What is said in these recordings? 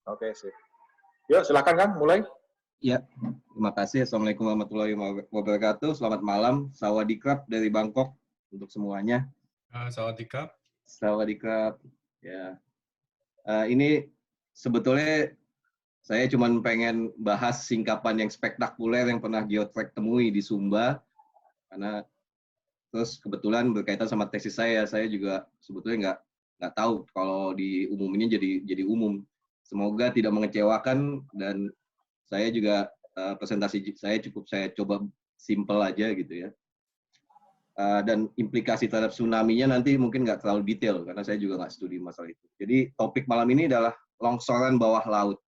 Oke, sip. Yuk, silakan Kang, mulai. Ya, terima kasih. Assalamualaikum warahmatullahi wabarakatuh. Selamat malam. Sawadikap dari Bangkok untuk semuanya. Sawadikap. Sawadikap. Ya, ini sebetulnya saya cuma pengen bahas singkapan yang spektakuler yang pernah Geotrack temui di Sumba. Karena terus kebetulan berkaitan sama tesis saya juga sebetulnya nggak tahu kalau diumuminnya jadi umum. Semoga tidak mengecewakan dan saya juga presentasi saya coba simple aja gitu ya. Dan implikasi terhadap tsunami-nya nanti mungkin nggak terlalu detail karena saya juga nggak studi masalah itu. Jadi topik malam ini adalah longsoran bawah laut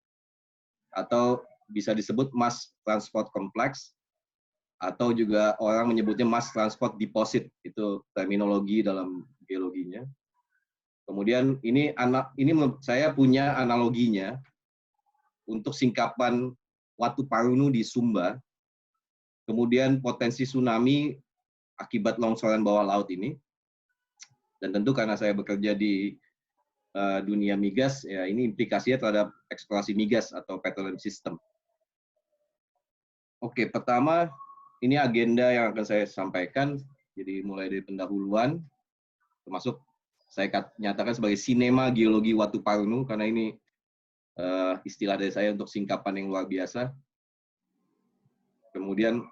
atau bisa disebut mass transport complex atau juga orang menyebutnya mass transport deposit, itu terminologi dalam geologinya. Kemudian ini saya punya analoginya untuk singkapan Watu Parunu di Sumba, kemudian potensi tsunami akibat longsoran bawah laut ini, dan tentu karena saya bekerja di dunia migas, ya ini implikasinya terhadap eksplorasi migas atau petroleum system. Oke, pertama ini agenda yang akan saya sampaikan, jadi mulai dari pendahuluan, termasuk saya nyatakan sebagai sinema geologi Watu Parunu, karena ini istilah dari saya untuk singkapan yang luar biasa. Kemudian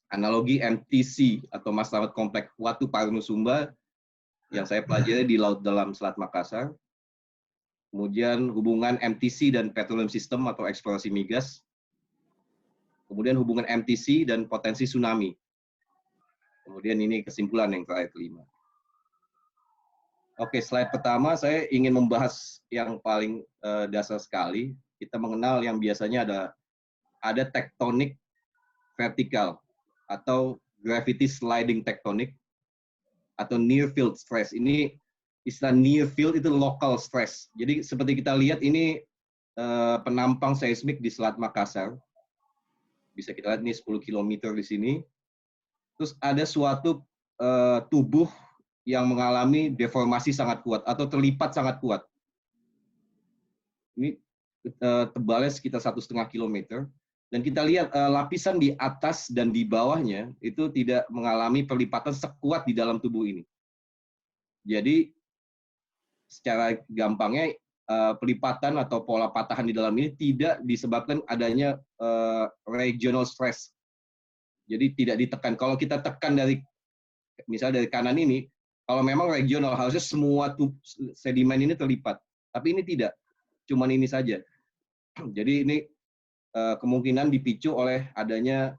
analogi MTC atau Mass Transport Complex Watu Parunu Sumba yang saya pelajari di Laut Dalam Selat Makassar. Kemudian hubungan MTC dan petroleum system atau eksplorasi migas. Kemudian hubungan MTC dan potensi tsunami. Kemudian ini kesimpulan yang terakhir kelima. Oke, slide pertama saya ingin membahas yang paling dasar sekali. Kita mengenal yang biasanya ada tektonik vertikal atau gravity sliding tectonic atau near field stress. Ini istilah near field itu local stress. Jadi seperti kita lihat ini penampang seismik di Selat Makassar. Bisa kita lihat ini 10 km di sini. Terus ada suatu tubuh yang mengalami deformasi sangat kuat atau terlipat sangat kuat. Ini tebalnya sekitar 1,5 km. Dan kita lihat lapisan di atas dan di bawahnya itu tidak mengalami perlipatan sekuat di dalam tubuh ini. Jadi secara gampangnya pelipatan atau pola patahan di dalam ini tidak disebabkan adanya regional stress. Jadi tidak ditekan. Kalau kita tekan misalnya dari kanan ini, kalau memang regional harusnya semua sedimen ini terlipat. Tapi ini tidak. Cuman ini saja. Jadi ini kemungkinan dipicu oleh adanya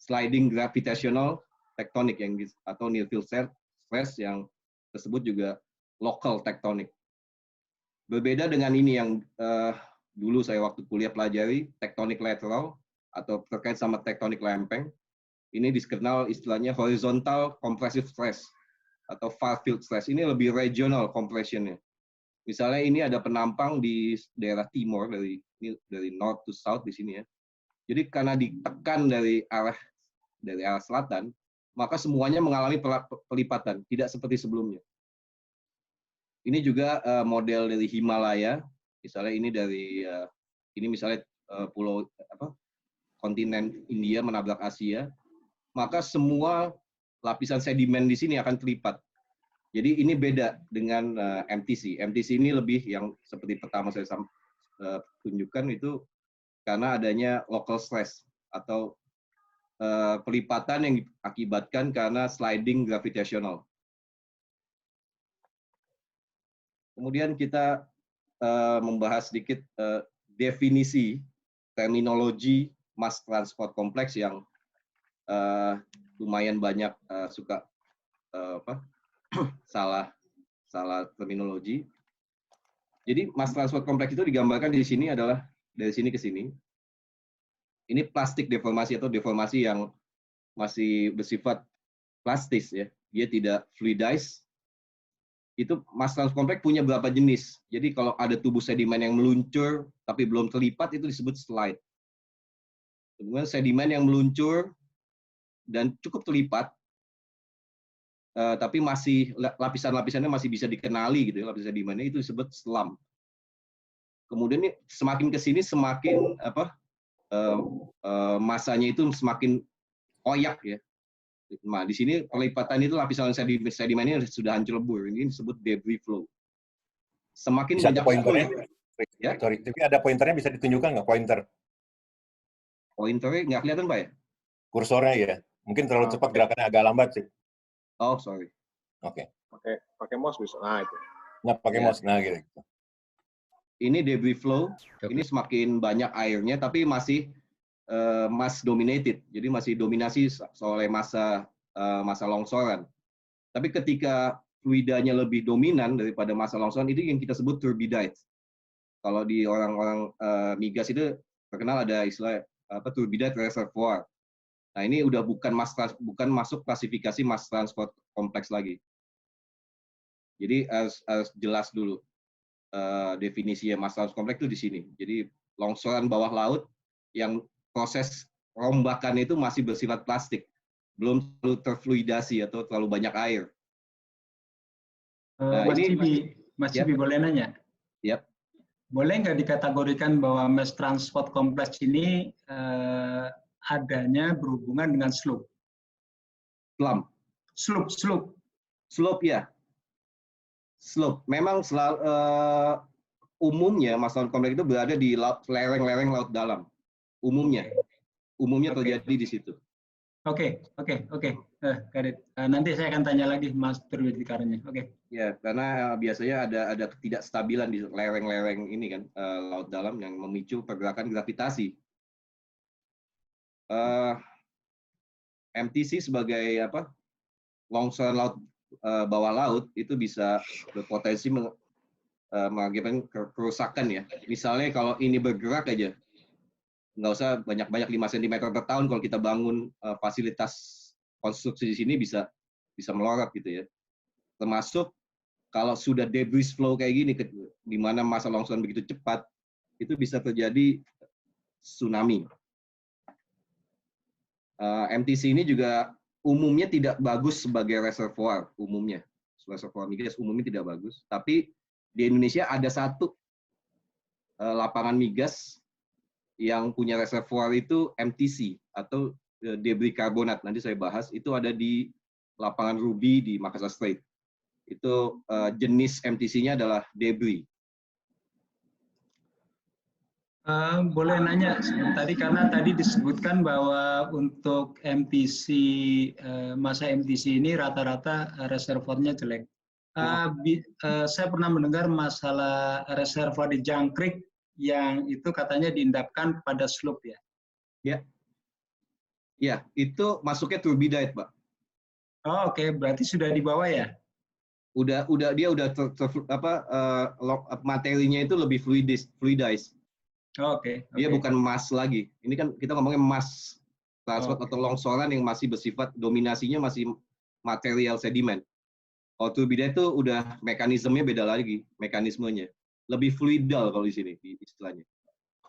sliding gravitational tectonic atau near field stress yang tersebut juga local tectonic. Berbeda dengan ini yang dulu saya waktu kuliah pelajari, tectonic lateral atau terkait sama tektonik lempeng. Ini dikenal istilahnya horizontal compressive stress atau far field stress. Ini lebih regional compressionnya. Misalnya ini ada penampang di daerah timur dari north to south di sini ya. Jadi karena ditekan dari arah selatan, maka semuanya mengalami pelipatan, tidak seperti sebelumnya. Ini juga model dari Himalaya, misalnya ini ini misalnya pulau kontinen India menabrak Asia, maka semua lapisan sedimen di sini akan terlipat. Jadi ini beda dengan MTC. MTC ini lebih yang seperti pertama saya tunjukkan itu karena adanya local stress atau pelipatan yang diakibatkan karena sliding gravitational. Kemudian kita membahas sedikit definisi terminologi mass transport complex yang lumayan banyak suka salah terminologi. Jadi mass transport complex itu digambarkan di sini adalah dari sini ke sini. Ini plastik deformasi atau deformasi yang masih bersifat plastis ya. Dia tidak fluidized. Itu mass transport complex punya berapa jenis. Jadi kalau ada tubuh sedimen yang meluncur tapi belum terlipat itu disebut slide. Kemudian sedimen yang meluncur dan cukup terlipat tapi masih lapisan-lapisannya masih bisa dikenali gitu ya, lapisan sedimennya itu disebut selam. Kemudian nih semakin ke sini semakin masanya itu semakin koyak ya. Nah, di sini pelipatan itu lapisan sedimen ini sudah hancur lebur. Ini disebut debris flow. Semakin Bisa banyak pointernya, ya. sorry, tapi ada pointernya, bisa ditunjukkan nggak pointer? Pointernya nggak kelihatan, Pak ya? Kursornya ya. Mungkin terlalu cepat, gerakannya agak lambat sih. Oh, sorry. Oke. Pakai mouse bisa. Nah, itu. Nah, pakai mouse. Nah, gitu. Ini debris flow. Ini semakin banyak airnya, tapi masih mass dominated. Jadi masih dominasi oleh massa longsoran. Tapi ketika fluidanya lebih dominan daripada massa longsoran, itu yang kita sebut turbidites. Kalau di orang-orang migas itu terkenal ada istilah turbidite reservoir. Nah, ini udah bukan masuk klasifikasi mass transport kompleks lagi. Jadi harus jelas dulu definisinya mass transport kompleks itu di sini. Jadi longsoran bawah laut yang proses rombakan itu masih bersifat plastik, belum terlalu terfluidasi atau terlalu banyak air. Nah, Mas Cibi boleh nanya? Yep. Boleh nggak dikategorikan bahwa mass transport kompleks ini adanya berhubungan dengan slope? Slope ya. Slope. Memang umumnya mass transport kompleks itu berada di lereng-lereng laut dalam. Umumnya terjadi di situ. Oke. Got it. Nanti saya akan tanya lagi Mas Turbidikaranya. Oke. Ya, karena biasanya ada ketidakstabilan di lereng-lereng ini kan laut dalam yang memicu pergerakan gravitasi. MTC sebagai longsoran laut bawah laut itu bisa berpotensi mengakibatkan kerusakan ya. Misalnya kalau ini bergerak aja, nggak usah banyak-banyak 5 cm per tahun, kalau kita bangun fasilitas konstruksi di sini bisa melorot gitu ya. Termasuk kalau sudah debris flow kayak gini, di mana massa longsoran begitu cepat, itu bisa terjadi tsunami. MTC ini juga umumnya tidak bagus sebagai reservoir umumnya. Reservoir migas umumnya tidak bagus. Tapi di Indonesia ada satu lapangan migas yang punya reservoir itu MTC atau debris karbonat. Nanti saya bahas. Itu ada di lapangan Ruby di Makassar Strait. Itu jenis MTC-nya adalah debris. Boleh nanya tadi, karena tadi disebutkan bahwa untuk MTC, masa MTC ini rata-rata reservoirnya jelek. Saya pernah mendengar masalah reservoir di Jangkrik yang itu katanya diendapkan pada slope ya? Ya, itu masuknya turbidite, Pak. Oh, oke. Berarti sudah di bawah ya? Dia udah materinya itu lebih fluidized. Oke. Dia bukan mass lagi. Ini kan kita ngomongnya mass transport atau longsoran yang masih bersifat dominasinya masih material sedimen. Kalau turbidite itu udah mekanismenya beda lagi, mekanismenya. Lebih fluidal kalau di sini istilahnya.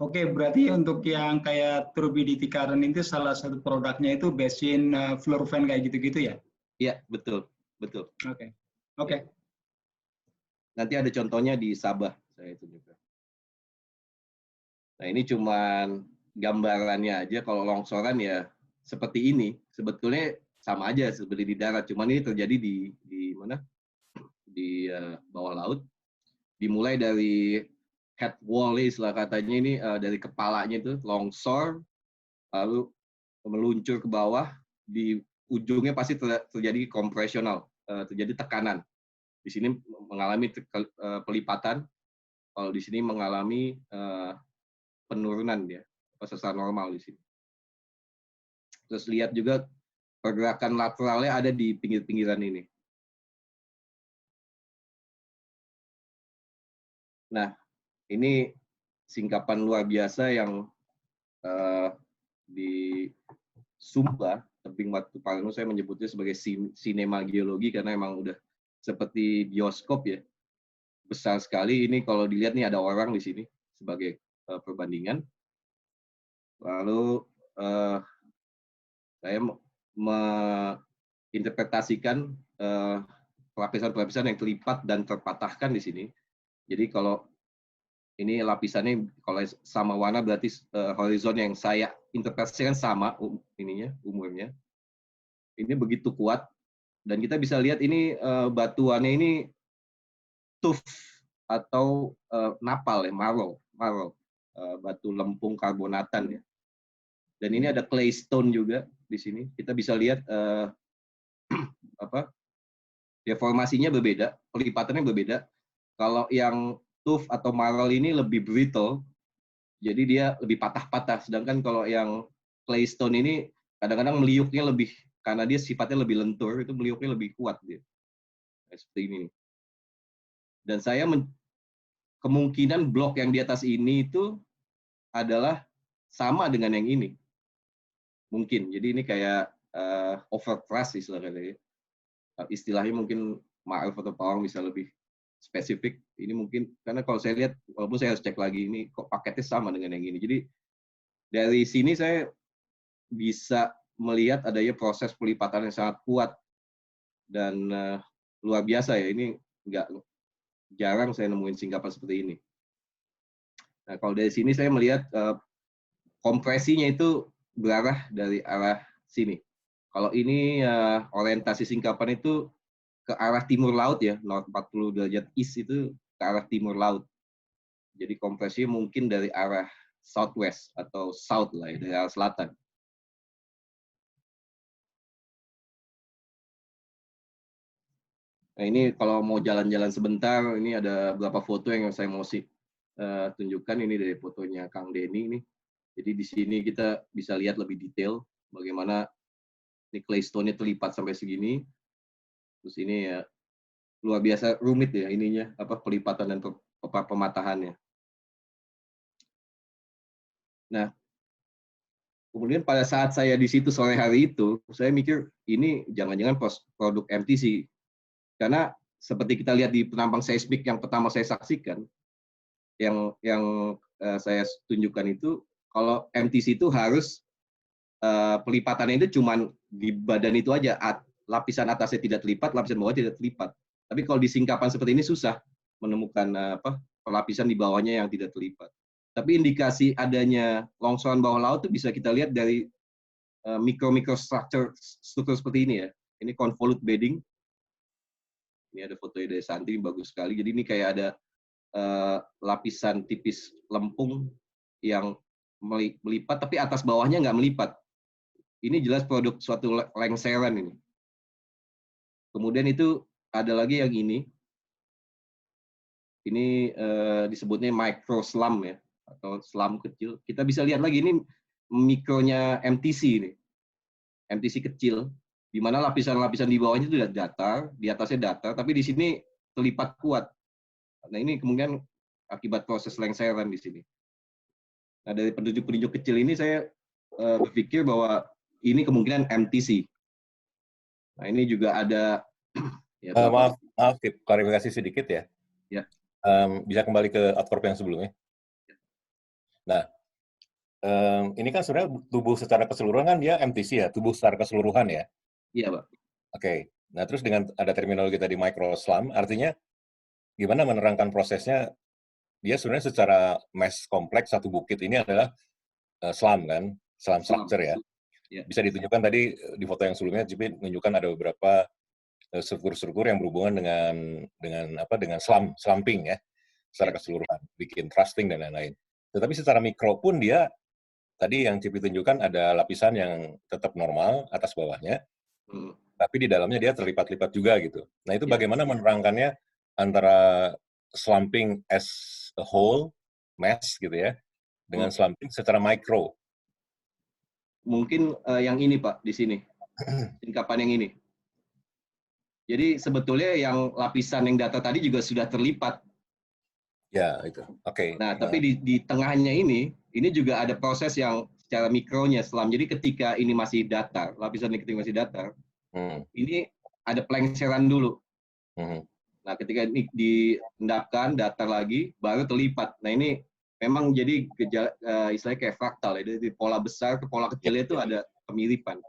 Oke, berarti untuk yang kayak turbidity-current itu salah satu produknya itu basin floor fan kayak gitu-gitu ya? Iya, betul. Oke. Nanti ada contohnya di Sabah, saya tunjukkan. Nah, ini cuman gambarannya aja. Kalau longsoran ya seperti ini. Sebetulnya sama aja seperti di darat. Cuman ini terjadi di mana? Di bawah laut. Dimulai dari head wall, istilah katanya ini dari kepalanya itu longsor, lalu meluncur ke bawah. Di ujungnya pasti terjadi kompresional, terjadi tekanan. Di sini mengalami pelipatan. Kalau di sini mengalami penurunan dia, secara normal di sini. Terus lihat juga pergerakan lateralnya ada di pinggir-pinggiran ini. Nah, ini singkapan luar biasa yang di Sumba, tebing Batu Parno, saya menyebutnya sebagai sinema geologi karena emang udah seperti bioskop ya. Besar sekali ini, kalau dilihat nih ada orang di sini sebagai perbandingan. Lalu saya menginterpretasikan lapisan-lapisan yang terlipat dan terpatahkan di sini. Jadi kalau Ini lapisannya kalau sama warna berarti horizon yang saya interpretasikan sama umurnya. Ini begitu kuat dan kita bisa lihat ini batuannya ini tuff atau napal ya, marl, batu lempung karbonatan ya. Dan ini ada clay stone juga di sini. Kita bisa lihat deformasinya berbeda, pelipatannya berbeda. Kalau yang tuff atau marl ini lebih brittle, jadi dia lebih patah-patah. Sedangkan kalau yang clay stone ini kadang-kadang meliuknya lebih, karena dia sifatnya lebih lentur, itu meliuknya lebih kuat dia. Seperti ini. Dan saya kemungkinan blok yang di atas ini itu adalah sama dengan yang ini. Mungkin. Jadi ini kayak overthrust istilahnya. Istilahnya mungkin Ma'ruf atau Pak Ong bisa lebih spesifik. Ini mungkin, karena kalau saya lihat, walaupun saya harus cek lagi, ini kok paketnya sama dengan yang ini. Jadi dari sini saya bisa melihat adanya proses pelipatan yang sangat kuat dan luar biasa ya. Ini jarang saya nemuin singkapan seperti ini. Nah, kalau dari sini saya melihat kompresinya itu berarah dari arah sini. Kalau ini orientasi singkapan itu ke arah timur laut ya, 40 derajat east itu ke arah timur laut. Jadi kompresinya mungkin dari arah southwest atau south lah ya, dari arah selatan. Nah ini kalau mau jalan-jalan sebentar, ini ada beberapa foto yang saya mau tunjukkan. Ini dari fotonya Kang Denny ini. Jadi di sini kita bisa lihat lebih detail bagaimana ini clay stone-nya terlipat sampai segini. Terus ini ya luar biasa rumit ya ininya, pelipatan dan pematahannya. Nah, kemudian pada saat saya di situ sore hari itu, saya mikir ini jangan-jangan produk MTC. Karena seperti kita lihat di penampang seismik yang pertama saya saksikan, yang saya tunjukkan itu, kalau MTC itu harus pelipatannya itu cuma di badan itu aja, lapisan atasnya tidak terlipat, lapisan bawah tidak terlipat. Tapi kalau di singkapan seperti ini susah menemukan lapisan di bawahnya yang tidak terlipat. Tapi indikasi adanya longsoran bawah laut itu bisa kita lihat dari struktur seperti ini ya. Ini convolute bedding. Ini ada foto dari Santi, bagus sekali. Jadi ini kayak ada lapisan tipis lempung yang melipat, tapi atas bawahnya nggak melipat. Ini jelas produk suatu lengseran ini. Kemudian itu ada lagi yang ini. Ini disebutnya micro slump ya, atau slump kecil. Kita bisa lihat lagi ini mikronya MTC ini. MTC kecil, di mana lapisan-lapisan di bawahnya itu datar, di atasnya datar, tapi di sini terlipat kuat. Nah ini kemungkinan akibat proses lengseran di sini. Nah dari penunjuk-penunjuk kecil ini saya berpikir bahwa ini kemungkinan MTC. Nah ini juga ada. Ya, maaf, klarifikasi sedikit ya. Ya. Bisa kembali ke outcrop yang sebelumnya. Nah, ini kan sebenarnya tubuh secara keseluruhan kan dia MTC ya, tubuh secara keseluruhan ya. Iya, Pak. Oke. Nah, terus dengan ada terminologi tadi micro slump, artinya gimana menerangkan prosesnya? Dia sebenarnya secara mass kompleks satu bukit ini adalah slump kan, slump structure ya. Bisa ditunjukkan tadi di foto yang sebelumnya, Cipi menunjukkan ada beberapa struktur-struktur yang berhubungan dengan slumping ya, secara keseluruhan, bikin thrusting dan lain-lain. Tetapi secara mikro pun dia tadi yang Cipi tunjukkan ada lapisan yang tetap normal atas bawahnya, tapi di dalamnya dia terlipat-lipat juga gitu. Nah itu bagaimana menerangkannya antara slumping as a whole, mass gitu ya, dengan slumping secara mikro? Mungkin yang ini Pak, di sini. Singkapan yang ini. Jadi sebetulnya yang lapisan yang data tadi juga sudah terlipat. Ya, itu. Oke. Nah, tapi di tengahnya ini juga ada proses yang secara mikronya selam. Jadi ketika ini masih datar, lapisan ini ketika masih datar, ini ada pelengseran dulu. Nah, ketika ini diendapkan, datar lagi, baru terlipat. Nah, ini memang jadi istilahnya kayak fraktal ya. Dari pola besar ke pola kecilnya itu ada kemiripan.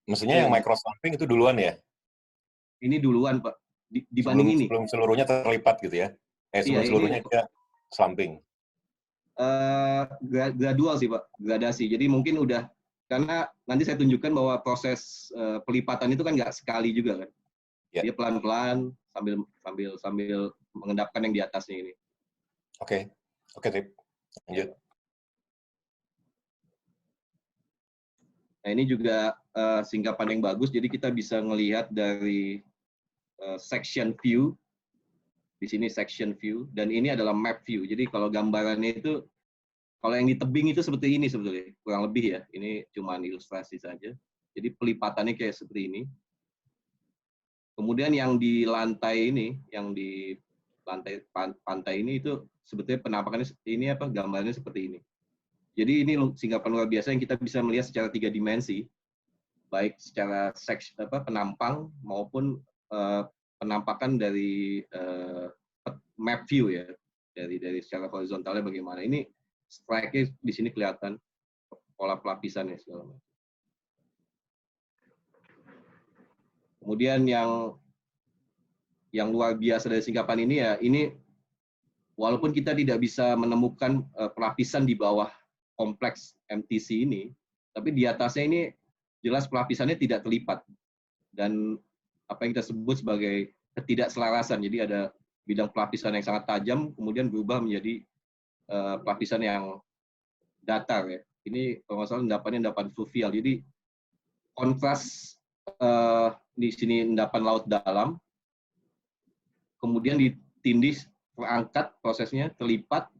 Maksudnya yang micro slumping itu duluan ya? Ini duluan, Pak. Dibanding ini. Sebelum seluruhnya terlipat gitu ya? Sebelum seluruhnya dia slumping. gradual sih Pak, gradasi. Jadi mungkin udah, karena nanti saya tunjukkan bahwa proses pelipatan itu kan nggak sekali juga kan. Ya. Dia pelan-pelan sambil mengendapkan yang di atasnya ini. Oke, Trip. Lanjut. Nah ini juga singkapan yang bagus, jadi kita bisa melihat dari section view. Di sini section view, dan ini adalah map view. Jadi kalau gambarannya itu, kalau yang di tebing itu seperti ini sebetulnya, kurang lebih ya. Ini cuma ilustrasi saja. Jadi pelipatannya kayak seperti ini. Kemudian yang di lantai ini, yang di lantai pantai ini itu sebetulnya penampakannya ini apa? Gambarnya seperti ini. Jadi ini singkapan luar biasa yang kita bisa melihat secara 3 dimensi, baik secara penampang maupun penampakan dari map view ya, dari secara horizontalnya bagaimana. Ini strike-nya di sini kelihatan pola pelapisannya segala macam. Kemudian yang luar biasa dari singkapan ini ya, ini walaupun kita tidak bisa menemukan pelapisan di bawah kompleks MTC ini, tapi di atasnya ini jelas pelapisannya tidak terlipat. Dan apa yang kita sebut sebagai ketidakselarasan. Jadi ada bidang pelapisan yang sangat tajam, kemudian berubah menjadi pelapisan yang datar ya. Ini kalau nggak salah endapan fluvial. Jadi kontras di sini endapan laut dalam, kemudian ditindih, terangkat prosesnya, terlipat,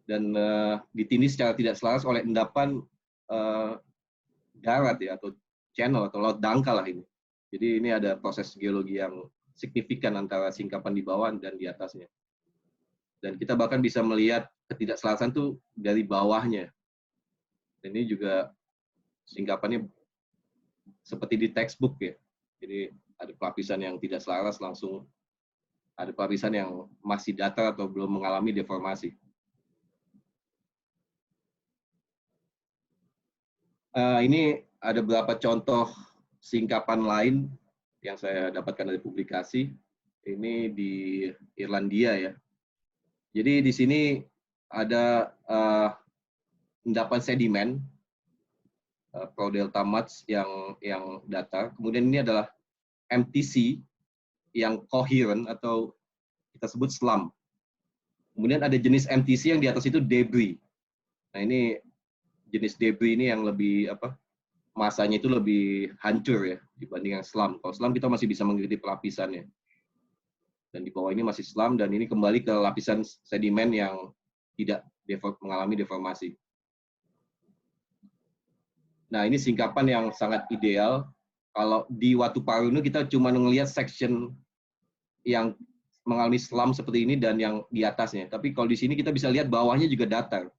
dan ditindih secara tidak selaras oleh endapan darat ya, atau channel atau laut dangkal lah ini. Jadi ini ada proses geologi yang signifikan antara singkapan di bawah dan di atasnya. Dan kita bahkan bisa melihat ketidakselarasan itu dari bawahnya. Dan ini juga singkapannya seperti di textbook ya. Jadi ada pelapisan yang tidak selaras, langsung ada pelapisan yang masih datar atau belum mengalami deformasi. Ini ada beberapa contoh singkapan lain yang saya dapatkan dari publikasi. Ini di Irlandia ya. Jadi di sini ada endapan sedimen pro delta muds yang datar. Kemudian ini adalah MTC yang coherent atau kita sebut slump. Kemudian ada jenis MTC yang di atas itu debris. Nah ini jenis debris ini yang lebih masanya itu lebih hancur ya dibanding yang slump. Kalau slump kita masih bisa mengikuti pelapisannya. Dan di bawah ini masih slump, dan ini kembali ke lapisan sedimen yang tidak mengalami deformasi. Nah, ini singkapan yang sangat ideal. Kalau di Watu Parunu kita cuma melihat section yang mengalami slump seperti ini dan yang di atasnya. Tapi kalau di sini kita bisa lihat bawahnya juga datar.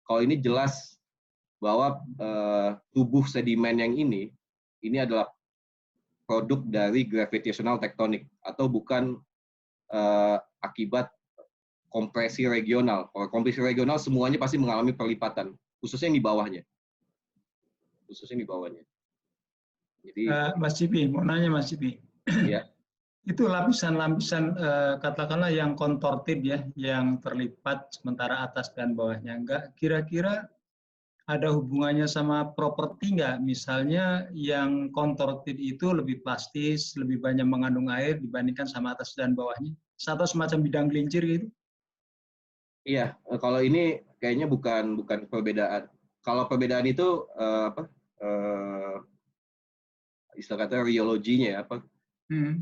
Kalau ini jelas bahwa tubuh sedimen yang ini adalah produk dari gravitational tectonic atau bukan akibat kompresi regional. Kalau kompresi regional semuanya pasti mengalami perlipatan, khususnya yang di bawahnya. Jadi, Mas Cipi, mau nanya Mas Cipi. Ya. Itu lapisan-lapisan katakanlah yang contorted ya, yang terlipat sementara atas dan bawahnya. Enggak, kira-kira ada hubungannya sama properti nggak? Misalnya yang contorted itu lebih plastis, lebih banyak mengandung air dibandingkan sama atas dan bawahnya? Atau semacam bidang gelincir gitu? Iya, kalau ini kayaknya bukan perbedaan. Kalau perbedaan itu istilah kata rheology-nya ya,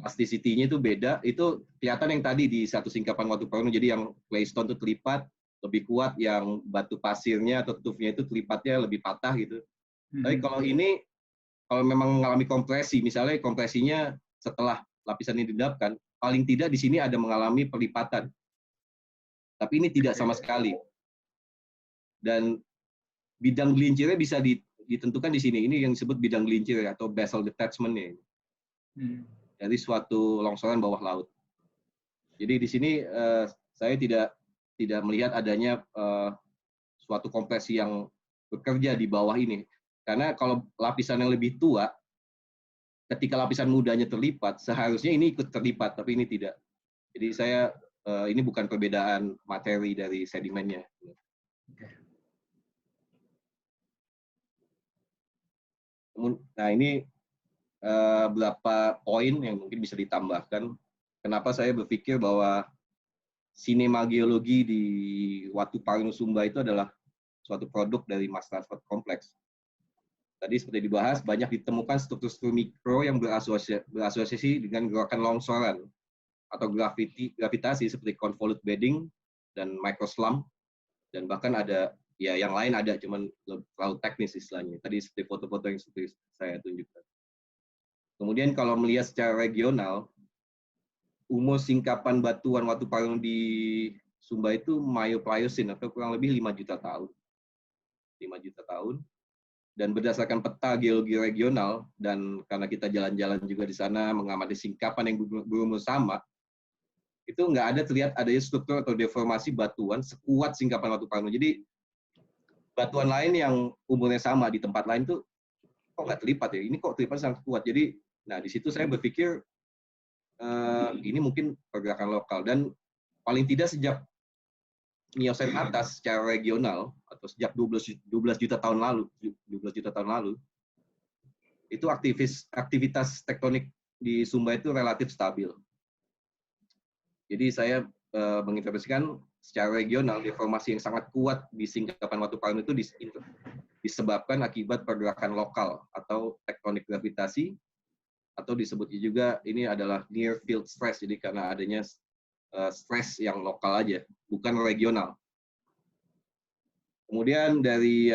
plasticity-nya itu beda. Itu kelihatan yang tadi di satu singkapan Watu Parunu, jadi yang claystone itu terlipat lebih kuat, yang batu pasirnya atau tufnya itu terlipatnya lebih patah gitu. Tapi kalau ini, kalau memang mengalami kompresi, misalnya kompresinya setelah lapisan ini diendapkan, paling tidak di sini ada mengalami perlipatan. Tapi ini tidak sama sekali. Dan bidang gelincirnya bisa ditentukan di sini. Ini yang disebut bidang gelincir atau basal detachment-nya. Dari suatu longsoran bawah laut. Jadi di sini saya tidak melihat adanya suatu kompresi yang bekerja di bawah ini. Karena kalau lapisan yang lebih tua, ketika lapisan mudanya terlipat, seharusnya ini ikut terlipat, tapi ini tidak. Jadi ini bukan perbedaan materi dari sedimennya. Nah ini beberapa poin yang mungkin bisa ditambahkan. Kenapa saya berpikir bahwa sinema geologi di Watu Parnu Sumba itu adalah suatu produk dari mass transport kompleks. Tadi seperti dibahas, banyak ditemukan struktur-struktur mikro yang berasosiasi dengan gerakan longsoran atau gravitasi seperti convolute bedding dan microslump, dan bahkan ada ya yang lain ada, cuman terlalu teknis istilahnya. Tadi seperti foto-foto yang seperti saya tunjukkan. Kemudian kalau melihat secara regional, umur singkapan batuan Watu Parnu di Sumba itu Miocene atau kurang lebih 5 juta tahun. 5 juta tahun. Dan berdasarkan peta geologi regional, dan karena kita jalan-jalan juga di sana mengamati singkapan yang berumur sama, itu nggak ada terlihat adanya struktur atau deformasi batuan sekuat singkapan Watu Parnu. Jadi batuan lain yang umurnya sama di tempat lain tuh kok nggak terlipat ya? Ini kok terlipat sangat kuat. Jadi, nah di situ saya berpikir ini mungkin pergerakan lokal, dan paling tidak sejak Miocene atas secara regional atau sejak 12 juta tahun lalu itu aktivitas tektonik di Sumba itu relatif stabil. Jadi saya menginterpretasikan secara regional deformasi yang sangat kuat di singkapan Watu Parnu itu disebabkan akibat pergerakan lokal atau tektonik gravitasi, atau disebutnya juga ini adalah near field stress, jadi karena adanya stres yang lokal aja, bukan regional. Kemudian dari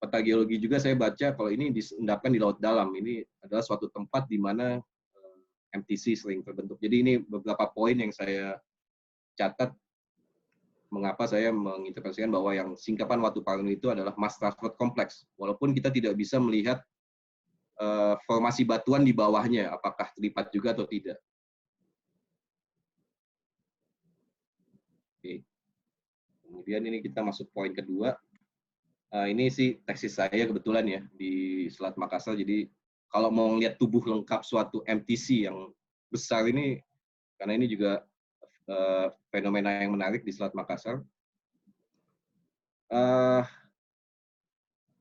peta geologi juga saya baca kalau ini diendapkan di laut dalam. Ini adalah suatu tempat di mana MTC sering terbentuk. Jadi ini beberapa poin yang saya catat mengapa saya menginterpretasikan bahwa yang singkapan Watu Parnu itu adalah mass transport kompleks. Walaupun kita tidak bisa melihat formasi batuan di bawahnya, apakah terlipat juga atau tidak. Oke. Kemudian ini kita masuk poin kedua. Ini sih tesis saya kebetulan ya di Selat Makassar. Jadi kalau mau lihat tubuh lengkap suatu MTC yang besar ini, karena ini juga fenomena yang menarik di Selat Makassar.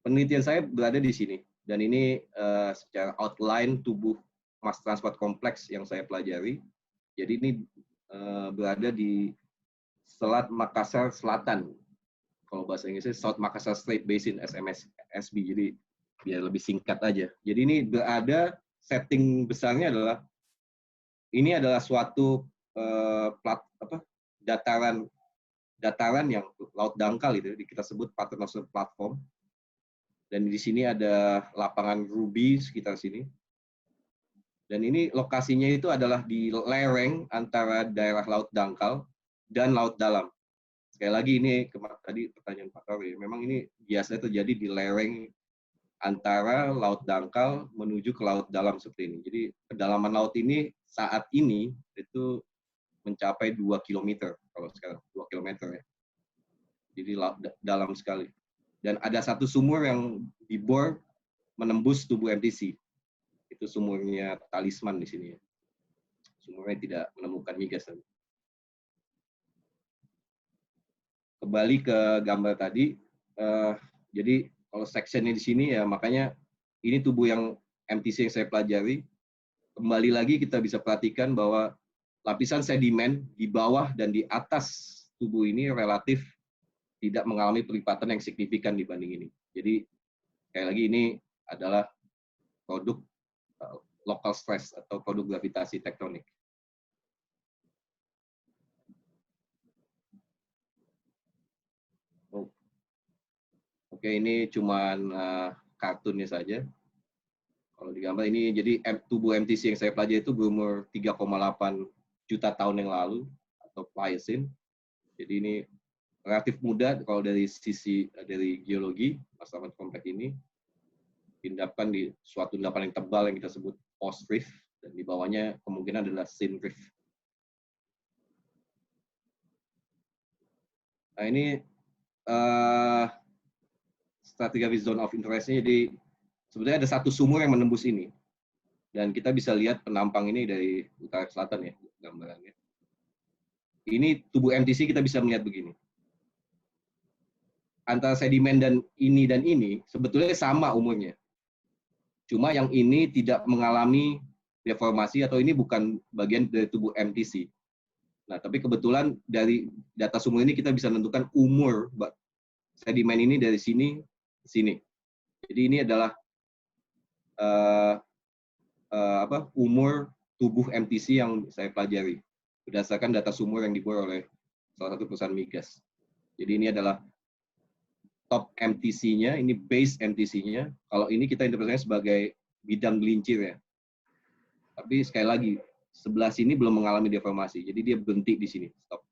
Penelitian saya berada di sini, dan ini secara outline tubuh mass transport kompleks yang saya pelajari. Jadi ini berada di Selat Makassar Selatan. Kalau bahasa Inggrisnya South Makassar Strait Basin, SMSB. Jadi biar lebih singkat aja. Jadi ini berada, setting besarnya adalah ini adalah suatu dataran yang laut dangkal itu, kita sebut Paternoster Platform. Dan di sini ada lapangan Ruby sekitar sini. Dan ini lokasinya itu adalah di lereng antara daerah laut dangkal dan laut dalam. Sekali lagi ini tadi pertanyaan Pak Kawi, memang ini biasanya terjadi di lereng antara laut dangkal menuju ke laut dalam seperti ini. Jadi kedalaman laut ini saat ini itu mencapai 2 km kalau sekarang 2 km ya. Jadi dalam sekali. Dan ada satu sumur yang dibor menembus tubuh MTC. Itu sumurnya Talisman di sini ya. Sumurnya tidak menemukan migas. Kembali ke gambar tadi, jadi kalau sectionnya di sini ya, makanya ini tubuh yang MTC yang saya pelajari. Kembali lagi kita bisa perhatikan bahwa lapisan sedimen di bawah dan di atas tubuh ini relatif tidak mengalami pelipatan yang signifikan dibanding ini. Jadi sekali lagi ini adalah produk local stress atau produk gravitasi tektonik. Oke, ini cuman kartunnya saja. Kalau di gambar ini, jadi tubuh MTC yang saya pelajari itu berumur 3,8 juta tahun yang lalu, atau Pliocene. Jadi ini relatif muda kalau dari sisi dari geologi, mass transport kompleks ini. Diendapkan di suatu endapan yang tebal yang kita sebut post rift, dan di bawahnya kemungkinan adalah syn rift. Nah ini stratigraphic zone of interest-nya, jadi sebenarnya ada satu sumur yang menembus ini, dan kita bisa lihat penampang ini dari utara ke selatan ya gambarannya. Ini tubuh MTC kita bisa melihat begini. Antara sedimen dan ini sebetulnya sama umurnya. Cuma yang ini tidak mengalami deformasi atau ini bukan bagian dari tubuh MTC. Nah, tapi kebetulan dari data sumur ini kita bisa menentukan umur sedimen ini dari sini ke sini. Jadi ini adalah umur tubuh MTC yang saya pelajari berdasarkan data sumur yang dibuat oleh salah satu perusahaan migas. Jadi ini adalah top MTC-nya, ini base MTC-nya. Kalau ini kita interpretasinya sebagai bidang gelincir ya. Tapi sekali lagi, sebelah sini belum mengalami deformasi, jadi dia berhenti di sini, stop.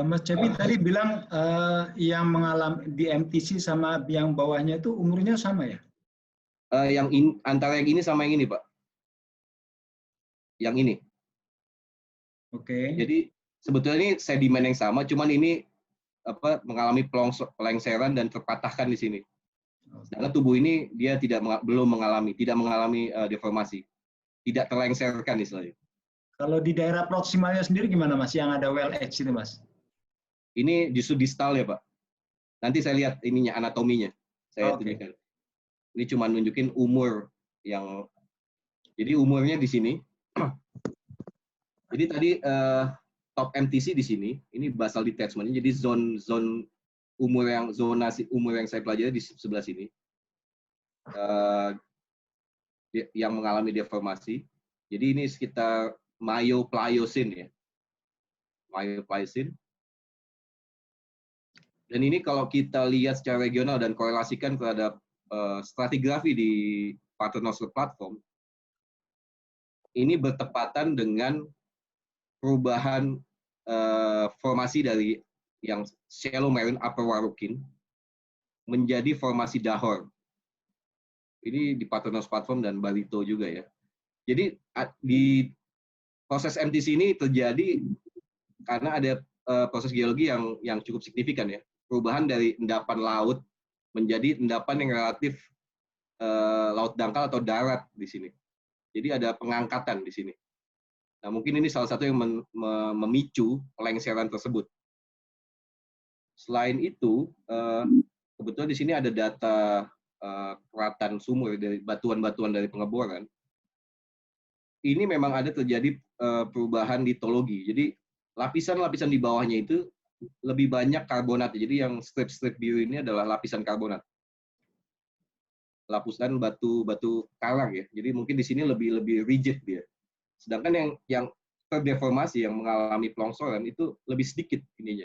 Mas Cepi tadi bilang yang mengalami di MTC sama yang bawahnya itu umurnya sama ya? Antara yang ini sama yang ini, Pak. Yang ini. Oke. Jadi sebetulnya ini sedimen yang sama, cuman ini mengalami pelengseran dan terpatahkan di sini. Sedangkan tubuh ini dia belum mengalami deformasi, tidak terlengserkan istilahnya. Kalau di daerah proksimalnya sendiri gimana Mas? Yang ada well edge itu Mas? Ini justru distal ya Pak. Nanti saya lihat ininya, anatominya. Saya tunjukkan. Ini cuma nunjukin umur yang. Jadi umurnya di sini. Jadi tadi top MTC di sini, ini basal detachment. Jadi zona umur yang saya pelajari di sebelah sini yang mengalami deformasi. Jadi ini sekitar Myopliocene ya, Myopliocene. Dan ini kalau kita lihat secara regional dan korelasikan terhadap stratigrafi di Paternoster Platform, ini bertepatan dengan perubahan formasi dari yang shallow marine upper Warukin menjadi formasi Dahor. Ini di Paternoster Platform dan Barito juga ya. Jadi di proses MTC ini terjadi karena ada proses geologi yang cukup signifikan ya. Perubahan dari endapan laut menjadi endapan yang relatif laut dangkal atau darat di sini. Jadi ada pengangkatan di sini. Nah, mungkin ini salah satu yang memicu pelengseran tersebut. Selain itu, kebetulan di sini ada data keratan sumur dari batuan-batuan dari pengeboran. Ini memang ada terjadi perubahan litologi. Jadi lapisan-lapisan di bawahnya itu lebih banyak karbonat. Jadi yang strip-strip biru ini adalah lapisan karbonat. Lapisan batu karang ya. Jadi mungkin di sini lebih rigid dia. Sedangkan yang terdeformasi yang mengalami pelongsoran itu lebih sedikit ininya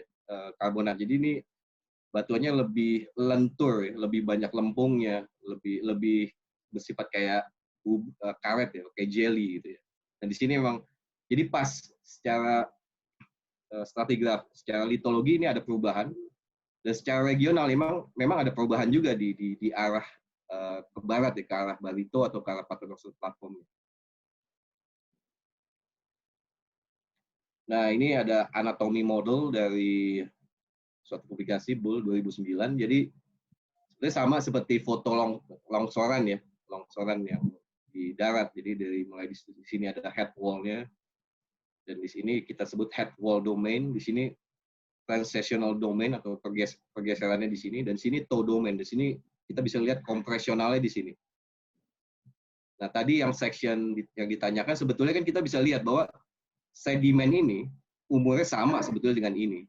karbonat. Jadi ini batuannya lebih lentur, ya, lebih banyak lempungnya, lebih bersifat kayak karet ya, kayak jelly gitu ya. Dan di sini memang jadi pas secara stratigraf, secara litologi ini ada perubahan dan secara regional memang ada perubahan juga di arah ke barat ya, ke arah Barito atau ke arah Paternoster Platform. Nah, ini ada anatomi model dari suatu publikasi Bull 2009. Jadi sebenarnya sama seperti foto longsoran ya, longsoran yang di darat. Jadi mulai di sini ada head wall-nya, dan di sini kita sebut head wall domain. Di sini transitional domain atau pergeserannya di sini, dan sini toe domain. Di sini kita bisa lihat kompresionalnya di sini. Nah, tadi yang section yang ditanyakan sebetulnya kan kita bisa lihat bahwa sedimen ini umurnya sama sebetulnya dengan ini.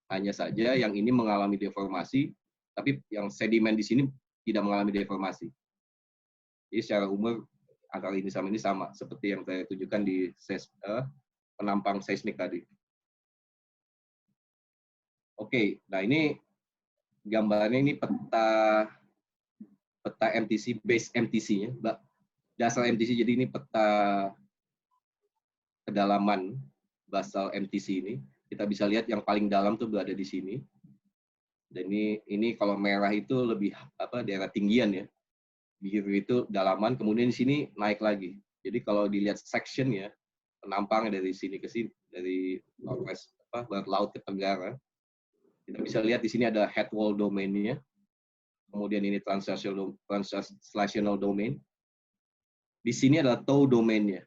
Hanya saja yang ini mengalami deformasi, tapi yang sedimen di sini tidak mengalami deformasi. Jadi secara umur antara ini sama, seperti yang saya tunjukkan di penampang seismik tadi. Oke, nah ini gambarnya, ini peta MTC, base MTC-nya, dasar MTC. Jadi ini peta kedalaman basal MTC ini. Kita bisa lihat yang paling dalam tuh berada di sini. Dan ini kalau merah itu lebih daerah tinggian ya. Biru itu dalaman, kemudian di sini naik lagi. Jadi kalau dilihat section ya, penampangnya dari sini ke sini, dari northwest barat laut ke tenggara. Kita bisa lihat di sini ada head wall domain-nya. Kemudian ini translational domain. Di sini adalah toe domain-nya.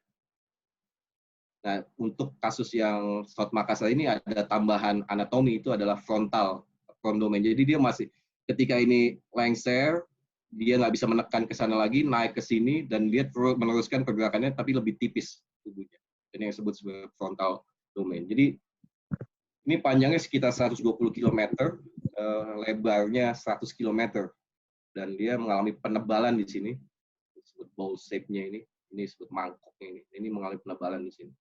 Nah, untuk kasus yang South Makassar ini ada tambahan anatomi, itu adalah front domain. Jadi dia masih, ketika ini lengser, dia nggak bisa menekan ke sana lagi, naik ke sini, dan dia meneruskan pergerakannya tapi lebih tipis tubuhnya. Ini yang disebut sebagai frontal domain. Jadi ini panjangnya sekitar 120 km, lebarnya 100 km, dan dia mengalami penebalan di sini. Disebut bowl shape-nya ini disebut mangkoknya ini mengalami penebalan di sini.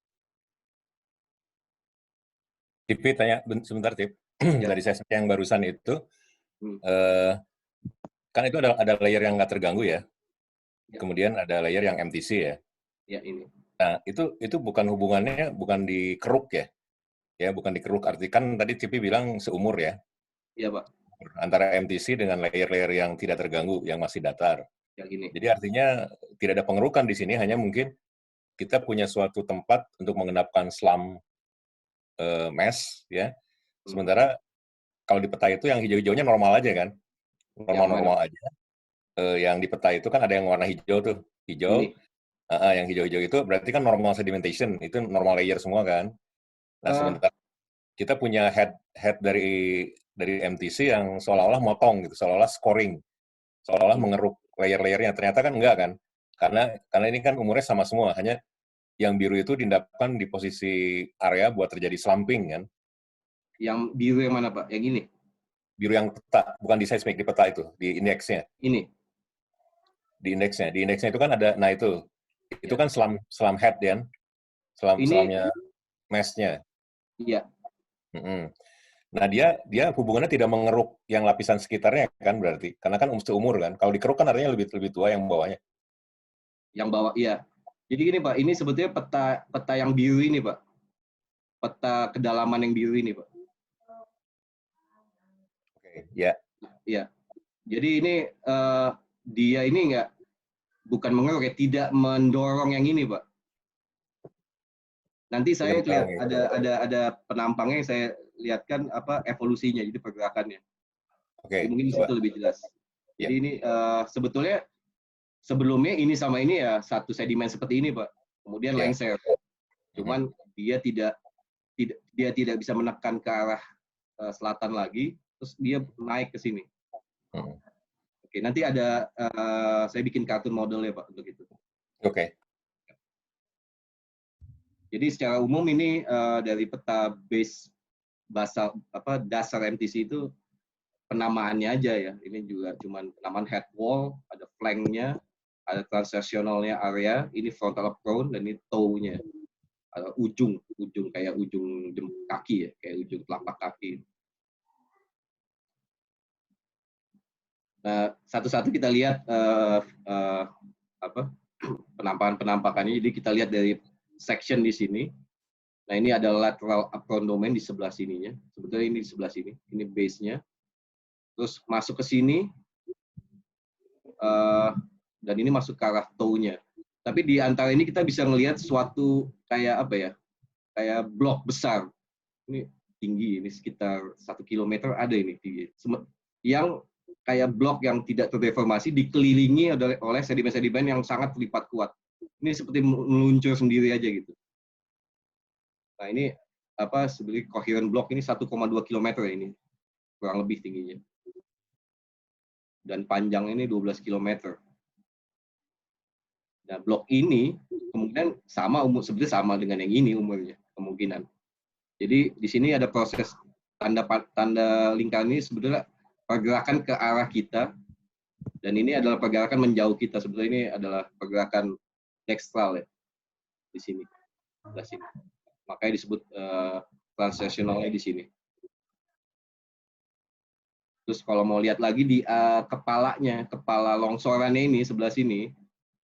Tipi tanya sebentar, Tip. Ya. Dari sesi yang barusan itu, Hmm. kan itu ada layer yang nggak terganggu ya. Ya. Kemudian ada layer yang MTC ya. Ya, ini. Nah, itu bukan hubungannya, bukan dikeruk ya. Ya, bukan dikeruk. Arti kan tadi Cipi bilang seumur ya. Iya, Pak. Antara MTC dengan layer-layer yang tidak terganggu, yang masih datar. Yang ini. Jadi artinya tidak ada pengerukan di sini, hanya mungkin kita punya suatu tempat untuk mengendapkan slump mesh ya. Sementara kalau di peta itu yang hijau-hijaunya normal aja kan. Normal-normal aja. Yang di peta itu kan ada yang warna hijau tuh. Hijau. Yang hijau-hijau itu berarti kan normal sedimentation, itu normal layer semua kan. Nah, sementara kita punya head dari MTC yang seolah-olah motong gitu, seolah-olah scoring, seolah-olah mengeruk layer-layernya. Ternyata kan enggak kan, karena ini kan umurnya sama semua, hanya yang biru itu diendapkan di posisi area buat terjadi slumping kan. Yang biru yang mana, Pak? Yang ini? Biru yang peta, bukan di seismik, di peta itu, di indeksnya. Ini? Di indeksnya itu kan ada, nah itu kan slump head kan, slumpnya mesh-nya. Iya. Nah, dia hubungannya tidak mengeruk yang lapisan sekitarnya kan berarti. Karena kan seumur kan. Kalau dikeruk kan artinya lebih tua yang bawahnya. Yang bawah, iya. Jadi gini, Pak, ini sebetulnya peta yang biru ini, Pak. Peta kedalaman yang biru ini, Pak. Oke, ya. Iya. Jadi ini dia ini bukan mengeruk ya, tidak mendorong yang ini, Pak. Nanti saya lihat ada penampangnya yang saya lihatkan evolusinya, jadi pergerakannya. Oke. Mungkin di situ lebih jelas. Jadi ini sebetulnya sebelumnya ini sama ini ya satu sedimen seperti ini, Pak. Kemudian lengser. Cuman dia tidak bisa menekan ke arah selatan lagi, terus dia naik ke sini. Oke, nanti ada saya bikin kartun modelnya, Pak, untuk itu. Oke. Jadi secara umum ini dari peta base dasar MTC itu penamaannya aja ya. Ini juga cuman penamaan head wall, ada flanknya, ada transactionalnya area, ini frontal apron, dan ini toe-nya. Ada ujung kayak ujung kaki ya, kayak ujung telapak kaki. Nah, satu-satu kita lihat penampakannya. Jadi kita lihat dari section di sini. Nah, ini adalah lateral apron domain di sebelah sininya. Sebetulnya ini di sebelah sini. Ini base-nya. Terus masuk ke sini. Dan ini masuk ke arah toe-nya. Tapi di antara ini kita bisa melihat suatu kayak apa ya? Kayak blok besar. Ini tinggi, ini sekitar 1 km ada ini tinggi. Yang kayak blok yang tidak terdeformasi dikelilingi oleh sedimen-sedimen yang sangat berlipat kuat. Ini seperti meluncur sendiri aja gitu. Nah, ini sebagai coherent block ini 1,2 km ini kurang lebih tingginya. Dan panjangnya ini 12 km. Nah, blok ini kemungkinan sebetulnya sama dengan yang ini umurnya, kemungkinan. Jadi di sini ada proses tanda lingkaran ini sebetulnya pergerakan ke arah kita, dan ini adalah pergerakan menjauh kita. Sebetulnya ini adalah pergerakan dextral ya, di sini, sebelah sini. Makanya disebut transactionalnya di sini. Terus kalau mau lihat lagi di kepala longsorannya ini sebelah sini,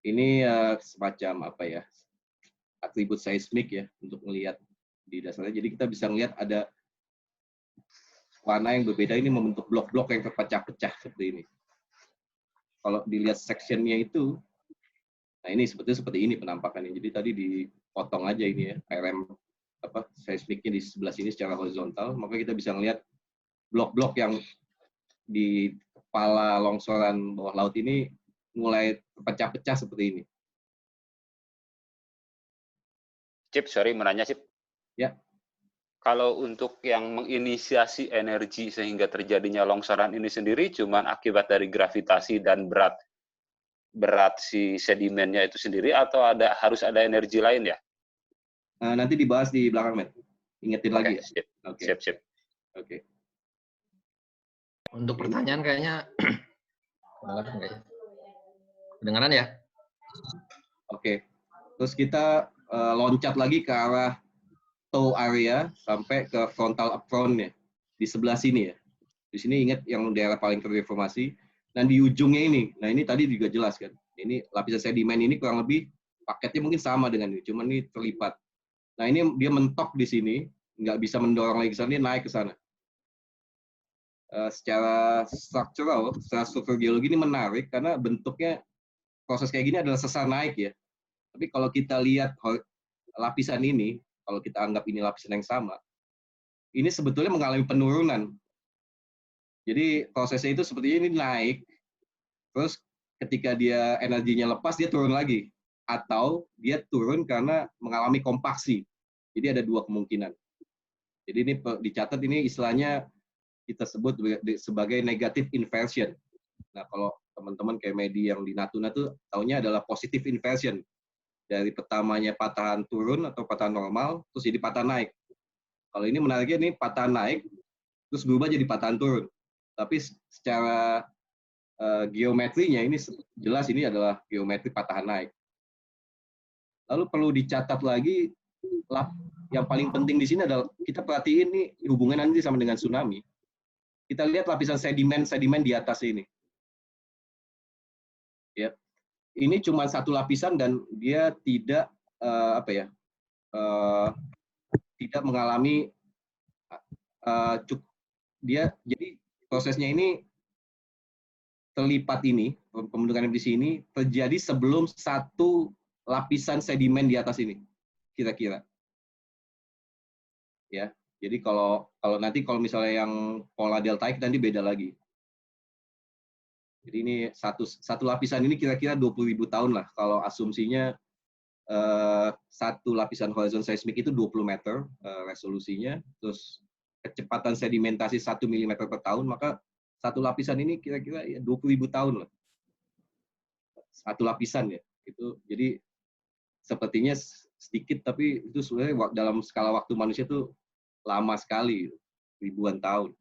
ini semacam atribut seismik ya untuk melihat di dasarnya. Jadi kita bisa melihat ada warna yang berbeda, ini membentuk blok-blok yang terpecah-pecah seperti ini. Kalau dilihat sectionnya itu, nah ini seperti ini penampakannya. Jadi tadi dipotong aja ini ya, RM seismiknya di sebelah sini secara horizontal, maka kita bisa melihat blok-blok yang di kepala longsoran bawah laut ini mulai terpecah-pecah seperti ini. Cip, sorry menanya, Cip. Ya. Kalau untuk yang menginisiasi energi sehingga terjadinya longsoran ini sendiri cuman akibat dari gravitasi dan berat si sedimennya itu sendiri, atau harus ada energi lain ya? Nanti dibahas di belakang, Matt. Ingetin lagi. Oke, sip. Oke. Sip. Oke. Untuk pertanyaan kayaknya kedengaran nggak ya? Kedengaran ya? Oke. Terus kita loncat lagi ke arah toe area sampai ke frontal apron-nya di sebelah sini ya. Di sini ingat yang daerah paling terdeformasi, dan di ujungnya ini. Nah, ini tadi juga jelas kan. Ini lapisan sedimen ini kurang lebih paketnya mungkin sama dengan ini, cuman ini terlipat. Nah, ini dia mentok di sini, nggak bisa mendorong lagi ke sana, dia naik ke sana. Secara struktur geologi ini menarik karena bentuknya proses kayak gini adalah sesar naik ya. Tapi kalau kita lihat lapisan ini, kalau kita anggap ini lapisan yang sama, ini sebetulnya mengalami penurunan. Jadi prosesnya itu seperti ini, naik, terus ketika dia energinya lepas, dia turun lagi. Atau dia turun karena mengalami kompaksi. Jadi ada dua kemungkinan. Jadi ini dicatat, ini istilahnya kita sebut sebagai negative inversion. Nah, kalau teman-teman kayak Medi yang di Natuna tuh taunya adalah positive inversion. Dari pertamanya patahan turun atau patahan normal, terus jadi patahan naik. Kalau ini menariknya, ini patahan naik, terus berubah jadi patahan turun. Tapi secara geometrinya, ini jelas ini adalah geometri patahan naik. Lalu perlu dicatat lagi, yang paling penting di sini adalah, kita perhatiin nih hubungan nanti sama dengan tsunami. Kita lihat lapisan sedimen di atas ini. Ya. Ini cuma satu lapisan dan dia tidak tidak mengalami jadi prosesnya ini terlipat ini, pembentukan di sini terjadi sebelum satu lapisan sedimen di atas ini, kira-kira. Ya, jadi kalau misalnya yang pola deltaik nanti beda lagi. Jadi ini satu lapisan ini kira-kira 20.000 tahun lah. Kalau asumsinya satu lapisan horizon seismik itu 20 meter resolusinya, terus kecepatan sedimentasi 1 mm per tahun, maka satu lapisan ini kira-kira ya 20.000 tahun lah. Satu lapisan ya. Itu jadi sepertinya sedikit, tapi itu sebenarnya dalam skala waktu manusia itu lama sekali, ribuan tahun.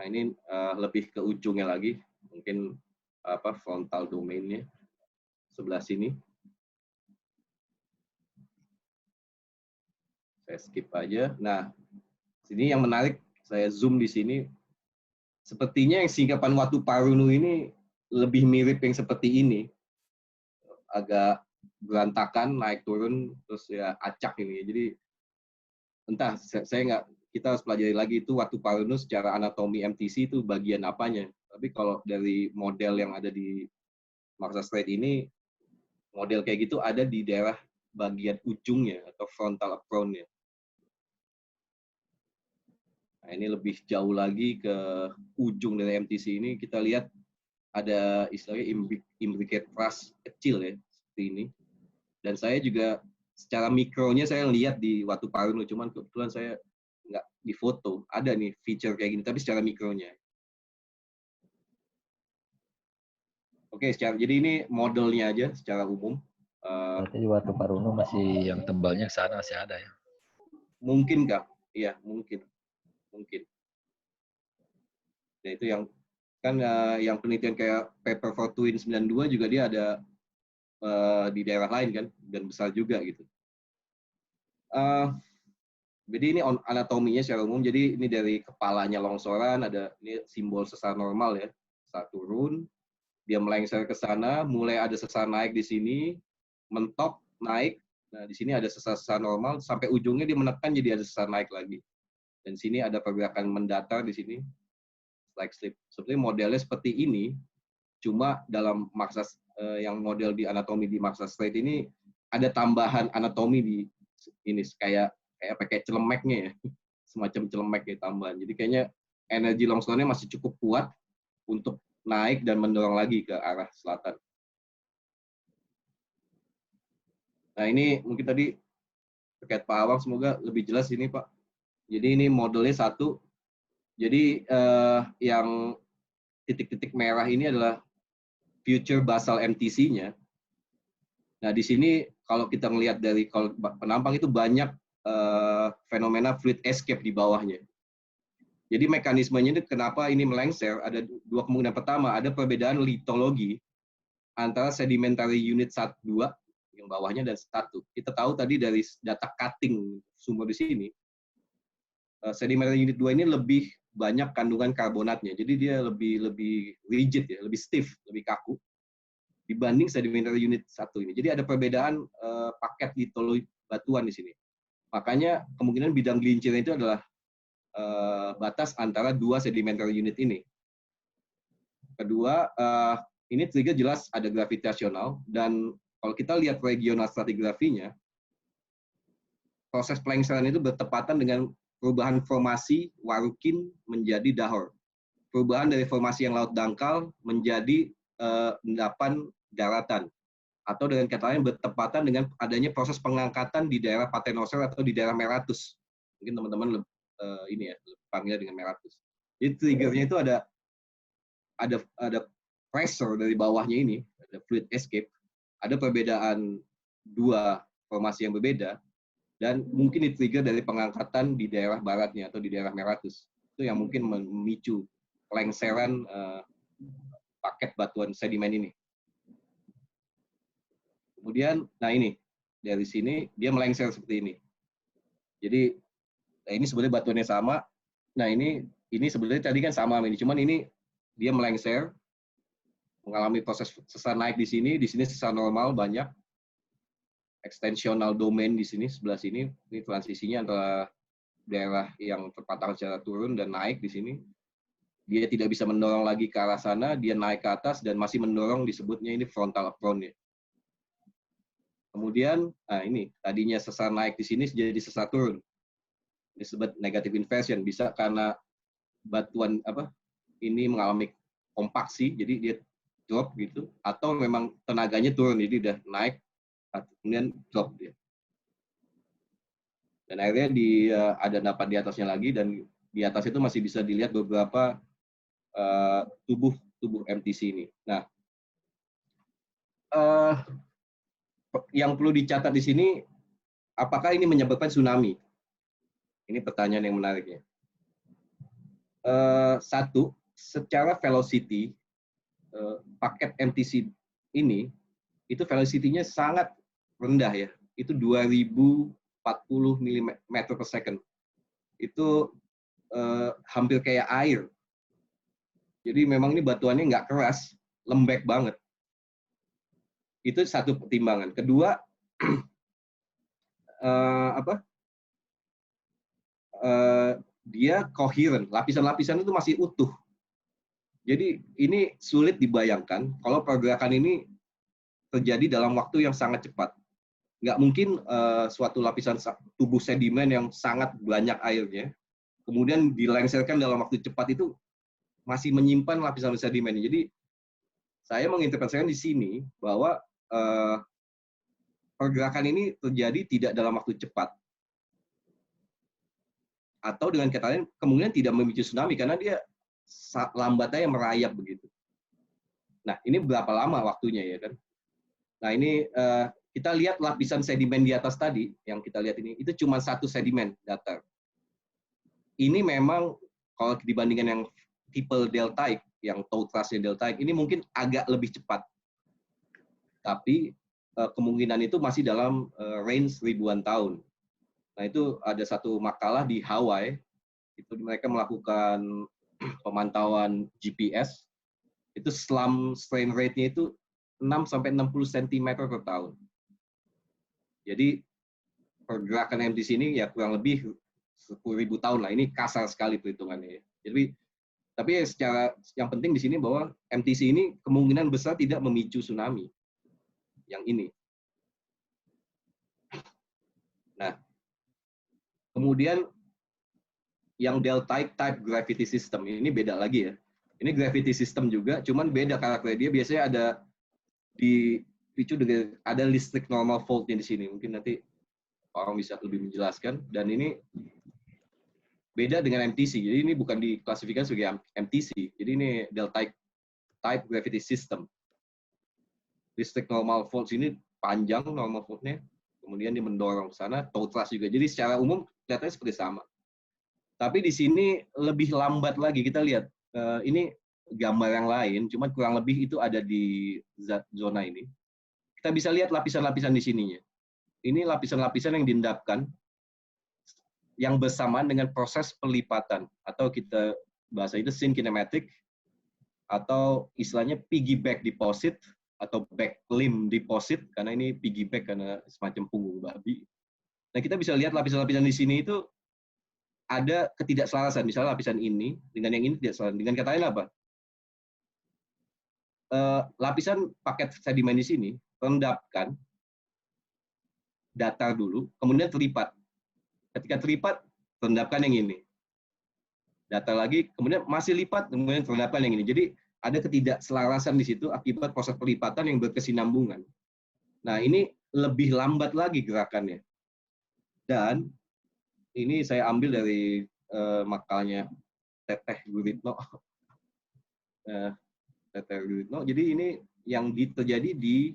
Nah, ini lebih ke ujungnya lagi, mungkin frontal domainnya sebelah sini. Saya skip aja. Nah, sini yang menarik, saya zoom di sini. Sepertinya yang singkapan Watu Parunu ini lebih mirip yang seperti ini. Agak berantakan, naik turun, terus ya acak ini. Jadi entah, kita harus pelajari lagi itu Watu Parunu secara anatomi MTC itu bagian apanya. Tapi kalau dari model yang ada di Marsa Strait ini, model kayak gitu ada di daerah bagian ujungnya atau frontal apron-nya. Nah, ini lebih jauh lagi ke ujung dari MTC ini, kita lihat ada istilahnya imbricate thrust kecil ya, seperti ini. Dan saya juga secara mikronya saya lihat di Watu Parunu, cuman kebetulan saya nggak di foto, ada nih feature kayak gini, tapi secara mikronya. Oke, jadi ini modelnya aja secara umum. Berarti di Watu Parunu masih yang tebalnya ke sana masih ada ya? Mungkin Kak? Iya, mungkin. Ya, itu yang kan yang penelitian kayak paper for Twin 92 juga dia ada di daerah lain kan, dan besar juga gitu. Jadi ini anatominya secara umum, jadi ini dari kepalanya longsoran, ada ini simbol sesar normal ya, saat turun, dia melengsar ke sana, mulai ada sesar naik di sini, mentok, naik, nah di sini ada sesar normal, sampai ujungnya dia menekan jadi ada sesar naik lagi. Dan sini ada pergerakan mendatar di sini, like slip. Sebenarnya modelnya seperti ini, cuma dalam Marsa yang model di anatomi di Marsa Strait ini ada tambahan anatomi di ini kayak pakai celemeknya ya, semacam celemek ya tambahan. Jadi kayaknya energi longsornya masih cukup kuat untuk naik dan mendorong lagi ke arah selatan. Nah ini mungkin tadi terkait Pak Awang, semoga lebih jelas ini Pak. Jadi ini modelnya satu. Jadi yang titik-titik merah ini adalah future basal MTC-nya. Nah di sini kalau kita melihat dari penampang itu banyak fenomena fluid escape di bawahnya. Jadi mekanismenya itu kenapa ini melengser, ada dua kemungkinan. Pertama, ada perbedaan litologi antara sedimentary unit 1, 2, yang bawahnya, dan 1. Kita tahu tadi dari data cutting sumber di sini, sedimentary unit 2 ini lebih banyak kandungan karbonatnya, jadi dia lebih rigid, ya, lebih stiff, lebih kaku, dibanding sedimentary unit 1 ini. Jadi ada perbedaan paket litologi batuan di sini. Makanya kemungkinan bidang gelincirnya itu adalah batas antara dua sedimentary unit ini. Kedua, ini trigger jelas ada gravitasional, dan kalau kita lihat regional stratigrafinya, proses pelengseran itu bertepatan dengan perubahan formasi Warukin menjadi Dahor. Perubahan dari formasi yang laut dangkal menjadi endapan daratan. Atau dengan kata lain bertepatan dengan adanya proses pengangkatan di daerah Paternoster atau di daerah Meratus. Mungkin teman-teman ini ya, panggil dengan Meratus. Jadi triggernya itu ada pressure dari bawahnya ini, ada fluid escape, ada perbedaan dua formasi yang berbeda, dan mungkin di-trigger dari pengangkatan di daerah baratnya atau di daerah Meratus. Itu yang mungkin memicu pelengseran paket batuan sedimen ini. Kemudian, nah ini, dari sini dia melengser seperti ini. Jadi, nah ini sebenarnya batuannya sama. Nah ini sebenarnya tadi kan sama ini, cuman ini dia melengser, mengalami proses sesar naik di sini sesar normal banyak, extensional domain di sini sebelah sini, ini transisinya antara daerah yang terpatang secara turun dan naik di sini. Dia tidak bisa mendorong lagi ke arah sana, dia naik ke atas dan masih mendorong, disebutnya ini frontal apron-nya. Kemudian, nah ini tadinya sesar naik di sini jadi sesar turun. Disebut negative inversion, bisa karena batuan ini mengalami kompaksi, jadi dia drop gitu, atau memang tenaganya turun, jadi udah naik, kemudian drop dia. Dan akhirnya ada endapan di atasnya lagi, dan di atas itu masih bisa dilihat beberapa tubuh MTC ini. Nah, yang perlu dicatat di sini, apakah ini menyebabkan tsunami? Ini pertanyaan yang menariknya. Satu, secara velocity, paket MTC ini, itu velocity-nya sangat rendah ya. Itu 2040 mm per second. Itu hampir kayak air. Jadi memang ini batuannya nggak keras, lembek banget. Itu satu pertimbangan. Kedua, dia coherent, lapisan-lapisan itu masih utuh. Jadi ini sulit dibayangkan kalau pergerakan ini terjadi dalam waktu yang sangat cepat. Nggak mungkin suatu lapisan tubuh sedimen yang sangat banyak airnya, kemudian dilengserkan dalam waktu cepat, itu masih menyimpan lapisan sedimen. Jadi saya menginterpretasikan di sini bahwa pergerakan ini terjadi tidak dalam waktu cepat. Atau dengan kata lain, kemungkinan tidak memicu tsunami karena dia lambatnya merayap begitu. Nah, ini berapa lama waktunya ya kan? Nah, ini kita lihat lapisan sedimen di atas tadi, yang kita lihat ini, itu cuma satu sedimen datar. Ini memang kalau dibandingkan yang tipe deltaic, yang tow thrust-nya deltaic, ini mungkin agak lebih cepat. Tapi kemungkinan itu masih dalam range ribuan tahun. Nah, itu ada satu makalah di Hawaii, itu mereka melakukan pemantauan GPS, itu slump strain rate-nya itu 6-60 cm per tahun. Jadi pergerakan MTC ini ya kurang lebih 10.000 tahun lah. Ini kasar sekali perhitungannya. Jadi, tapi secara yang penting di sini bahwa MTC ini kemungkinan besar tidak memicu tsunami. Yang ini. Nah, kemudian yang deltaic type gravity system ini beda lagi ya. Ini gravity system juga, cuman beda karakternya. Dia biasanya ada dipicu dengan ada listrik normal fault-nya di sini. Mungkin nanti orang bisa lebih menjelaskan. Dan ini beda dengan MTC. Jadi ini bukan diklasifikasikan sebagai MTC. Jadi ini delta type gravity system. Listrik normal fault ini panjang normal fault-nya, kemudian dia mendorong ke sana, tow thrust juga. Jadi secara umum kelihatannya seperti sama. Tapi di sini lebih lambat lagi. Kita lihat ini gambar yang lain, cuman kurang lebih itu ada di zona ini. Kita bisa lihat lapisan-lapisan di sininya. Ini lapisan-lapisan yang diendapkan yang bersamaan dengan proses pelipatan, atau kita bahasa itu syn kinematic, atau istilahnya piggyback deposit atau back limb deposit, karena ini piggyback karena semacam punggung babi. Nah, kita bisa lihat lapisan-lapisan di sini itu ada ketidakselarasan. Misalnya lapisan ini dengan yang ini tidak selaras. Dengan kata lain apa? Lapisan paket sedimen di sini rendapkan, datar dulu, kemudian terlipat. Ketika terlipat, rendapkan yang ini. Datar lagi, kemudian masih lipat, kemudian terendapkan yang ini. Jadi ada ketidakselarasan di situ akibat proses pelipatan yang berkesinambungan. Nah, ini lebih lambat lagi gerakannya. Dan ini saya ambil dari makalnya Teteh Guritno. Teteh Guritno. Jadi ini yang terjadi di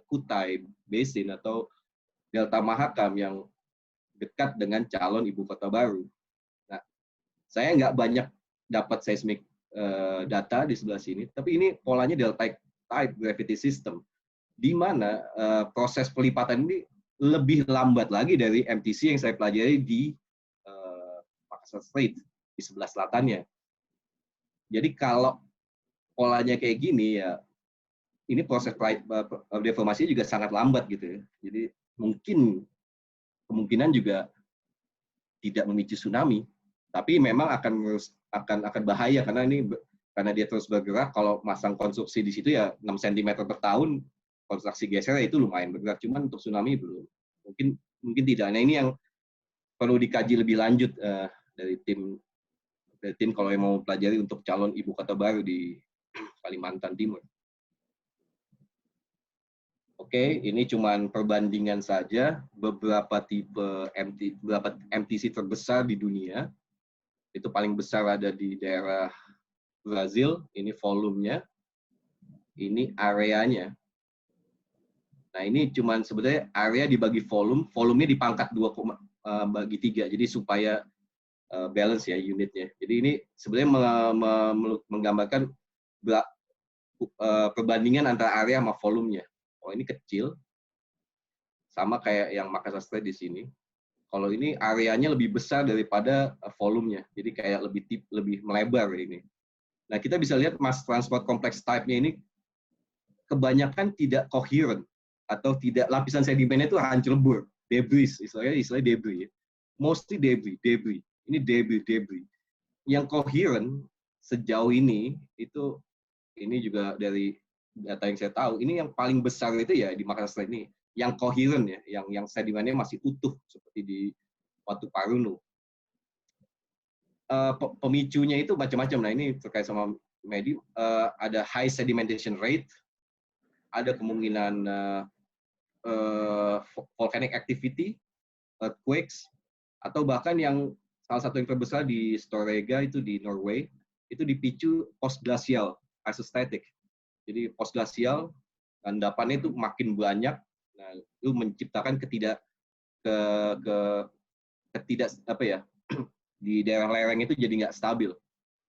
Kutai Basin atau Delta Mahakam yang dekat dengan calon ibu kota baru. Nah, saya nggak banyak dapat seismic data di sebelah sini, tapi ini polanya delta type gravity system, di mana proses pelipatan ini lebih lambat lagi dari MTC yang saya pelajari di Makassar Strait di sebelah selatannya. Jadi kalau polanya kayak gini ya, ini proses deformasi juga sangat lambat gitu ya. Jadi kemungkinan juga tidak memicu tsunami, tapi memang akan bahaya karena dia terus bergerak. Kalau masang konstruksi di situ ya 6 cm per tahun, konstruksi geser itu lumayan bergerak, cuman untuk tsunami belum. Mungkin tidak. Nah, ini yang perlu dikaji lebih lanjut dari tim kalau yang mau pelajari untuk calon ibu kota baru di Kalimantan Timur. Oke, ini cuman perbandingan saja beberapa tipe MTC terbesar di dunia. Itu paling besar ada di daerah Brazil, ini volumenya, ini areanya. Nah, ini cuman sebenarnya area dibagi volumenya dipangkat 2 bagi 3, jadi supaya balance ya unitnya. Jadi ini sebenarnya menggambarkan perbandingan antara area sama volumenya. Oh, ini kecil, sama kayak yang Makassar Strait di sini. Kalau ini areanya lebih besar daripada volumenya, jadi kayak lebih melebar ini. Nah, kita bisa lihat mass transport complex type-nya ini kebanyakan tidak coherent, atau tidak, lapisan sedimennya itu hancur lebur, debris, istilahnya debris. Mostly debris. Ini debris. Yang coherent sejauh ini juga dari data yang saya tahu, ini yang paling besar itu ya di Makassar Strait ini, yang coherent ya, yang sedimennya masih utuh seperti di Watu Parunu. Pemicunya itu macam-macam. Nah, ini terkait sama medium, ada high sedimentation rate, ada kemungkinan volcanic activity, earthquakes, atau bahkan yang salah satu yang terbesar di Storegga itu di Norway, itu dipicu postglacial isostatic. Jadi postglasial, endapannya itu makin banyak, nah, itu menciptakan di daerah lereng itu jadi nggak stabil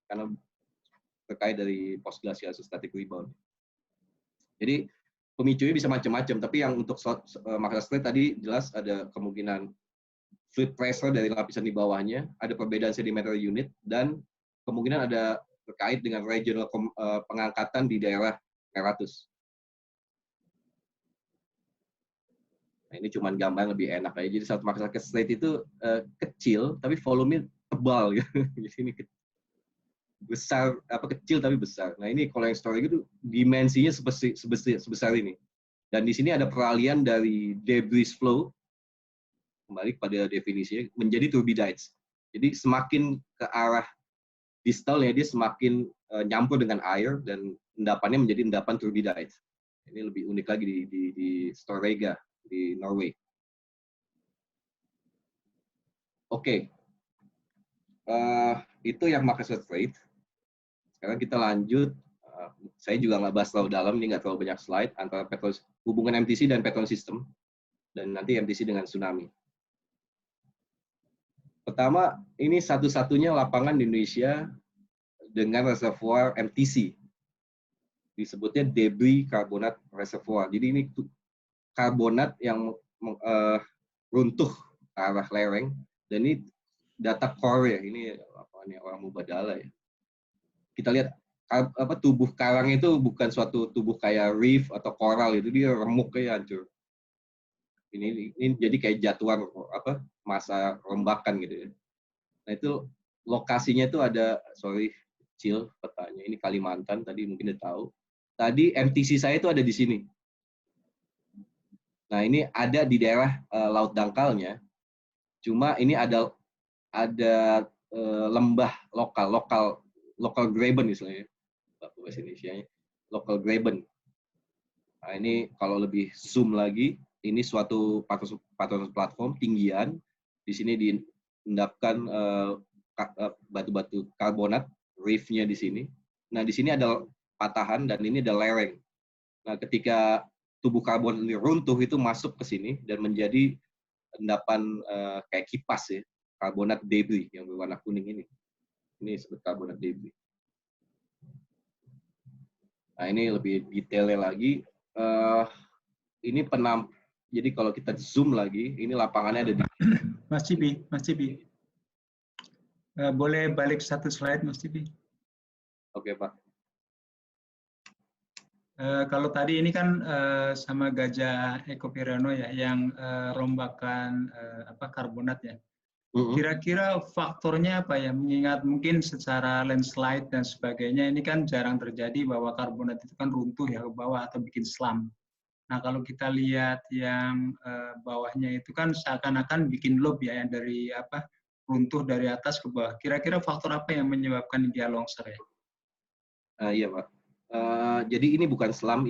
karena terkait dari postglasial isostatic rebound. Jadi pemicunya bisa macam-macam, tapi yang untuk Makassar Strait tadi jelas ada kemungkinan fluid pressure dari lapisan di bawahnya, ada perbedaan sedimentary unit, dan kemungkinan ada terkait dengan regional pengangkatan di daerah Meratus. Nah, ini cuma gambar lebih enak aja. Jadi satu Makassar Strait itu kecil tapi volumenya tebal gitu. Jadi ini besar, kecil tapi besar. Nah, ini kalau yang story itu dimensinya sebesar ini. Dan di sini ada peralihan dari debris flow, kembali pada definisinya, menjadi turbidites. Jadi semakin ke arah distalnya dia semakin nyampur dengan air dan endapannya menjadi endapan turbidites. Ini lebih unik lagi di Storegga di Norway. Oke. Itu yang market rate. Sekarang kita lanjut. Saya juga nggak bahas terlalu dalam, ini nggak terlalu banyak slide, antara hubungan MTC dan Petron System, dan nanti MTC dengan tsunami. Pertama, ini satu-satunya lapangan di Indonesia dengan reservoir MTC. Disebutnya debris carbonate reservoir. Jadi ini karbonat yang runtuh ke arah lereng, dan ini data core ya, ini orang Mubadala ya. Kita lihat tubuh karang itu bukan suatu tubuh kayak reef atau koral, itu dia remuk kayak hancur. Ini jadi kayak jatuhan masa rembakan gitu ya. Nah itu lokasinya itu ada, kecil petanya, ini Kalimantan tadi mungkin udah tahu. Tadi MTC saya itu ada di sini. Nah ini ada di daerah Laut Dangkalnya. Cuma ini ada lembah lokal graben istilahnya. Bahasa Indonesia-nya local graben. Nah, ini kalau lebih zoom lagi, ini suatu platform tinggian. Di sini diendapkan batu-batu karbonat, reef-nya di sini. Nah, di sini ada patahan dan ini ada lereng. Nah, ketika tubuh karbon ini runtuh, itu masuk ke sini dan menjadi endapan kayak kipas ya, karbonat debris yang berwarna kuning ini. Ini disebut karbonat debris. Nah, ini lebih detailnya lagi. Ini jadi kalau kita zoom lagi, ini lapangannya ada di... Mas Cibi. Boleh balik satu slide, Mas Cibi? Oke, Pak. Kalau tadi ini kan sama Gajah Eko Pirano ya, yang rombakan karbonat ya. Kira-kira faktornya apa ya? Mengingat mungkin secara landslide dan sebagainya, ini kan jarang terjadi bahwa karbonat itu kan runtuh ya ke bawah atau bikin slam. Nah kalau kita lihat yang bawahnya itu kan seakan-akan bikin loop ya, yang dari runtuh dari atas ke bawah. Kira-kira faktor apa yang menyebabkan dia longsor ya? Iya Pak. Jadi ini bukan slam,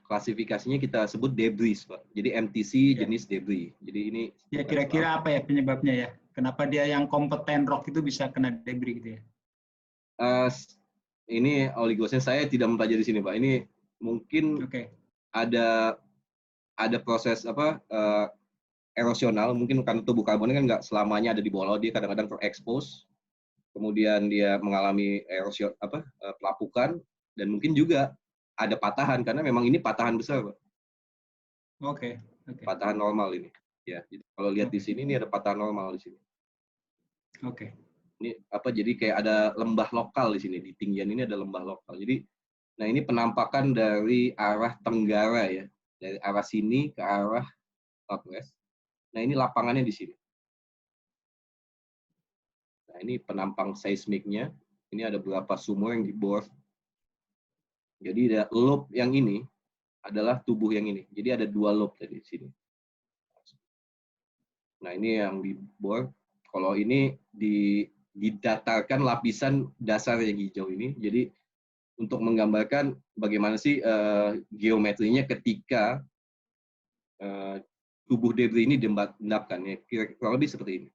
klasifikasinya kita sebut debris Pak. Jadi MTC jenis debris. Jadi ini. Ya kira-kira apa ya penyebabnya ya? Kenapa dia yang kompeten rock itu bisa kena debris gitu ya? Ini oligocene, saya tidak mempelajari di sini Pak. Ini mungkin ada proses erosional, mungkin karena tubuh karbon kan nggak selamanya ada di bawah laut, dia kadang-kadang terekspos, kemudian dia mengalami erosi pelapukan, dan mungkin juga ada patahan karena memang ini patahan besar Pak. Oke. Patahan normal ini. Ya, kalau lihat di sini ini ada patahan normal di sini. Oke. Ini jadi kayak ada lembah lokal di sini, di tinggian ini ada lembah lokal. Jadi nah ini penampakan dari arah tenggara ya, dari arah sini ke arah northwest. Nah ini lapangannya di sini. Nah ini penampang seismiknya. Ini ada beberapa sumur yang dibor. Jadi ada loop yang ini adalah tubuh yang ini. Jadi ada 2 loop tadi di sini. Nah ini yang dibor. Kalau ini didatarkan lapisan dasar yang hijau ini. Jadi untuk menggambarkan bagaimana sih geometrinya ketika tubuh debris ini diendapkan, ya kira-kira lebih seperti ini.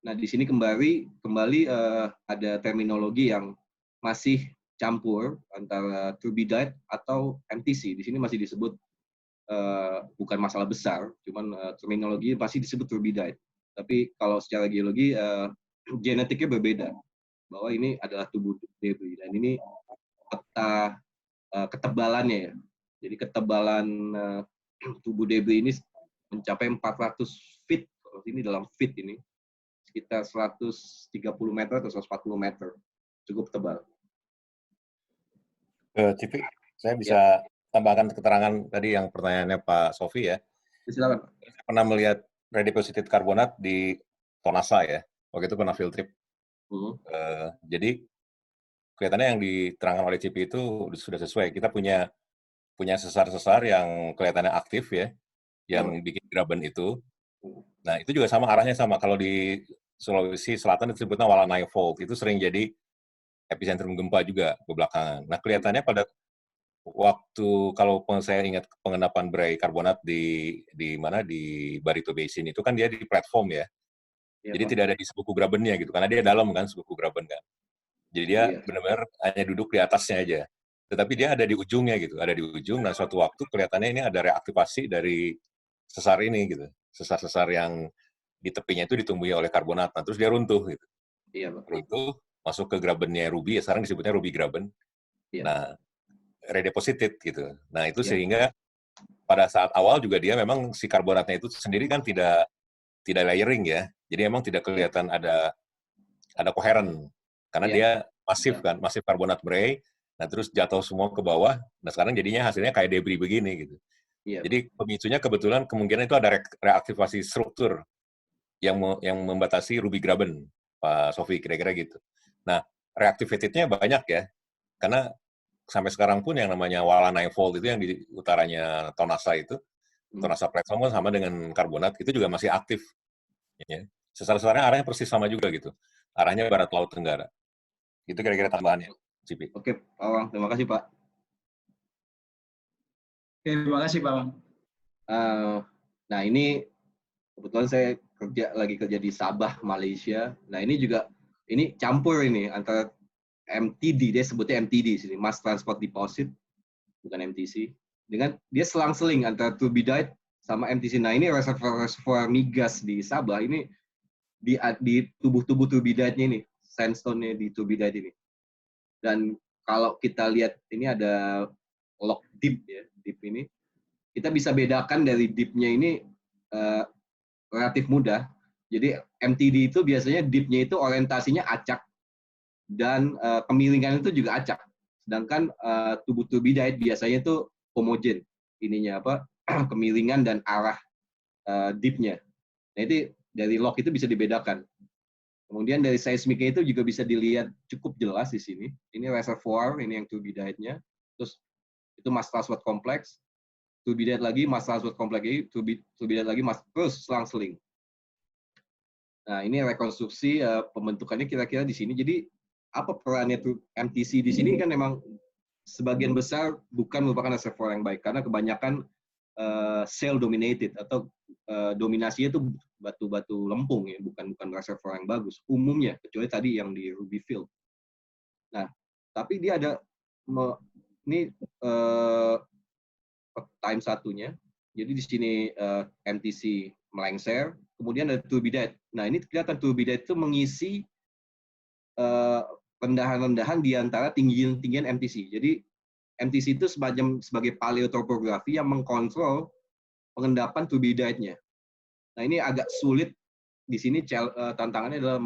Nah di sini kembali ada terminologi yang masih campur antara turbidite atau MTC. Di sini masih disebut bukan masalah besar, cuman terminologi masih disebut turbidite. Tapi kalau secara geologi genetiknya berbeda, bahwa ini adalah tubuh debris dan ini peta ketebalannya ya. Jadi ketebalan tubuh debris ini mencapai 400 feet. Kalau ini dalam feet ini sekitar 130 meter atau 140 meter. Cukup tebal. Cipi, saya bisa tambahkan keterangan tadi yang pertanyaannya Pak Sofi ya. Silakan. Saya pernah melihat redeposited karbonat di Tonasa ya. Waktu itu pernah field trip. Jadi kelihatannya yang diterangkan oleh Cipi itu sudah sesuai. Kita punya sesar-sesar yang kelihatannya aktif ya, yang bikin graben itu. Nah itu juga sama, arahnya sama. Kalau di Sulawesi Selatan disebutnya Walanai Fault, itu sering jadi epicentrum gempa juga belakangan. Nah kelihatannya pada waktu, kalau saya ingat pengendapan berai karbonat di Barito Basin itu kan dia di platform ya. Iya, Jadi Pak. tidak ada di sebuku grabennya gitu, karena dia dalam kan sebuku graben kan. Jadi dia Iya. benar-benar hanya duduk di atasnya aja. Tetapi dia ada di ujungnya gitu, ada di ujung. Nah suatu waktu kelihatannya ini ada reaktivasi dari sesar ini gitu, sesar-sesar yang di tepinya itu ditumbuhi oleh karbonat. Nah terus dia runtuh gitu, Iya, Pak. runtuh masuk ke grabennya Ruby. Ya sekarang disebutnya Ruby Graben. Iya. Nah redeposited gitu. Nah itu Iya. sehingga pada saat awal juga dia memang si karbonatnya itu sendiri kan tidak layering ya. Jadi emang tidak kelihatan ada koheren karena Iya. dia masif Iya. kan, masif karbonat Bray. Nah terus jatuh semua ke bawah. Nah sekarang jadinya hasilnya kayak debris begini gitu. Iya. Jadi pemicunya kebetulan kemungkinan itu ada reaktivasi struktur yang membatasi Ruby Graben, Pak Sofi, kira-kira gitu. Nah reactivated-nya banyak ya, karena sampai sekarang pun yang namanya Wallanae Fault itu yang di utaranya Tonasa itu, Tonasa Platform sama dengan karbonat itu juga masih aktif. Ya. Sesar-sesarnya arahnya persis sama juga gitu. Arahnya barat laut tenggara. Itu kira-kira tambahannya, Cipi. Oke, Pak Wang. Terima kasih, Pak. Terima kasih, Pak Wang. Nah, ini kebetulan saya lagi kerja di Sabah, Malaysia. Nah, ini juga campur ini antara MTD, dia sebutnya MTD sini, Mass Transport Deposit, bukan MTC. Dengan dia selang-seling antara turbidite sama MTC. Nah, ini reservoir migas di Sabah ini di tubuh-tubuh turbidite-nya ini, sandstone-nya di turbidite ini. Dan kalau kita lihat ini ada lock deep ya, deep ini. Kita bisa bedakan dari deep-nya ini relatif mudah. Jadi MTD itu biasanya deep-nya itu orientasinya acak dan kemiringan itu juga acak. Sedangkan tubuh turbidite biasanya itu homogen ininya kemiringan dan arah deep-nya. Nah, itu dari log itu bisa dibedakan. Kemudian dari seismiknya itu juga bisa dilihat cukup jelas di sini. Ini reservoir, ini yang turbidite-nya. Terus itu mass transport kompleks. Turbidite lagi, mass transport kompleks lagi, turbidite lagi, terus selang-seling. Nah, ini rekonstruksi pembentukannya kira-kira di sini. Jadi apa perannya tuh MTC di sini kan memang sebagian besar bukan merupakan reservoir yang baik karena kebanyakan shale dominated atau dominasinya itu batu-batu lempung ya, bukan reservoir yang bagus umumnya, kecuali tadi yang di Ruby Field. Nah, tapi dia ada ini time satunya. Jadi di sini MTC melengser, kemudian ada turbidite. Nah, ini kelihatan turbidite itu mengisi rendahan-rendahan di antara tinggian MTC. Jadi MTC itu sebagai paleotopografi yang mengkontrol pengendapan turbidite-nya. Nah, ini agak sulit di sini tantangannya adalah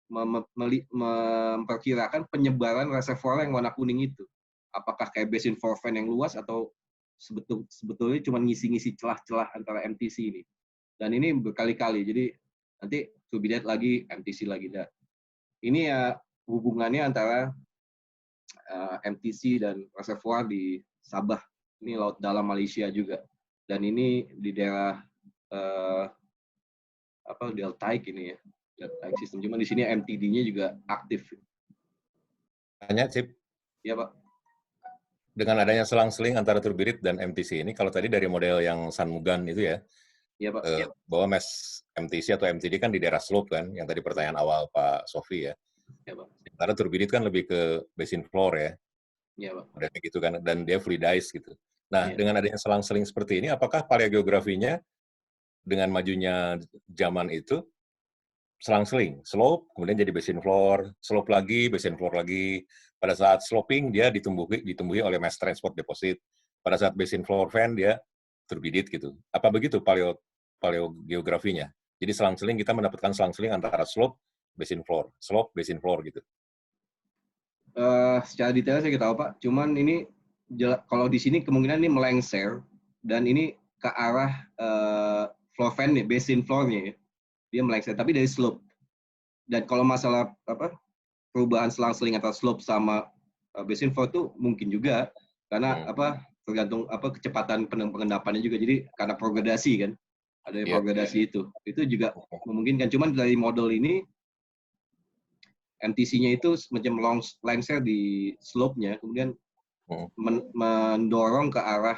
memperkirakan penyebaran reservoir yang warna kuning itu. Apakah kayak basin floor fan yang luas atau sebetulnya cuma ngisi-ngisi celah-celah antara MTC ini. Dan ini berkali-kali. Jadi nanti turbidite lagi, MTC lagi. Ini ya hubungannya antara MTC dan reservoir di Sabah. Ini laut dalam Malaysia juga. Dan ini di daerah deltaic ini ya. Deltaic system. Cuma di sini MTD-nya juga aktif. Tanya, Cip. Iya, Pak. Dengan adanya selang-seling antara turbidite dan MTC ini, kalau tadi dari model yang Sanmugan itu ya, Iya, Pak. bahwa mass MTC atau MTD kan di daerah slope kan, yang tadi pertanyaan awal Pak Sofi ya. Iya, Pak. Sementara turbidite kan lebih ke basin floor ya. Iya, Pak. Udah kayak gitu kan, dan dia fluidized gitu. Nah, Iya. dengan adanya selang-seling seperti ini, apakah paleogeografinya dengan majunya zaman itu selang-seling, slope, kemudian jadi basin floor, slope lagi, basin floor lagi. Pada saat sloping dia ditumbuhi oleh mass transport deposit. Pada saat basin floor fan dia turbidite gitu. Apa begitu paleogeografinya? Jadi selang-seling kita mendapatkan selang-seling antara slope, basin floor gitu. Secara detail saya tahu, Pak. Cuman ini kalau di sini kemungkinan ini melengser dan ini ke arah floor fan nih, basin floor-nya ya. Dia melengser tapi dari slope. Dan kalau masalah perubahan selang-seling antara slope sama basin floor itu mungkin juga karena tergantung kecepatan pengendapannya juga. Jadi karena progradasi kan. Ada progradasi itu juga memungkinkan. Cuman dari model ini MTC-nya itu macam lengser di slope-nya, kemudian mendorong ke arah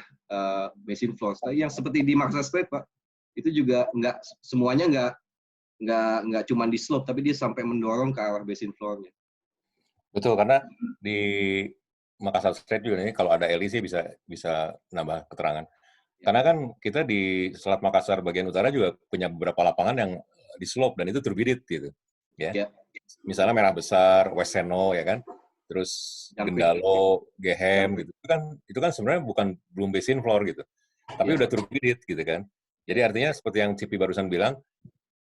basin floor. Yang seperti di Marshall Strait, Pak, itu juga semuanya nggak cuma di slope, tapi dia sampai mendorong ke arah basin floor-nya. Betul, karena di Makassar Strait juga ini kalau ada Eli sih bisa nambah keterangan. Karena kan kita di Selat Makassar bagian utara juga punya beberapa lapangan yang di slope dan itu turbidit gitu, ya. Ya. Misalnya Merah Besar, West Seno, ya kan. Terus Gendalo, Gehem gitu. Itu kan sebenarnya belum basin floor gitu. Tapi udah turbidit gitu kan. Jadi artinya seperti yang Cipi barusan bilang,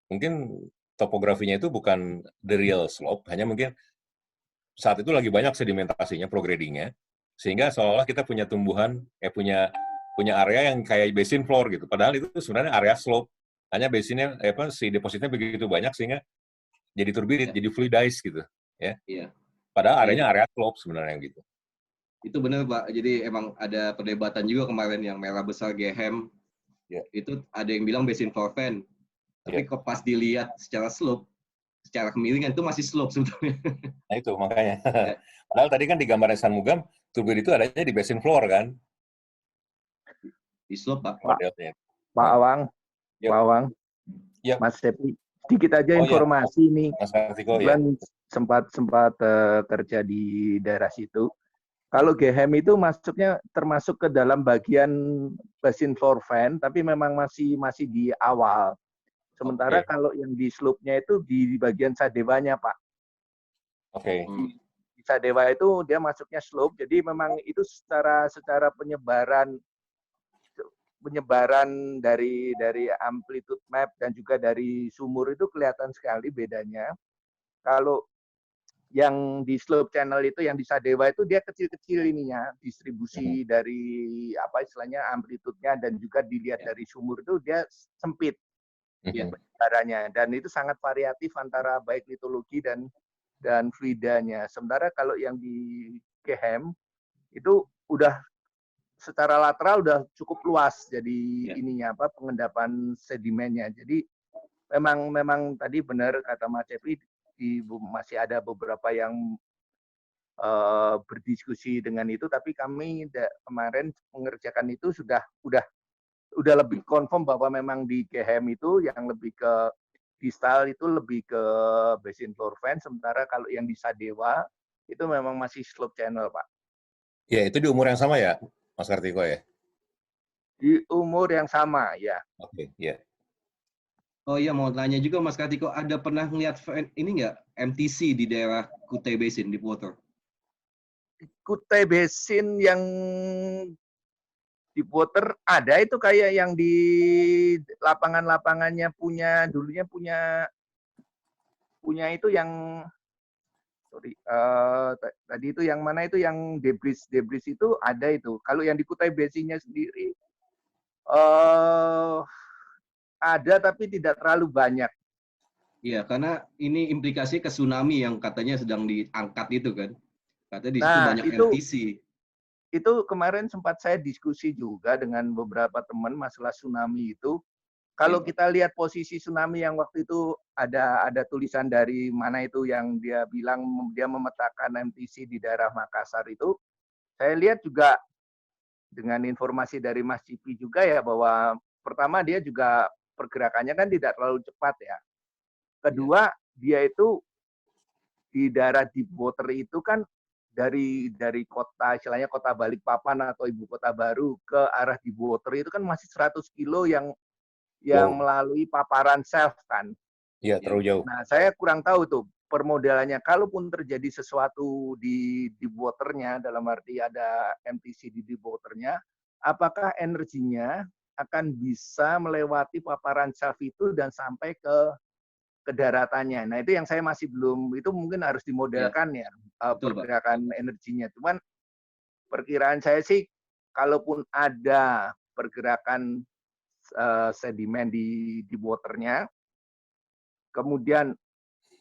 mungkin topografinya itu bukan the real slope, hanya mungkin saat itu lagi banyak sedimentasinya, progradingnya, sehingga seolah-olah kita punya tumbuhan, punya area yang kayak basin floor gitu. Padahal itu sebenarnya area slope. Hanya basinnya, si depositnya begitu banyak sehingga jadi turbidit, jadi fluidized gitu. Ya. Iya. Padahal areanya area slope sebenarnya gitu. Itu benar Pak. Jadi emang ada perdebatan juga kemarin yang Merah Besar Gehem. Ya. Itu ada yang bilang basin floor fan. Tapi kok pas dilihat secara slope, secara kemiringan itu masih slope sebetulnya. Nah itu makanya. Padahal tadi kan di gambar San Mugam, turbidit itu adanya di basin floor kan. Di slope Pak. Pak Awang, Yuk. Pak Awang, Yuk. Mas Cepi, sedikit aja informasi nih. Mas Kartiko, ya. Sempat kerja di daerah situ. Kalau Gehem itu masuknya termasuk ke dalam bagian basin floor fan, tapi memang masih di awal. Sementara kalau yang di slope-nya itu di bagian Sadewanya, Pak. Oke. Di Sadewa itu dia masuknya slope, jadi memang itu secara penyebaran dari amplitude map dan juga dari sumur itu kelihatan sekali bedanya. Kalau yang di slope channel itu, yang di Sadewa itu dia kecil-kecil ininya, distribusi dari apa istilahnya amplitude-nya, dan juga dilihat dari sumur itu dia sempit penyebarannya, dan itu sangat variatif antara baik litologi dan fluidanya. Sementara kalau yang di Gehem itu udah secara lateral udah cukup luas, jadi ininya pengendapan sedimennya. Jadi memang tadi benar kata Mas Cepi, masih ada beberapa yang berdiskusi dengan itu, tapi kami kemarin mengerjakan itu udah lebih confirm bahwa memang di Gehem itu yang lebih ke distal itu lebih ke basin floor fan, sementara kalau yang di Sadewa itu memang masih slope channel, Pak. Ya, itu di umur yang sama ya, Mas Kartiko ya? Di umur yang sama, ya. Oke, ya. Oh iya, mau tanya juga Mas Kartiko, ada pernah ngeliat ini nggak MTC di daerah Kutai Basin, Deepwater? Kutai Basin yang Deepwater ada itu, kayak yang di lapangannya dulunya punya itu yang tadi itu yang mana itu yang debris itu ada itu. Kalau yang di Kutai Basinnya sendiri ada tapi tidak terlalu banyak. Iya, karena ini implikasi ke tsunami yang katanya sedang diangkat itu kan. Katanya di situ banyak MTC. Itu kemarin sempat saya diskusi juga dengan beberapa teman masalah tsunami itu. Kalau kita lihat posisi tsunami yang waktu itu ada tulisan dari mana itu yang dia bilang dia memetakan MTC di daerah Makassar itu, saya lihat juga dengan informasi dari Mas Cipi juga ya, bahwa pertama dia juga pergerakannya kan tidak terlalu cepat ya. Kedua, dia itu di daerah Deepwater itu kan dari kota, istilahnya kota Balikpapan atau ibu kota baru ke arah Deepwater itu kan masih 100 kilo yang melalui paparan shelf kan. Iya, terlalu jauh. Nah, saya kurang tahu tuh permodalannya. Kalaupun terjadi sesuatu di Deepwater-nya, dalam arti ada MTC di Deepwater-nya, apakah energinya akan bisa melewati paparan shelf itu dan sampai ke daratannya. Nah, itu yang saya masih belum, itu mungkin harus dimodelkan ya, pergerakan energinya. Cuman perkiraan saya sih, kalaupun ada pergerakan sedimen di waternya, kemudian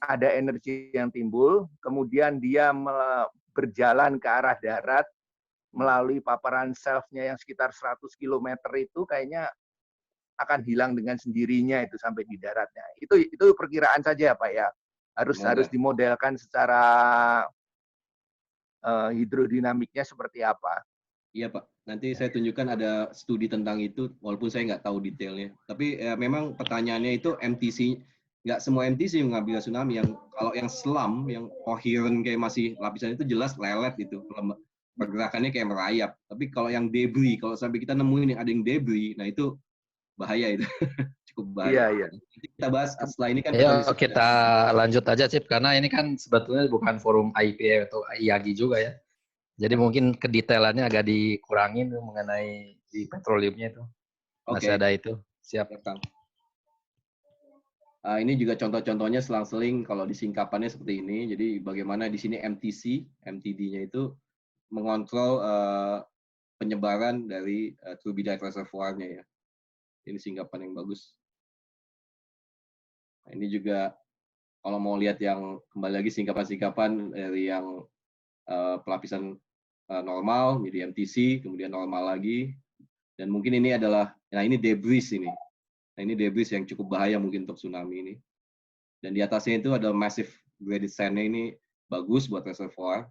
ada energi yang timbul, kemudian dia berjalan ke arah darat melalui paparan shelf-nya yang sekitar 100 km itu kayaknya akan hilang dengan sendirinya itu sampai di daratnya. Itu perkiraan saja Pak ya. Harus dimodelkan secara hidrodinamiknya seperti apa. Iya Pak, nanti saya tunjukkan ada studi tentang itu, walaupun saya nggak tahu detailnya. Tapi memang pertanyaannya itu MTC, nggak semua MTC mengambil tsunami. Yang kalau yang selam, yang coherent kayak masih lapisan itu jelas lelet itu, pergerakannya kayak merayap. Tapi kalau yang debris, kalau sampai kita nemuin yang ada yang debris, nah itu bahaya itu, cukup bahaya. Iya. Nanti kita bahas setelah ini kan Ayo kita lanjut aja, Cip, karena ini kan sebetulnya bukan forum IPA atau IAGI juga ya. Jadi mungkin kedetailannya agak dikurangin mengenai di petroleumnya itu. Masih ada itu. Siap. Ini juga contoh-contohnya selang-seling kalau disingkapannya seperti ini. Jadi bagaimana di sini MTC, MTD-nya itu mengontrol penyebaran dari turbidite reservoir-nya ya. Ini singkapan yang bagus. Nah, ini juga kalau mau lihat yang kembali lagi singkapan-singkapan dari yang pelapisan normal, jadi MTC, kemudian normal lagi. Dan mungkin ini adalah, nah ini debris ini. Nah, ini debris yang cukup bahaya mungkin untuk tsunami ini. Dan di atasnya itu ada massive graded sand-nya ini bagus buat reservoir.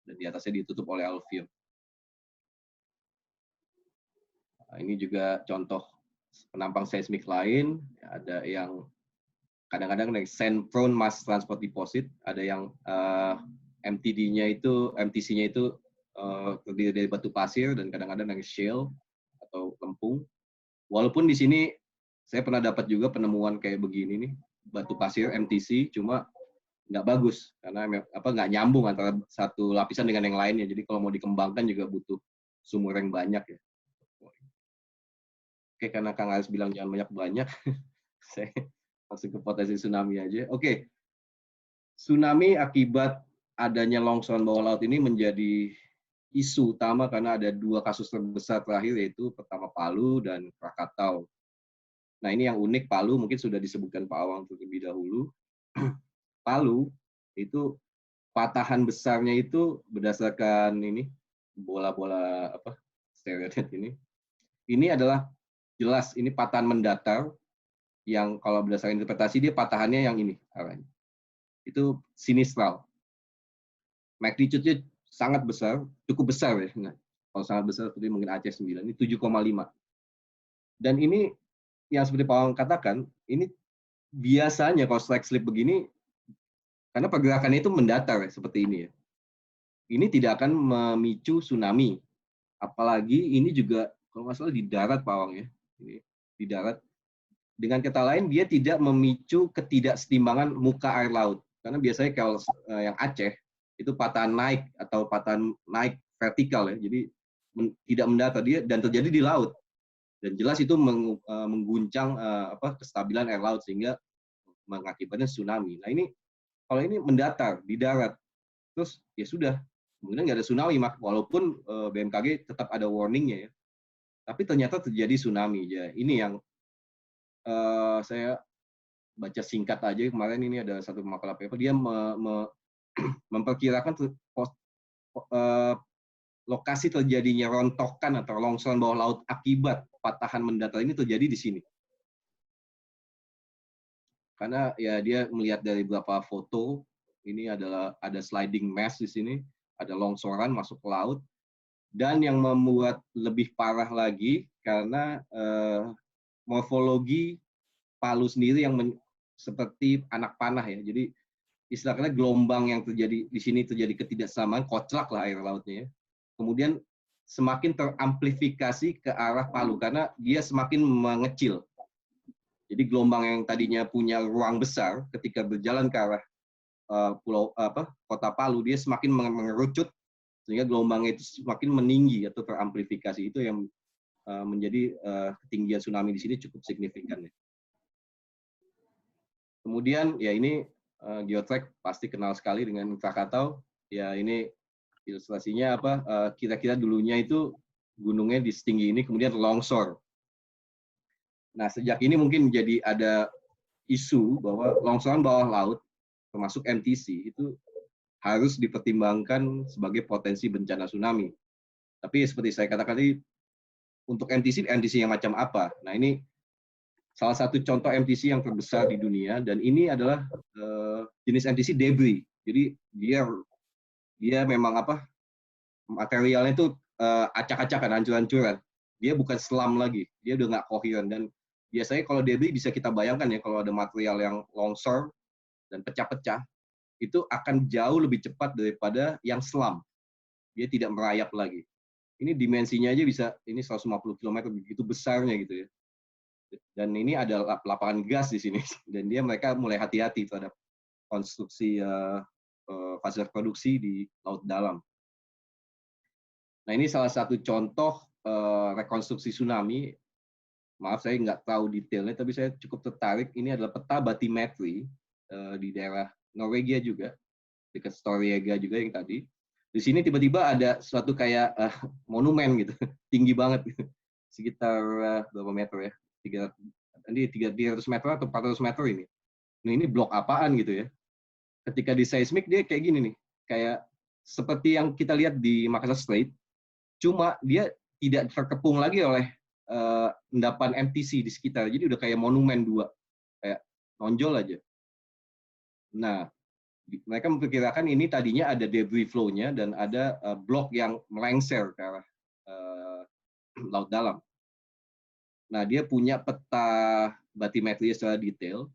Dan di atasnya ditutup oleh alluvium. Nah, ini juga contoh penampang seismik lain. Ada yang kadang-kadang sand prone mass transport deposit. Ada yang MTD-nya itu, MTC-nya itu terdiri dari batu pasir dan kadang-kadang dari shale atau lempung. Walaupun di sini saya pernah dapat juga penemuan kayak begini nih, batu pasir MTC, cuma nggak bagus karena nggak nyambung antara satu lapisan dengan yang lainnya. Jadi kalau mau dikembangkan juga butuh sumur yang banyak ya. Oke, karena Kang Aris bilang jangan banyak-banyak, saya langsung ke potensi tsunami aja. Oke, tsunami akibat adanya longsoran bawah laut ini menjadi isu utama karena ada dua kasus terbesar terakhir, yaitu pertama Palu dan Krakatau. Nah, ini yang unik, Palu mungkin sudah disebutkan Pak Awang terlebih dahulu. Palu itu patahan besarnya itu berdasarkan ini bola-bola stereotip ini. Ini adalah jelas ini patahan mendatar yang kalau berdasarkan interpretasi dia patahannya yang ini arahnya. Itu sinistral. Magnitude-nya sangat besar, cukup besar ya. Nah, kalau sangat besar seperti mungkin Aceh 9, ini 7,5. Dan ini yang seperti Pak Awang katakan, ini biasanya kalau strike slip begini, karena pergerakannya itu mendatar ya, seperti ini ya. Ini tidak akan memicu tsunami. Apalagi ini juga, kalau nggak salah di darat Pak Awang ya. Ini, di darat. Dengan kata lain, dia tidak memicu ketidaksetimbangan muka air laut. Karena biasanya kalau yang Aceh, itu patahan naik atau patahan naik vertikal ya. Jadi tidak mendatar dia dan terjadi di laut. Dan jelas itu mengguncang kestabilan air laut sehingga mengakibatkan tsunami. Nah ini kalau ini mendatar di darat, terus ya sudah, kemudian nggak ada tsunami, walaupun BMKG tetap ada warningnya ya. Tapi ternyata terjadi tsunami. Ya, ini yang saya baca singkat aja kemarin, ini ada satu makalah paper, dia memperkirakan lokasi terjadinya rontokan atau longsoran bawah laut akibat patahan mendatar ini terjadi di sini. Karena ya dia melihat dari beberapa foto, ini adalah ada sliding mass di sini, ada longsoran masuk ke laut, dan yang membuat lebih parah lagi karena morfologi Palu sendiri yang seperti anak panah ya. Jadi istilahnya gelombang yang terjadi di sini terjadi ketidaksamaan, koclak lah air lautnya ya. Kemudian semakin teramplifikasi ke arah Palu karena dia semakin mengecil. Jadi gelombang yang tadinya punya ruang besar ketika berjalan ke arah kota Palu, dia semakin mengerucut sehingga gelombangnya itu semakin meninggi atau teramplifikasi. Itu yang menjadi ketinggian tsunami di sini cukup signifikan. Kemudian ya ini geotrack pasti kenal sekali dengan Krakatau. Ya ini ilustrasinya kira-kira dulunya itu gunungnya di setinggi ini kemudian longsor. Nah, sejak ini mungkin menjadi ada isu bahwa longsoran bawah laut termasuk MTC itu harus dipertimbangkan sebagai potensi bencana tsunami. Tapi seperti saya katakan tadi, untuk MTC yang macam apa? Nah, ini salah satu contoh MTC yang terbesar di dunia, dan ini adalah jenis MTC debris. Jadi dia memang materialnya itu acak-acakan, hancur-hancuran. Dia bukan selam lagi, dia udah nggak coherent, dan biasanya kalau debris bisa kita bayangkan ya, kalau ada material yang longsor dan pecah-pecah, itu akan jauh lebih cepat daripada yang slam. Dia tidak merayap lagi. Ini dimensinya aja bisa, ini 150 km, begitu besarnya gitu ya. Dan ini ada lapangan gas di sini. Dan mereka mulai hati-hati terhadap konstruksi fasilitas produksi di laut dalam. Nah, ini salah satu contoh rekonstruksi tsunami. Maaf, saya nggak tahu detailnya, tapi saya cukup tertarik. Ini adalah peta batimetri di daerah Norwegia juga, dekat Storegga juga yang tadi. Di sini tiba-tiba ada suatu kayak monumen gitu, tinggi banget, gitu. Sekitar berapa meter ya? 300 meter atau 400 meter ini. Nah, ini blok apaan gitu ya? Ketika di seismik dia kayak gini nih, kayak seperti yang kita lihat di Makassar Strait, cuma dia tidak terkepung lagi oleh endapan MTC di sekitar. Jadi udah kayak monumen dua, kayak nonjol aja. Nah, mereka memperkirakan ini tadinya ada debris flow-nya dan ada blok yang melengsar ke arah laut dalam. Nah, dia punya peta batimetri secara detail.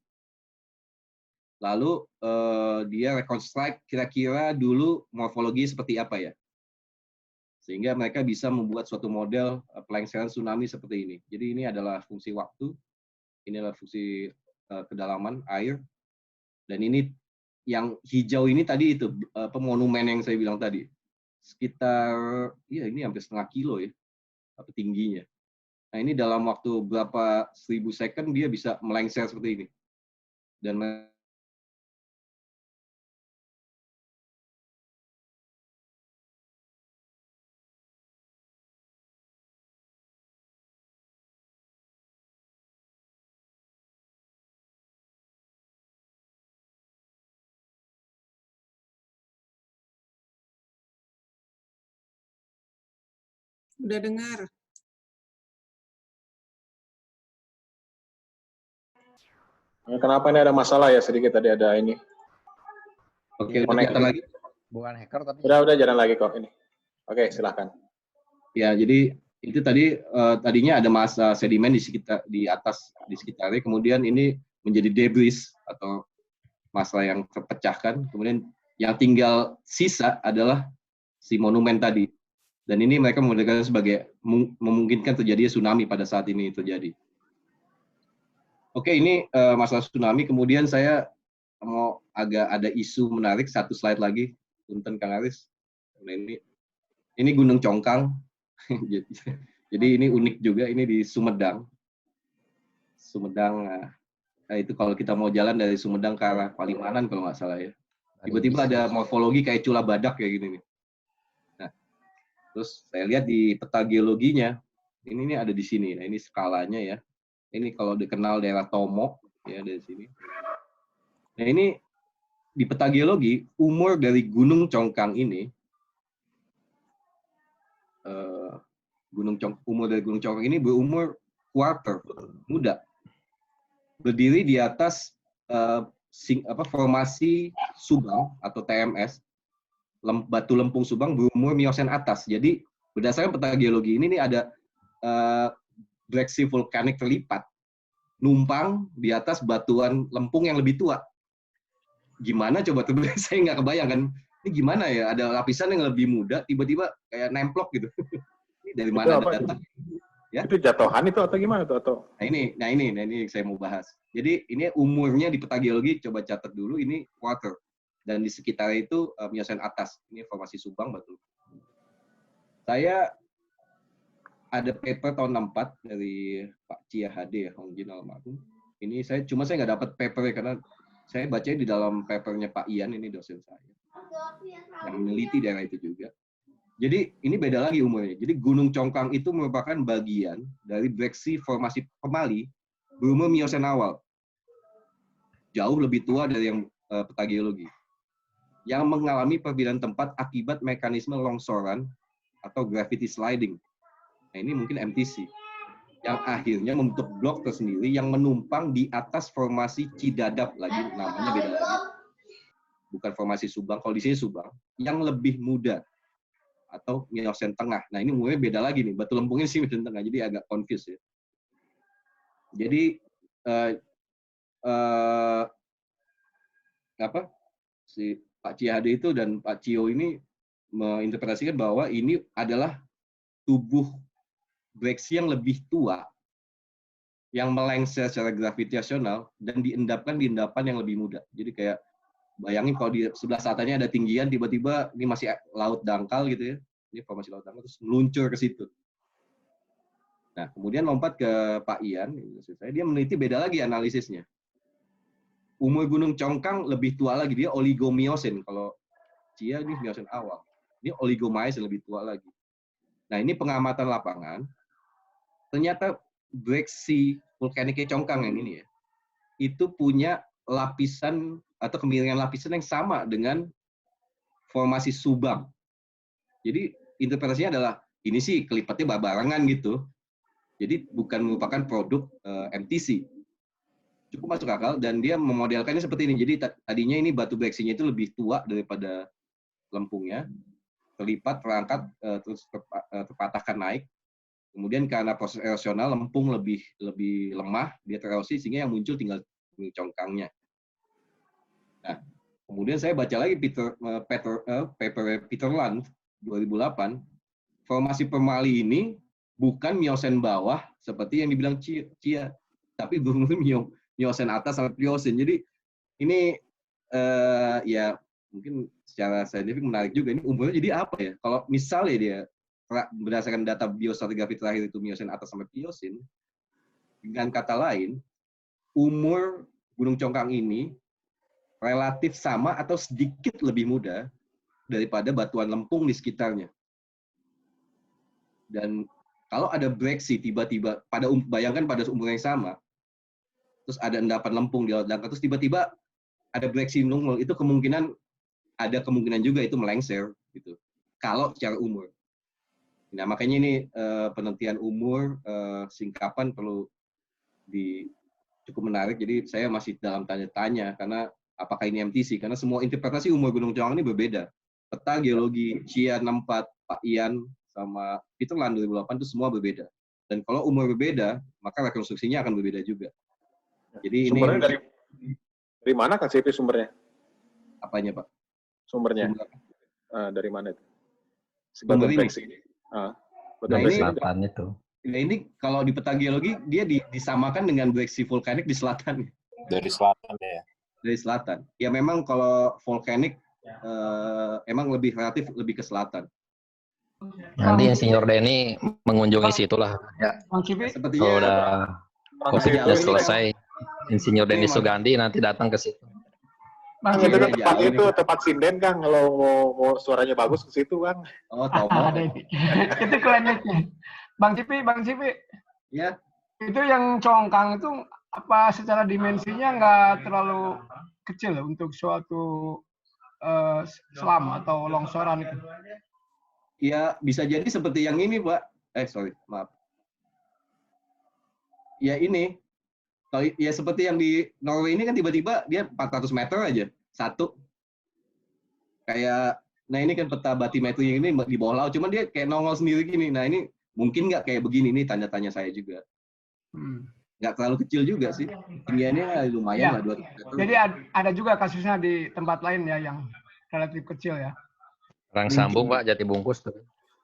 Lalu dia reconstruct kira-kira dulu morfologi seperti apa ya. Sehingga mereka bisa membuat suatu model pelengseran tsunami seperti ini. Jadi ini adalah fungsi waktu, ini adalah fungsi kedalaman air, dan ini yang hijau ini tadi itu monumen yang saya bilang tadi, sekitar ya ini hampir setengah kilo ya tingginya. Nah, ini dalam waktu berapa 1000 second dia bisa melengser seperti ini. Dan Udah dengar. Kenapa ini ada masalah ya sedikit tadi ada ini. Oke, udah kelihatan lagi? Bukan hacker tapi. Udah jalan lagi kok ini. Oke, silakan. Ya, jadi itu tadi tadinya ada massa sedimen di atas di sekitarnya, kemudian ini menjadi debris atau massa yang terpecahkan, kemudian yang tinggal sisa adalah si monumen tadi. Dan ini mereka menggunakan sebagai memungkinkan terjadi tsunami pada saat ini terjadi. Oke, ini masalah tsunami. Kemudian saya mau agak ada isu menarik, satu slide lagi, punten Kang Aris. Nah, ini Gunung Congkang. Jadi ini unik juga, ini di Sumedang. Sumedang, nah itu kalau kita mau jalan dari Sumedang ke arah Palimanan kalau nggak salah ya. Tiba-tiba ada morfologi kayak cula badak kayak gini nih. Nah, terus saya lihat di peta geologinya, ini ada di sini. Nah, ini skalanya ya. Ini kalau dikenal daerah Tomo ya dari sini. Nah, ini di peta geologi umur dari Gunung Congkang ini umur dari Gunung Congkang ini berumur quarter, muda. Berdiri di atas formasi Subang atau TMS, batu lempung Subang berumur Miosen atas. Jadi berdasarkan peta geologi ini ada breaksi vulkanik terlipat numpang di atas batuan lempung yang lebih tua. Gimana coba tuh? Saya nggak kebayang kan. Ini gimana ya? Ada lapisan yang lebih muda, tiba-tiba kayak nemplok gitu. Ini dari mana datang? Ya? Itu jatuhan itu atau gimana tuh? Atau? Nah ini yang saya mau bahas. Jadi ini umurnya di peta geologi coba catat dulu. Ini quarter dan di sekitar itu Miosen atas. Ini formasi Subang batu. Saya ada paper tahun 64 dari Pak Cia Hade ya, Hong Jin almarhum. Ini saya nggak dapat papernya karena saya bacanya di dalam papernya Pak Ian, ini dosen saya yang meneliti daerah itu juga. Jadi ini beda lagi umurnya. Jadi Gunung Congkang itu merupakan bagian dari breaksi formasi Pemali berumur Miosen awal. Jauh lebih tua dari yang peta geologi. Yang mengalami perbedaan tempat akibat mekanisme longsoran atau gravity sliding. Nah, ini mungkin MTC. Yang akhirnya membentuk blok tersendiri yang menumpang di atas formasi Cidadap lagi, namanya beda lagi. Bukan formasi Subang, kalau di sini Subang, yang lebih muda atau Miosen tengah. Nah, ini umurnya beda lagi nih. Batu lempungnya sih Miosen tengah, jadi agak confused ya. Jadi si Pak Ciade itu dan Pak Cio ini menginterpretasikan bahwa ini adalah tubuh breksi yang lebih tua yang melengser secara gravitasional dan diendapkan di endapan yang lebih muda. Jadi kayak bayangin kalau di sebelah selatannya ada tinggian, tiba-tiba ini masih laut dangkal gitu ya. Ini formasi laut dangkal terus meluncur ke situ. Nah, kemudian lompat ke Pak Ian, dia meneliti beda lagi analisisnya. Umur Gunung Congkang lebih tua lagi, dia oligomiosin. Kalau Cia ini miosin awal. Ini oligomyosin lebih tua lagi. Nah, ini pengamatan lapangan. Ternyata breksi vulkaniknya Congkang yang ini ya, itu punya lapisan atau kemiringan lapisan yang sama dengan formasi Subang. Jadi interpretasinya adalah ini sih kelipatnya barengan gitu. Jadi bukan merupakan produk MTC. Cukup masuk akal dan dia memodelkannya seperti ini. Jadi tadinya ini batu breksinya itu lebih tua daripada lempungnya, terlipat, terangkat, terus terpatahkan naik. Kemudian karena proses erosional lempung lebih lemah, dia tererosi sehingga yang muncul tinggal congkangnya. Nah, kemudian saya baca lagi paper Peter Land 2008, formasi Permali ini bukan Miosen bawah seperti yang dibilang Cia, tapi benar-benar Miosen atas sampai Pliosen. Jadi ini ya mungkin secara saintifik menarik juga. Ini umurnya jadi apa ya? Kalau misalnya dia berdasarkan data biostratigrafi terakhir itu Miosen atas sampai Pliosen, dengan kata lain, umur Gunung Congkang ini relatif sama atau sedikit lebih muda daripada batuan lempung di sekitarnya. Dan kalau ada breksi tiba-tiba bayangkan pada umur yang sama, terus ada endapan lempung di laut dangkal, terus tiba-tiba ada breksi nunggal, itu ada kemungkinan juga itu melengser gitu. Kalau secara umur. Nah, makanya ini penelitian umur singkapan perlu cukup menarik. Jadi saya masih dalam tanya-tanya karena apakah ini MTC? Karena semua interpretasi umur Gunung Congkang ini berbeda. Peta geologi Cia 64, Pak Ian, sama Peter Land 2008 itu semua berbeda. Dan kalau umur berbeda, maka rekonstruksinya akan berbeda juga. Jadi sumbernya dari mana Kak CP sumbernya? Apanya Pak? Sumbernya? Dari mana itu? Sumber ini. Nah, ini selatan itu. Nah, ini kalau di peta geologi dia disamakan dengan breksi vulkanik di selatan. Dari selatan ya. Dari selatan. Ya memang kalau vulkanik emang relatif lebih ke selatan. Nanti Insinyur Denny mengunjungi situlah. Ya. Kalau udah COVID-nya selesai, Insinyur Denny Sugandi nanti datang ke situ. Itu tempat sinden Kang, kalau mau suaranya bagus ke situ Kang. Oh, tahu. Itu kliniknya. Bang Cipi. Ya. Itu yang Congkang itu apa secara dimensinya nggak terlalu kecil untuk suatu selam atau longsoran itu? Ya, bisa jadi seperti yang ini, Pak. Maaf. Ya ini. Ya seperti yang di Norway ini kan tiba-tiba dia 400 meter aja. Satu. Kayak, nah ini kan peta batimetri ini di bawah laut. Cuman dia kayak nongol sendiri gini. Nah ini mungkin nggak kayak begini. Ini tanya-tanya saya juga. Nggak terlalu kecil juga sih. Tinggiannya lumayan lah. 2 meter. Jadi ada juga kasusnya di tempat lain ya yang relatif kecil ya. Orang Sambung Pak, Jati Bungkus tuh.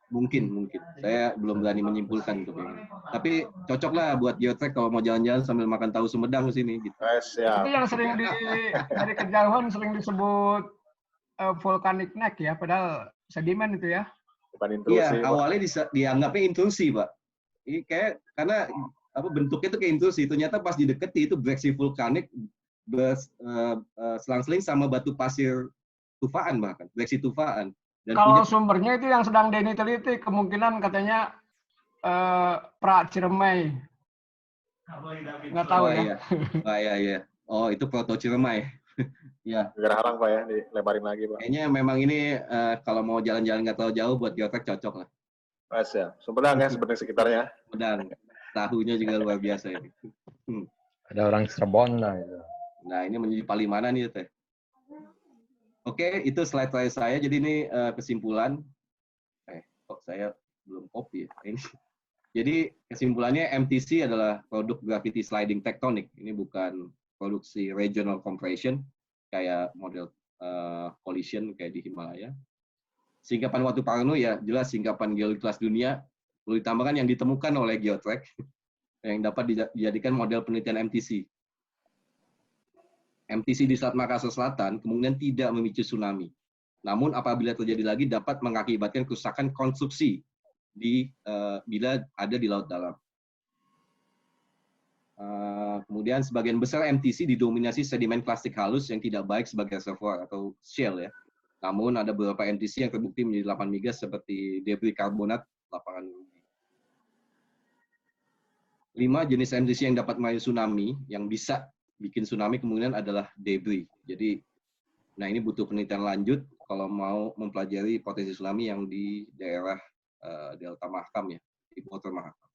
Mungkin. Saya belum berani menyimpulkan untuk ini. Tapi cocok lah buat geotrek kalau mau jalan-jalan sambil makan tahu Sumedang ke sini. Gitu. Itu yang sering dari kejauhan sering disebut volcanic neck ya, padahal sedimen itu ya. Iya, awalnya dianggapnya intrusi, Pak. Ini kayak karena bentuknya itu kayak intrusi. Ternyata pas dideketi itu breksi vulkanik selang-seling sama batu pasir tufaan bahkan, breksi tufaan. Dan kalau sumbernya itu yang sedang Denny teliti, kemungkinan katanya pra Ciremai. Nggak tahu ya. Iya. Oh, itu proto Ciremai. Ya. Negara Halang Pak ya, dilebarin lagi Pak. Kayaknya memang ini kalau mau jalan-jalan nggak terlalu jauh buat geotrek cocok lah. Mas ya, Sumedang ya sebenarnya sekitarnya. Sumedang. Tahunya juga luar biasa ini. Ada orang Cirebon lah itu. Nah, ini menjadi Palimanan nih, Teh. Oke, itu slide saya. Jadi ini kesimpulan. Kok saya belum copy ya? Ini Jadi kesimpulannya MTC adalah produk gravity sliding tectonic. Ini bukan produksi regional compression kayak model collision kayak di Himalaya. Singkapan Watu Parno ya jelas singkapan geologi kelas dunia. Perlu ditambahkan yang ditemukan oleh Geotrack yang dapat dijadikan model penelitian MTC. MTC di Selat Makassar Selatan kemudian tidak memicu tsunami. Namun apabila terjadi lagi dapat mengakibatkan kerusakan konstruksi bila ada di laut dalam. Kemudian sebagian besar MTC didominasi sedimen plastik halus yang tidak baik sebagai reservoir atau shale ya. Namun ada beberapa MTC yang terbukti menjadi lapan migas seperti debris karbonat lapangan bumi. 5 jenis MTC yang dapat memicu tsunami yang bisa bikin tsunami kemudian adalah debris. Jadi, nah ini butuh penelitian lanjut kalau mau mempelajari potensi tsunami yang di daerah Delta Mahakam ya, di Water Mahakam.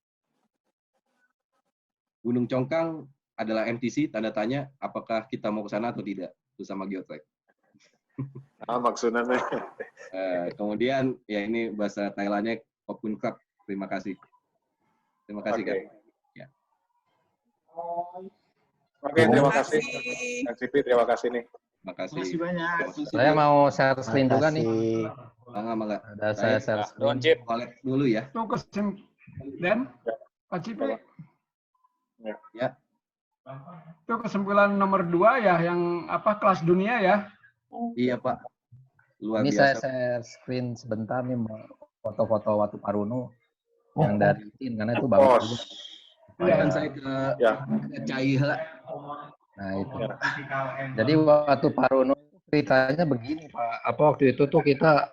Gunung Congkang adalah MTC, tanda tanya apakah kita mau ke sana atau tidak bersama Geotrack. Maksudnya. Kemudian ya ini bahasa Thailandnya Kopun Krap. Terima kasih. Terima kasih kan. Ya. Oke, terima kasih. Kang Cipi, terima kasih nih. Terima kasih. Terima kasih banyak. Saya mau share screen juga nih. Mangga. Ada saya share screen. Collect dulu ya. Itu dan Pak Cipi. Ya. Itu kesimpulan nomor 2 ya, yang apa kelas dunia ya? Iya Pak. Luar Ini biasa. saya share screen sebentar nih foto-foto Watu Parno yang dari LinkedIn karena itu bagus juga. Kan saya ke Cai lah. Nah itu. Jadi Watu Parno ceritanya begini Pak. Apa waktu itu tuh kita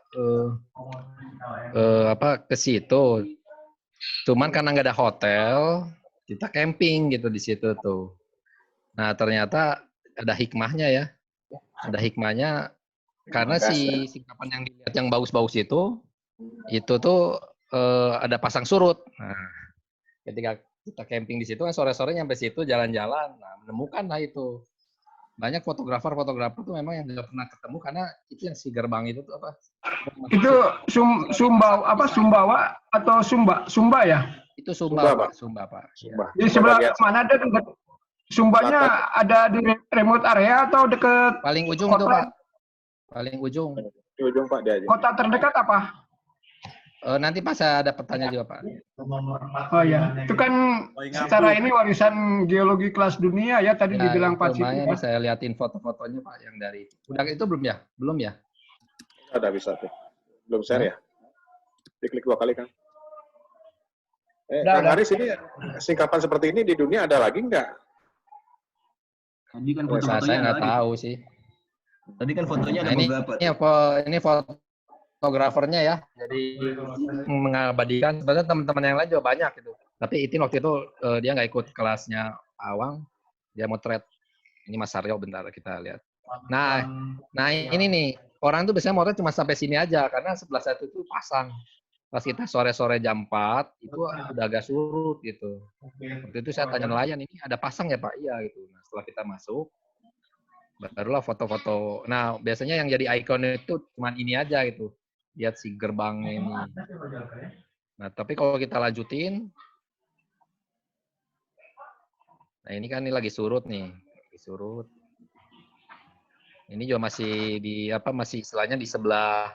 ke situ. Cuman karena nggak ada hotel, kita camping gitu di situ tuh. Nah ternyata ada hikmahnya ya. Ada hikmahnya karena si singkapan yang dilihat yang bagus-bagus itu tuh ada pasang surut. Nah, ketika kita camping di situ kan sore-sore nyampe situ jalan-jalan, nah menemukan lah itu. Banyak fotografer tuh memang yang nggak pernah ketemu karena itu yang si gerbang itu tuh apa? Itu Sumbawa atau Sumba ya? Itu Sumba Pak. Ya. Di sebelah mana ada dekat Sumbanya, ada di remote area atau dekat paling ujung kota? itu Pak. Paling ujung. Di ujung Pak dia aja. Kota terdekat apa? Nanti pas saya ada pertanyaan juga Pak. Oh ya, itu kan secara ini warisan geologi kelas dunia ya tadi Ya, dibilang Pak Cipi. Ini saya liatin foto-fotonya Pak yang dari. Udah itu belum ya? Belum ya? Ada bisa tuh. Belum share ya? Diklik 2 kali kan. Kang Haris, ini singkapan seperti ini di dunia ada lagi nggak? Tadi kan Saya nggak tahu sih. Tadi kan fotonya ada beberapa. Ini fotografernya ya. Jadi mengabadikan. Sebenarnya teman-teman yang lain juga banyak gitu. Tapi Itin waktu itu dia nggak ikut kelasnya Awang. Dia motret. Ini Mas Aryo bentar kita lihat. Nah ini nih. Orang tuh biasanya motret cuma sampai sini aja. Karena sebelah satu itu pasang. Pas kita sore-sore jam 4, itu udah agak surut gitu. Waktu itu saya tanya nelayan, ini ada pasang ya Pak? Iya gitu. Nah setelah kita masuk, barulah foto-foto. Nah biasanya yang jadi ikon itu cuma ini aja gitu. Lihat si gerbang ini. Nah tapi kalau kita lanjutin, nah ini kan ini lagi surut nih. Lagi surut. Ini juga masih masih istilahnya di sebelah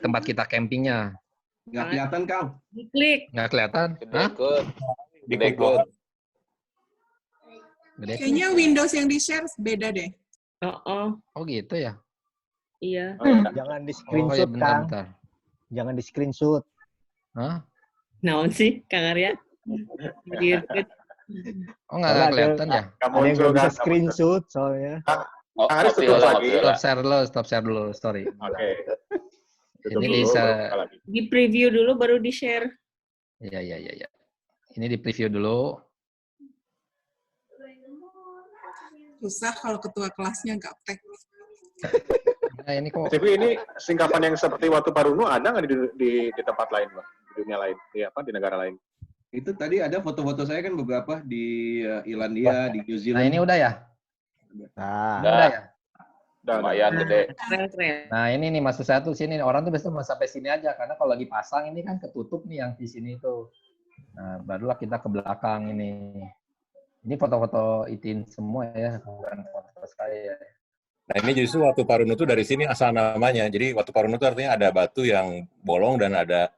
tempat kita campingnya. Nggak kelihatan, Kang. Diklik. Nggak kelihatan? Hah? Diklik. Kayaknya Windows yang di-share beda deh. Oh gitu ya? Iya. Jangan di screenshot, Kang. Bentar. Jangan di screenshot. Hah? Naon sih, Kang Arya? Oh nggak kelihatan ya? Ada yang nggak bisa screenshot soalnya. Haris tutup lagi. Stop share dulu, sorry. Oke. Ini di preview dulu baru di share. Iya. Ini di preview dulu. Susah kalau ketua kelasnya gaptek. Nah, ini kok. Tapi ini singkapan yang seperti Watu Parno ada nggak di tempat lain, Bang? Di dunia lain, di negara lain? Itu tadi ada foto-foto saya kan beberapa di Irlandia, di New Zealand. Nah ini udah ya? Nah, udah ya? Lumayan gede. Nah ini nih maksud saya tuh sini orang tuh biasanya mau sampai sini aja karena kalau lagi pasang ini kan ketutup nih yang di sini tuh. Nah, barulah kita ke belakang ini. Ini foto-foto Itin semua ya, bukan foto saya. Nah, ini justru Watu Parunu itu dari sini asal namanya. Jadi Watu Parunu itu artinya ada batu yang bolong dan ada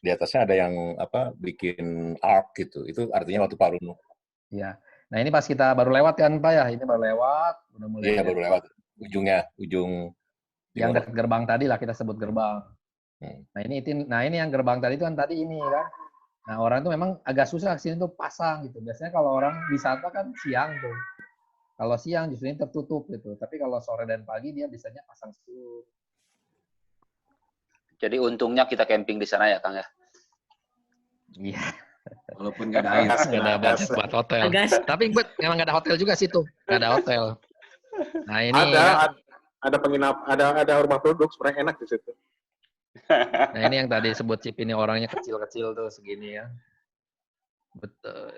di atasnya ada yang bikin arc gitu. Itu artinya Watu Parunu. Iya. Nah, ini pas kita baru lewat kan, Pak ya? Ini baru lewat, udah mulai. Iya, baru lewat. Ujung yang dekat gerbang tadi lah, kita sebut gerbang. Nah, ini yang gerbang tadi itu kan tadi ini kan. Nah, orang itu memang agak susah kesini tuh pasang gitu. Biasanya kalau orang wisata kan siang tuh. Kalau siang justru ini tertutup gitu. Tapi kalau sore dan pagi dia biasanya pasang seluruh. Jadi untungnya kita camping di sana ya, Kang ya? Iya. Walaupun nggak ada air. Nggak ada budget buat hotel. Tapi memang nggak ada hotel juga situ. Nggak ada hotel. Nah, ini ada penginap, ada rumah penduduk, sebenarnya enak di situ. Nah, ini yang tadi sebut Cip, ini orangnya kecil-kecil tuh segini ya. Betul.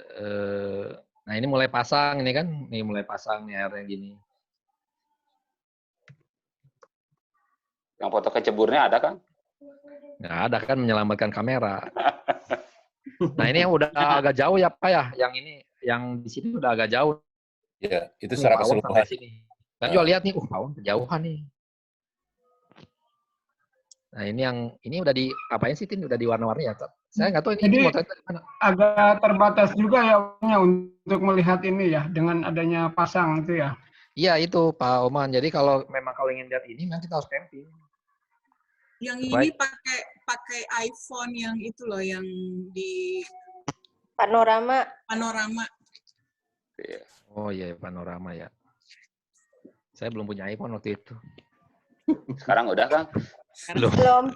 Nah, ini mulai pasang ini kan, nih mulai pasang nih airnya gini. Yang foto keceburnya ada kan? Nggak ada kan, menyelamatkan kamera. Nah, ini yang udah agak jauh ya Pak ya, yang ini, yang di sini udah agak jauh. Ya, itu secara keseluruhan. Kita juga lihat nih, pawon kejauhan nih. Nah, ini udah apain sih, Tin? Udah diwarna-warni ya? Saya nggak tahu ini motretnya di mana. Agak terbatas juga ya untuk melihat ini ya, dengan adanya pasang itu ya. Iya, itu Pak Oman. Jadi kalau ingin lihat ini, memang kita harus camping. Yang ini pakai iPhone yang itu loh, yang di panorama. Oh iya, panorama ya. Saya belum punya iPhone waktu itu. Sekarang udah, Kang? Belum.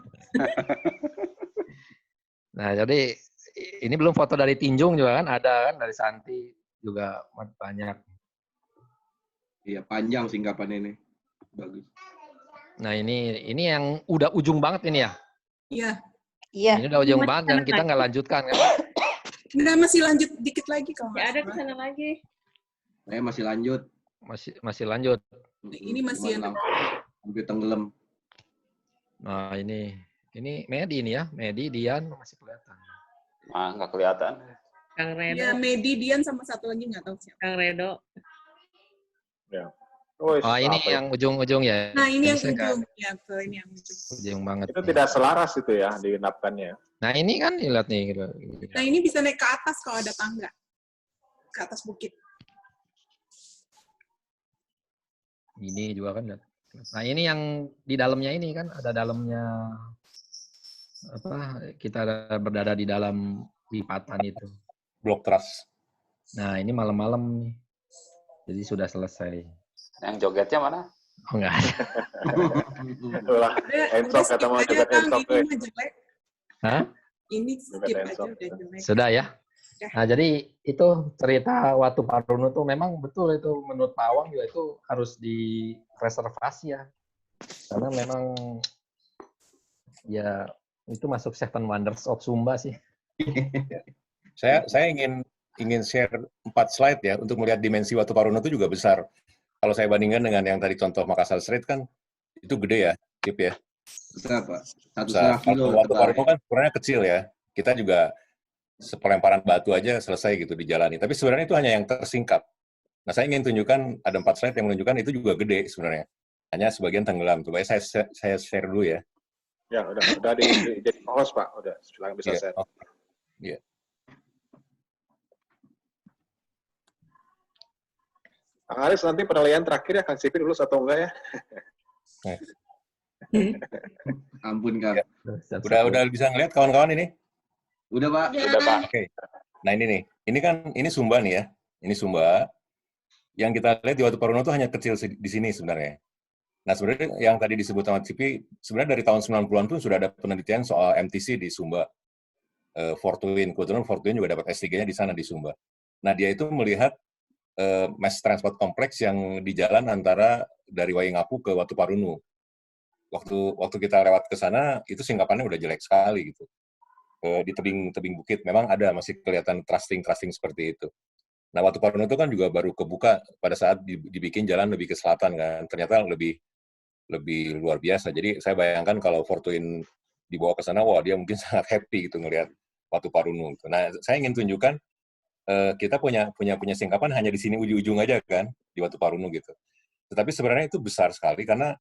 Nah, jadi ini belum foto dari Tinjung juga kan, ada kan, dari Santi juga banyak. Iya, panjang singkapan ini. Bagus. Nah, ini yang udah ujung banget ini ya? Iya. Iya. Ini udah ujung banget dan kita nggak lanjutkan kan? Enggak, masih lanjut dikit lagi kalau ya, ada ke sana lagi. Masih lanjut. Masih lanjut. Ini masih yang hampir tenggelam. Nah, ini Medi ini ya, Medi, Dian masih kelihatan. Nggak kelihatan. Kang Redo. Ya, Medi, Dian sama satu lagi nggak tahu siapa. Kang Redo. Ya. Ini yang ujung-ujung ya. Nah, ini yang ujung. Ya, ini yang ujung. Ujung banget. Itu tidak selaras itu ya, digenapkannya. Nah, ini kan lihat nih. Nah, ini bisa naik ke atas kalau ada tangga. Ke atas bukit. Ini juga kan. Nah, ini yang di dalamnya ini kan, ada dalamnya kita berada di dalam lipatan itu. Blok truss. Nah, ini malam-malam nih. Jadi sudah selesai. Yang jogetnya mana? Oh, enggak ada. Itulah, entok kata mau joget entok. Hah? Ini skip aja udah jelek. Sudah ya? Nah, jadi itu cerita Watu Parunu tuh memang betul itu, menurut Pak Awang juga itu harus direservasi ya. Karena memang ya itu masuk Seven Wonders of Sumba sih. Saya ingin share 4 slide ya untuk melihat dimensi Watu Parunu itu juga besar. Kalau saya bandingkan dengan yang tadi contoh Makassar Strait kan itu gede ya, Cip ya. Besar Pak. 1,5 kilo. Watu Parunu kan sebenarnya kecil ya. Kita juga sepelemparan batu aja selesai gitu dijalani. Tapi sebenarnya itu hanya yang tersingkap. Nah, saya ingin tunjukkan ada 4 slide yang menunjukkan itu juga gede sebenarnya. Hanya sebagian tenggelam. Coba saya share dulu ya. Ya, udah jadi host Pak, udah silakan bisa share. Iya. Kang Aris, nanti penilaian terakhir ya, Kang Sipin lulus atau enggak ya? Ampun, Kang. Udah bisa ngeliat kawan-kawan ini? Udah, Pak. Udah, Pak. Oke. Nah, ini nih. Ini Sumba nih ya. Ini Sumba. Yang kita lihat di Watu Parunu itu hanya kecil di sini sebenarnya. Nah, sebenarnya yang tadi disebut sama Cipi, sebenarnya dari tahun 90-an pun sudah ada penelitian soal MTC di Sumba. Fortuin, kebetulan Fortuin juga dapat S3-nya di sana di Sumba. Nah, dia itu melihat mass transport kompleks yang di jalan antara dari Waingapu ke Watu Parunu. Waktu kita lewat ke sana, itu singkapannya udah jelek sekali gitu. Di tebing bukit memang ada masih kelihatan trusting seperti itu. Nah, Watu Parunu itu kan juga baru kebuka pada saat dibikin jalan lebih ke selatan kan. Ternyata lebih luar biasa. Jadi saya bayangkan kalau Fortuin dibawa ke sana, wah dia mungkin sangat happy gitu ngelihat Watu Parunu. Nah, saya ingin tunjukkan kita punya singkapan hanya di sini ujung-ujung aja kan, di Watu Parunu gitu. Tetapi sebenarnya itu besar sekali karena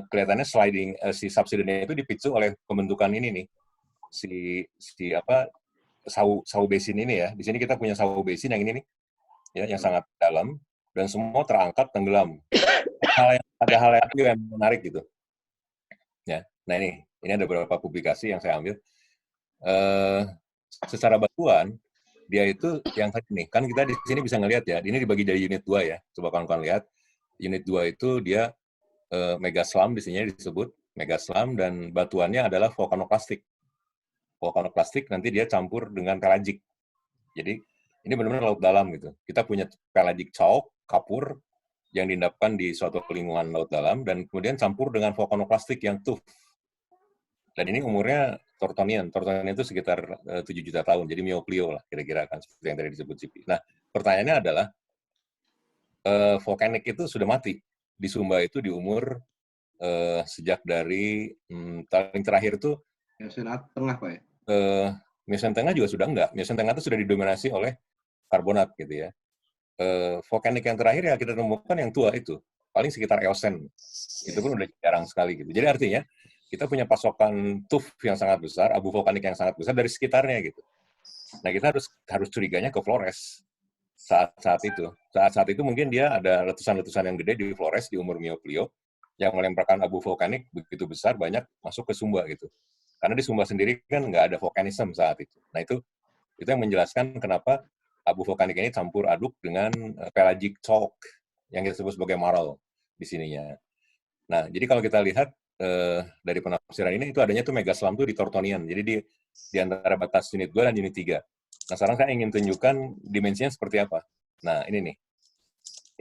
kelihatannya sliding si subsidence itu dipicu oleh pembentukan ini nih, si sawu basin ini ya. Di sini kita punya sawu basin yang ini nih, ya, yang sangat dalam dan semua terangkat tenggelam. Ada hal yang menarik gitu. Ya, nah ini ada beberapa publikasi yang saya ambil. Secara batuan dia itu yang tadi nih, kan kita di sini bisa ngelihat ya, ini dibagi dari unit 2 ya. Coba kawan-kawan lihat, unit 2 itu dia megaslam di sini disebut megaslam dan batuannya adalah vulkanoklastik. Vulkanoklastik nanti dia campur dengan pelagic. Jadi ini benar-benar laut dalam gitu. Kita punya pelagic chalk, kapur yang diendapkan di suatu lingkungan laut dalam dan kemudian campur dengan vulkanoklastik yang tuff. Dan ini umurnya Tortonian. Tortonian itu sekitar 7 juta tahun. Jadi Mioplio lah kira-kira kan seperti yang tadi disebut Cipi. Nah, pertanyaannya adalah volkanik itu sudah mati di Sumba itu di umur sejak dari paling terakhir itu Miocene tengah Pak ya? Miocene tengah juga sudah enggak. Miocene tengah itu sudah didominasi oleh karbonat gitu ya. Volkanik yang terakhir ya kita temukan yang tua itu paling sekitar Eosen. Itu pun udah jarang sekali gitu. Jadi artinya kita punya pasokan tuff yang sangat besar, abu vulkanik yang sangat besar dari sekitarnya gitu. Nah kita harus curiganya ke Flores saat itu. Saat itu mungkin dia ada letusan-letusan yang gede di Flores di umur Mioplio yang melemparkan abu vulkanik begitu besar banyak masuk ke Sumba gitu. Karena di Sumba sendiri kan nggak ada vulkanisme saat itu. Nah itu yang menjelaskan kenapa abu vulkanik ini campur aduk dengan pelagic chalk yang kita sebut sebagai marl di sininya. Nah jadi kalau kita lihat dari penafsiran ini itu adanya tuh megaslam tuh di Tortonian. Jadi di antara batas unit 2 dan unit 3. Nah, sekarang saya ingin tunjukkan dimensinya seperti apa. Nah, ini nih.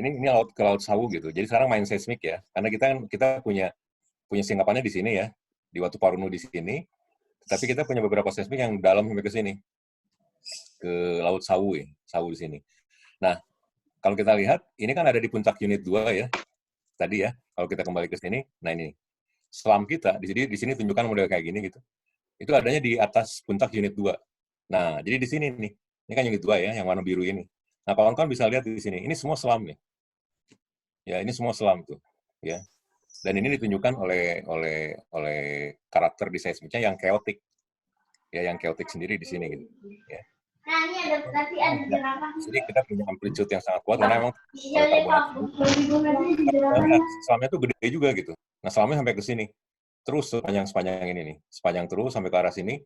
Ini laut ke laut sawu gitu. Jadi sekarang main seismik ya. Karena kita punya singkapannya di sini ya, di Watu Parunu di sini. Tapi kita punya beberapa seismik yang dalam sampai ke sini. Ke laut sawu ya, sawu di sini. Nah, kalau kita lihat ini kan ada di puncak unit 2 ya. Tadi ya, kalau kita kembali ke sini, nah ini. Selam kita di sini tunjukkan model kayak gini gitu. Itu adanya di atas puncak unit 2. Nah, jadi di sini nih. Ini kan unit 2 ya, yang warna biru ini. Nah, kawan-kawan bisa lihat di sini. Ini semua selam nih. Ya, ini semua selam tuh, ya. Dan ini ditunjukkan oleh karakter di seismiknya yang chaotic. Ya, yang chaotic sendiri di sini gitu, ya. Nah, ini nanti ada jerapah. Jadi kita punya amplitude yang sangat kuat karena memang selamnya tuh gede juga gitu. Nah, selamnya sampai ke sini. Terus sepanjang ini nih. Sepanjang terus sampai ke arah sini.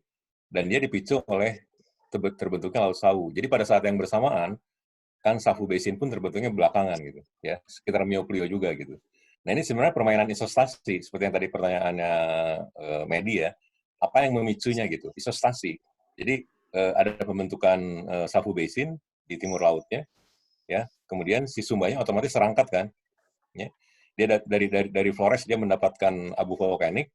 Dan dia dipicu oleh terbentuknya laut sawu. Jadi pada saat yang bersamaan, kan Savu Basin pun terbentuknya belakangan gitu. Ya, sekitar Mioplio juga gitu. Nah, ini sebenarnya permainan isostasi. Seperti yang tadi pertanyaannya Medi ya. Apa yang memicunya gitu? Isostasi. Jadi ada pembentukan Savu Basin di timur lautnya, ya. Kemudian si Sumbanya otomatis serangkat kan, ya. Dia dari Flores dia mendapatkan abu vulkanik,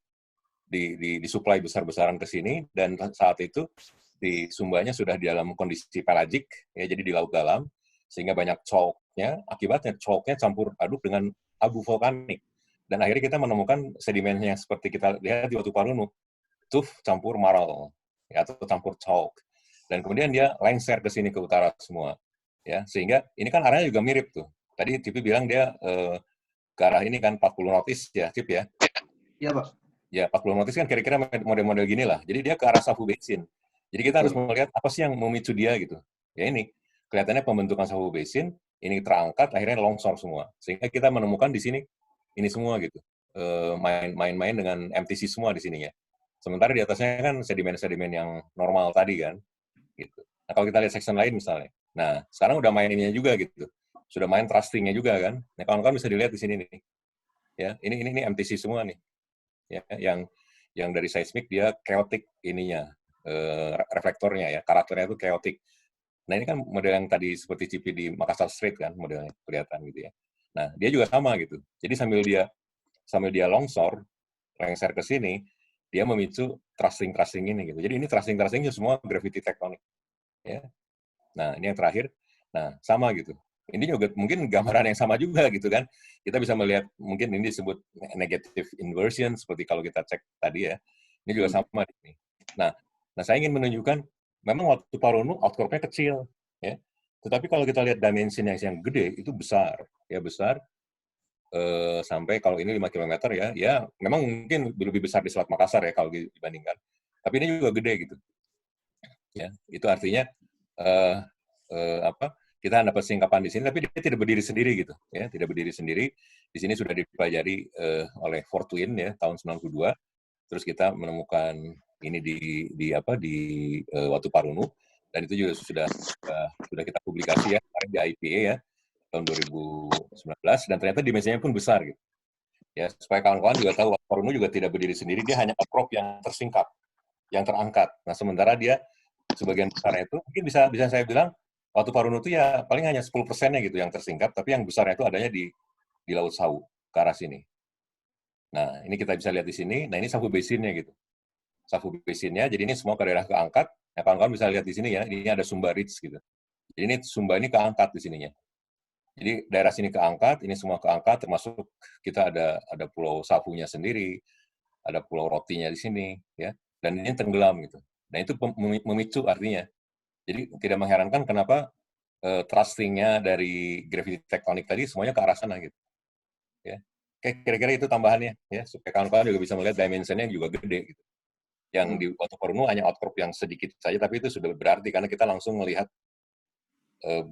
disuplai besar-besaran ke sini dan saat itu di Sumbanya sudah di dalam kondisi pelagic, ya, jadi di laut dalam sehingga banyak chalknya. Akibatnya chalknya campur aduk dengan abu vulkanik dan akhirnya kita menemukan sedimennya seperti kita lihat di Watu Parunu, tuff campur marl, ya, atau campur chalk. Dan kemudian dia lengser ke sini ke utara semua, ya, sehingga ini kan arahnya juga mirip tuh. Tadi Cipi bilang dia ke arah ini kan 40 nautis ya, Cip ya? Iya, Pak. Ya, 40 nautis kan kira-kira model-model gini lah. Jadi dia ke arah Savu Basin. Jadi kita harus melihat apa sih yang memicu dia gitu. Ya ini, kelihatannya pembentukan Savu Basin, ini terangkat, akhirnya longsor semua. Sehingga kita menemukan di sini, ini semua gitu. Main-main dengan MTC semua di sininya. Sementara di atasnya kan sedimen-sedimen yang normal tadi kan. Gitu. Nah, kalau kita lihat section lain misalnya. Nah, sekarang udah main ininya juga gitu. Sudah main thrustingnya juga kan. Nah, kawan-kawan bisa dilihat di sini nih. Ya, ini MTC semua nih. Ya, yang dari seismik dia chaotic ininya, reflektornya ya, karakternya itu chaotic. Nah, ini kan model yang tadi seperti Cipi di Makassar Strait kan modelnya kelihatan gitu ya. Nah, dia juga sama gitu. Jadi sambil dia longsor, lengser ke sini, dia memicu thrusting ini gitu. Jadi ini thrustingnya semua gravity tectonic. Ya. Nah, ini yang terakhir. Nah, sama gitu. Ini juga mungkin gambaran yang sama juga gitu kan. Kita bisa melihat mungkin ini disebut negative inversion seperti kalau kita cek tadi ya. Ini juga sama di sini. Nah, Nah, saya ingin menunjukkan memang waktu Parunu outcrop-nya kecil, ya. Tetapi kalau kita lihat dimensinya yang gede itu besar, ya besar. Sampai kalau ini 5 km ya memang mungkin lebih besar di Selat Makassar ya kalau dibandingkan. Tapi ini juga gede gitu. Ya, itu artinya kita dapat singkapan di sini, tapi dia tidak berdiri sendiri gitu, ya, tidak berdiri sendiri. Di sini sudah dipelajari oleh Fortuin ya tahun 92. Terus kita menemukan ini di Watu Parunu, dan itu juga sudah kita publikasi ya kemarin di IPA ya tahun 2019, dan ternyata dimensinya pun besar gitu. Ya, supaya kawan-kawan juga tahu Watu Parunu juga tidak berdiri sendiri, dia hanya outcrop yang tersingkap, yang terangkat. Nah, sementara dia sebagian besarnya itu mungkin bisa saya bilang Watu Parunu itu ya paling hanya 10%-nya gitu yang tersingkap, tapi yang besarnya itu adanya di Laut Sawu ke arah sini. Nah, ini kita bisa lihat di sini. Nah, ini Sawu Basinnya gitu. Sawu Basinnya, jadi ini semua ke daerah keangkat. Nah, kawan-kawan bisa lihat di sini ya, ini ada Sumba Ridge gitu. Jadi ini Sumba ini keangkat di sininya. Jadi daerah sini keangkat, ini semua keangkat, termasuk kita ada Pulau Savunya sendiri, ada Pulau Rotinya di sini, ya. Dan ini tenggelam gitu. Nah, itu memicu artinya. Jadi tidak mengherankan kenapa thrusting-nya dari gravity tektonik tadi semuanya ke arah sana gitu. Ya. Oke, kira-kira itu tambahannya ya, supaya kawan-kawan juga bisa melihat dimensinya juga gede gitu. Yang di Watu Parunu hanya outcrop yang sedikit saja, tapi itu sudah berarti karena kita langsung melihat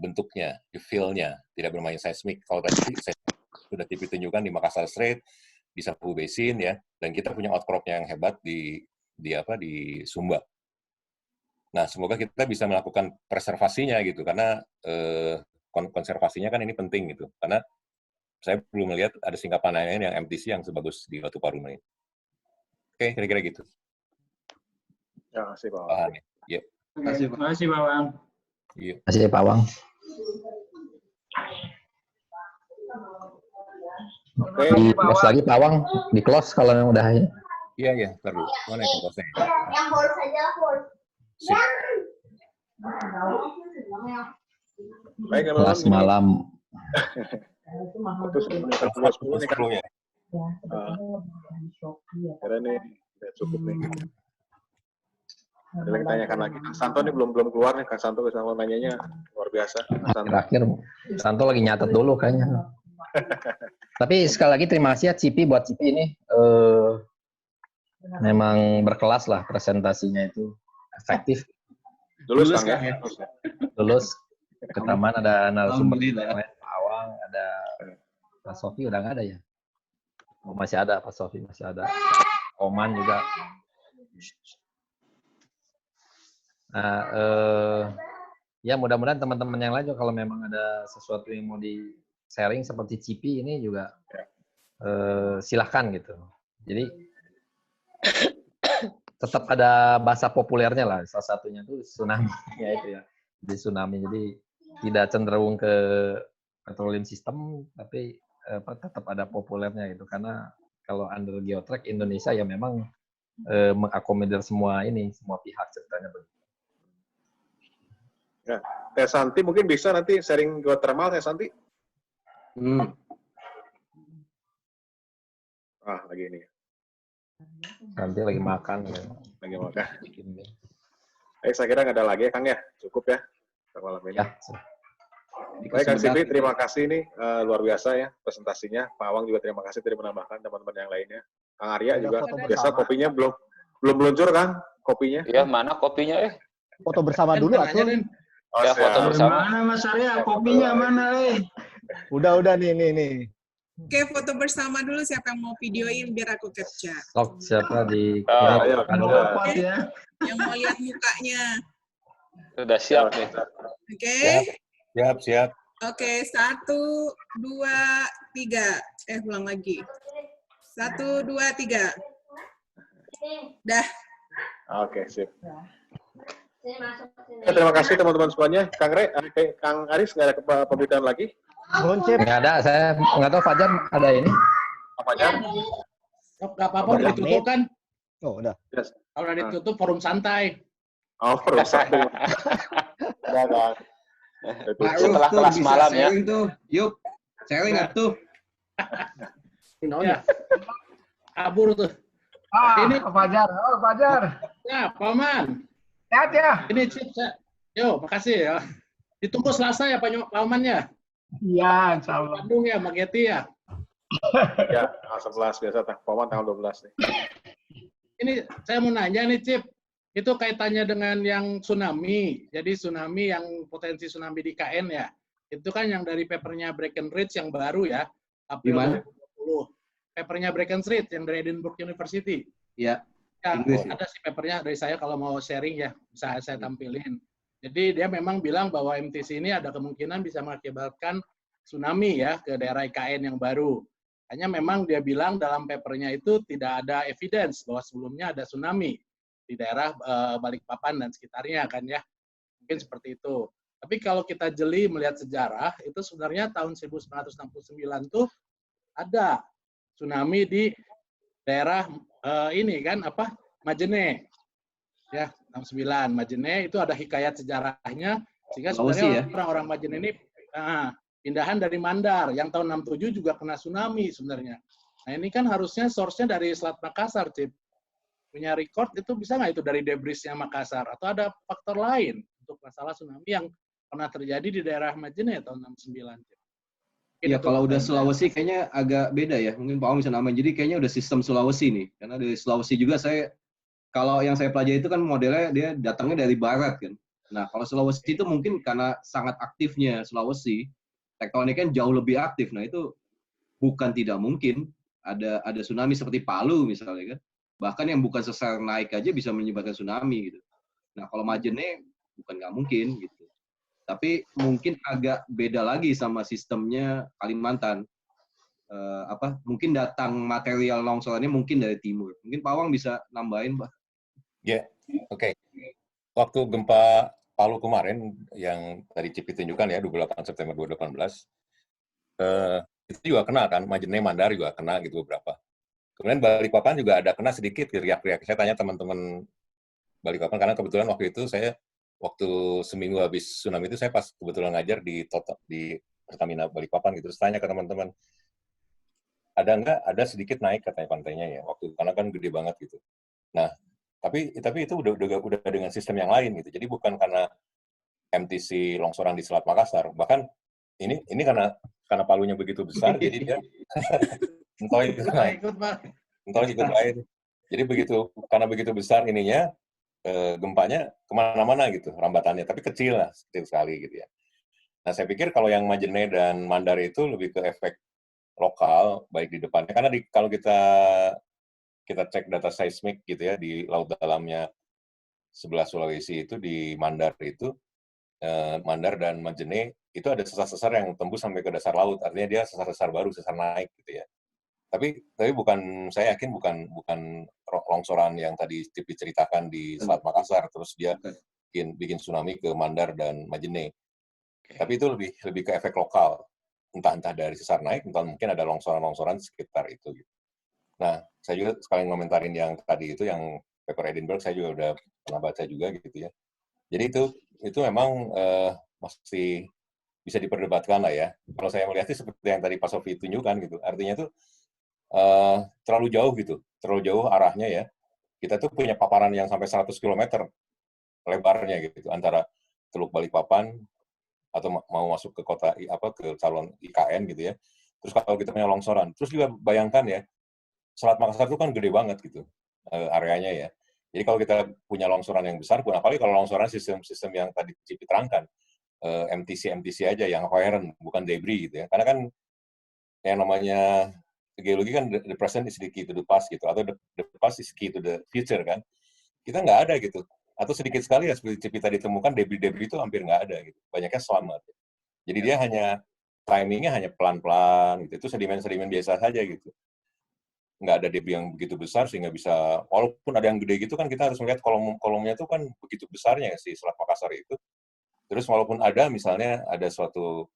bentuknya, feel-nya, tidak bermain seismik. Kalau tadi sudah TV tunjukkan di Makassar Strait, di Sawu Basin ya, dan kita punya outcrop-nya yang hebat di Sumba. Nah, semoga kita bisa melakukan preservasinya gitu, karena konservasinya kan ini penting gitu, karena saya belum melihat ada singkapan lain yang MTC yang sebagus di Watu Parunu ini. Oke, kira-kira gitu. Terima kasih, Pak. Ya. Terima kasih, Pak Wang. Iya. Terima kasih, Pak Wang. Oke. Di close lagi, Pak Wang. Di close kalau yang udah ya. Iya, taruh. Mana yang close-nya? Yang bold saja, bold. Baik, Kelas malam. Itu sebelumnya. Karena ini cukup nih. Ada yang tanyakan lagi. Kang Santo ini belum keluar nih. Kang Santo bisa mau nanyanya luar biasa. Terakhir, Santo lagi nyatet dulu kayaknya. Tapi sekali lagi terima kasih ya Cipi, buat Cipi ini memang berkelas lah presentasinya, itu efektif. Lulus Kang ya? Lulus. Ke taman ada narasumber Pak Awang, ada Pak Sofi udah nggak ada ya? Oh, masih ada Pak Sofi, masih ada. Oman juga. Nah, ya mudah-mudahan teman-teman yang lain juga kalau memang ada sesuatu yang mau di-sharing seperti Cipi ini juga silahkan gitu. Jadi tetap ada bahasa populernya lah, salah satunya itu tsunami ya itu ya. Di tsunami, jadi tidak cenderung ke petroleum system, tapi tetap ada populernya gitu. Karena kalau under geotrack Indonesia ya memang mengakomodir semua pihak ceritanya begitu. Ya, Teh Santi mungkin bisa nanti sharing geothermal, Teh Santi. Lagi ini. Santi lagi makan. Ya. Lagi makan. Saya kira nggak ada lagi ya, Kang ya. Cukup ya malam ini. Ya. Baik, Kang Cipi, terima kasih nih, luar biasa ya presentasinya. Pak Awang juga terima kasih tadi menambahkan teman-teman yang lainnya. Kang Arya juga biasa kopinya belum meluncur kan kopinya? Iya, mana kopinya Foto bersama dulu atuh. Ya, foto bersama. Mana Mas Arya, kopinya mana Udah nih. Oke, foto bersama dulu, siapa yang mau videoin biar aku capture. Siapa di ya. Yang mau lihat mukanya. Sudah siap nih. Oke. Siap. Oke, 1, 2, 3. Ulang lagi. 1, 2, 3. Dah. Oke, sip. Terima kasih teman-teman semuanya. Kang Aris nggak ada pemberitaan lagi? Nggak ada, saya nggak tahu Fajar ada ini. Fajar? Nggak apa-apa, udah ditutup kan? Oh, udah. Yes. Kalau udah ditutup, forum santai. Oh, forum santai. Udah. Setelah kelas malam ya. Yuk, sharing tuh. Ya. Kabur tuh. Ini Pak Fajar. Oh, Fajar. Ya, Paman. Sehat ya. Ini Cip, yo, makasih ya. Ditunggu Selasa ya Pak Oman ya? Iya, insya Allah. Bandung ya, Mageti ya? Ya, tanggal 11 biasa, Pak Oman tanggal 12 nih. Ini saya mau nanya nih, Cip. Itu kaitannya dengan yang tsunami. Jadi tsunami yang potensi tsunami di KN ya. Itu kan yang dari papernya Breckenridge yang baru ya. April 2020. Papernya Breckenridge yang dari Edinburgh University. Iya. Ya, Inggris. ada sih papernya dari saya kalau mau sharing ya, bisa saya tampilin. Jadi dia memang bilang bahwa MTC ini ada kemungkinan bisa mengakibatkan tsunami ya ke daerah IKN yang baru. Hanya memang dia bilang dalam papernya itu tidak ada evidence bahwa sebelumnya ada tsunami di daerah Balikpapan dan sekitarnya kan ya. Mungkin seperti itu. Tapi kalau kita jeli melihat sejarah, itu sebenarnya tahun 1969 tuh ada tsunami di daerah ini kan apa Majene ya 69 Majene itu ada hikayat sejarahnya sehingga sebenarnya orang-orang Majene ini pindahan dari Mandar yang tahun 67 juga kena tsunami sebenarnya. Nah ini kan harusnya source-nya dari Selat Makassar, Cip. Punya record itu bisa nggak itu dari debrisnya Makassar atau ada faktor lain untuk masalah tsunami yang pernah terjadi di daerah Majene tahun 69, Cip. Ya kalau udah Sulawesi kayaknya agak beda ya. Mungkin Pak Om bisa namain. Jadi kayaknya udah sistem Sulawesi nih. Karena dari Sulawesi juga kalau yang saya pelajari itu kan modelnya dia datangnya dari barat kan. Nah kalau Sulawesi itu mungkin karena sangat aktifnya Sulawesi, tektoniknya jauh lebih aktif. Nah itu bukan tidak mungkin ada tsunami seperti Palu misalnya kan. Bahkan yang bukan sesar naik aja bisa menyebabkan tsunami gitu. Nah kalau Majene bukan nggak mungkin gitu. Tapi mungkin agak beda lagi sama sistemnya Kalimantan. Mungkin datang material longsorannya mungkin dari timur. Mungkin Pak Wang bisa nambahin, Pak. Ya, oke. Waktu gempa Palu kemarin yang tadi Cip tunjukkan ya 28 September 2018, itu juga kena kan, Majene Mandar juga kena gitu beberapa. Kemudian Balikpapan juga ada kena sedikit riak-riak. Saya tanya teman-teman Balikpapan karena kebetulan waktu itu waktu seminggu habis tsunami itu saya pas kebetulan ngajar di Pertamina Balikpapan gitu. Terus tanya ke teman-teman, ada sedikit naik katanya pantainya ya waktu karena kan gede banget gitu. Nah, tapi itu udah dengan sistem yang lain gitu. Jadi bukan karena MTC longsoran di Selat Makassar. Bahkan ini karena Palunya begitu besar jadi dia entah ikut lain. Jadi karena begitu besar ininya gempanya kemana-mana gitu rambatannya, tapi kecil sekali gitu ya. Nah saya pikir kalau yang Majene dan Mandar itu lebih ke efek lokal baik di depannya karena kalau kita cek data seismik gitu ya di laut dalamnya sebelah Sulawesi itu di Mandar itu Mandar dan Majene itu ada sesar-sesar yang tembus sampai ke dasar laut, artinya dia sesar-sesar baru, sesar naik gitu ya. Tapi saya yakin bukan longsoran yang tadi Cipi ceritakan di Selat Makassar terus dia bikin tsunami ke Mandar dan Majene. Tapi itu lebih ke efek lokal. Entah dari sesar naik, entah mungkin ada longsoran-longsoran sekitar itu gitu. Nah, saya juga sekalian ngomentarin yang tadi itu yang paper Edinburgh saya juga udah pernah baca juga gitu ya. Jadi itu memang masih bisa diperdebatkan lah ya. Kalau saya melihatnya seperti yang tadi Pak Sofi tunjukkan gitu. Artinya itu terlalu jauh arahnya ya. Kita tuh punya paparan yang sampai 100 km lebarnya gitu antara Teluk Balikpapan atau mau masuk ke kota ke calon IKN gitu ya. Terus kalau kita punya longsoran, terus juga bayangkan ya, Selat Makassar itu kan gede banget gitu areanya ya. Jadi kalau kita punya longsoran yang besar, apalagi kalau longsoran sistem yang tadi Cipi terangkan, MTC aja yang coherent, bukan debris gitu ya. Karena kan yang namanya geologi kan the present is the key to the past gitu, atau the past is key to the future kan. Kita nggak ada gitu. Atau sedikit sekali ya seperti Cipi tadi ditemukan debris itu hampir nggak ada gitu. Banyaknya selamat. Jadi dia timingnya hanya pelan-pelan gitu. Itu sedimen-sedimen biasa saja gitu. Nggak ada debris yang begitu besar sehingga bisa, walaupun ada yang gede gitu kan kita harus melihat kolom-kolomnya itu kan begitu besarnya si Selat Makassar itu. Terus walaupun misalnya ada suatu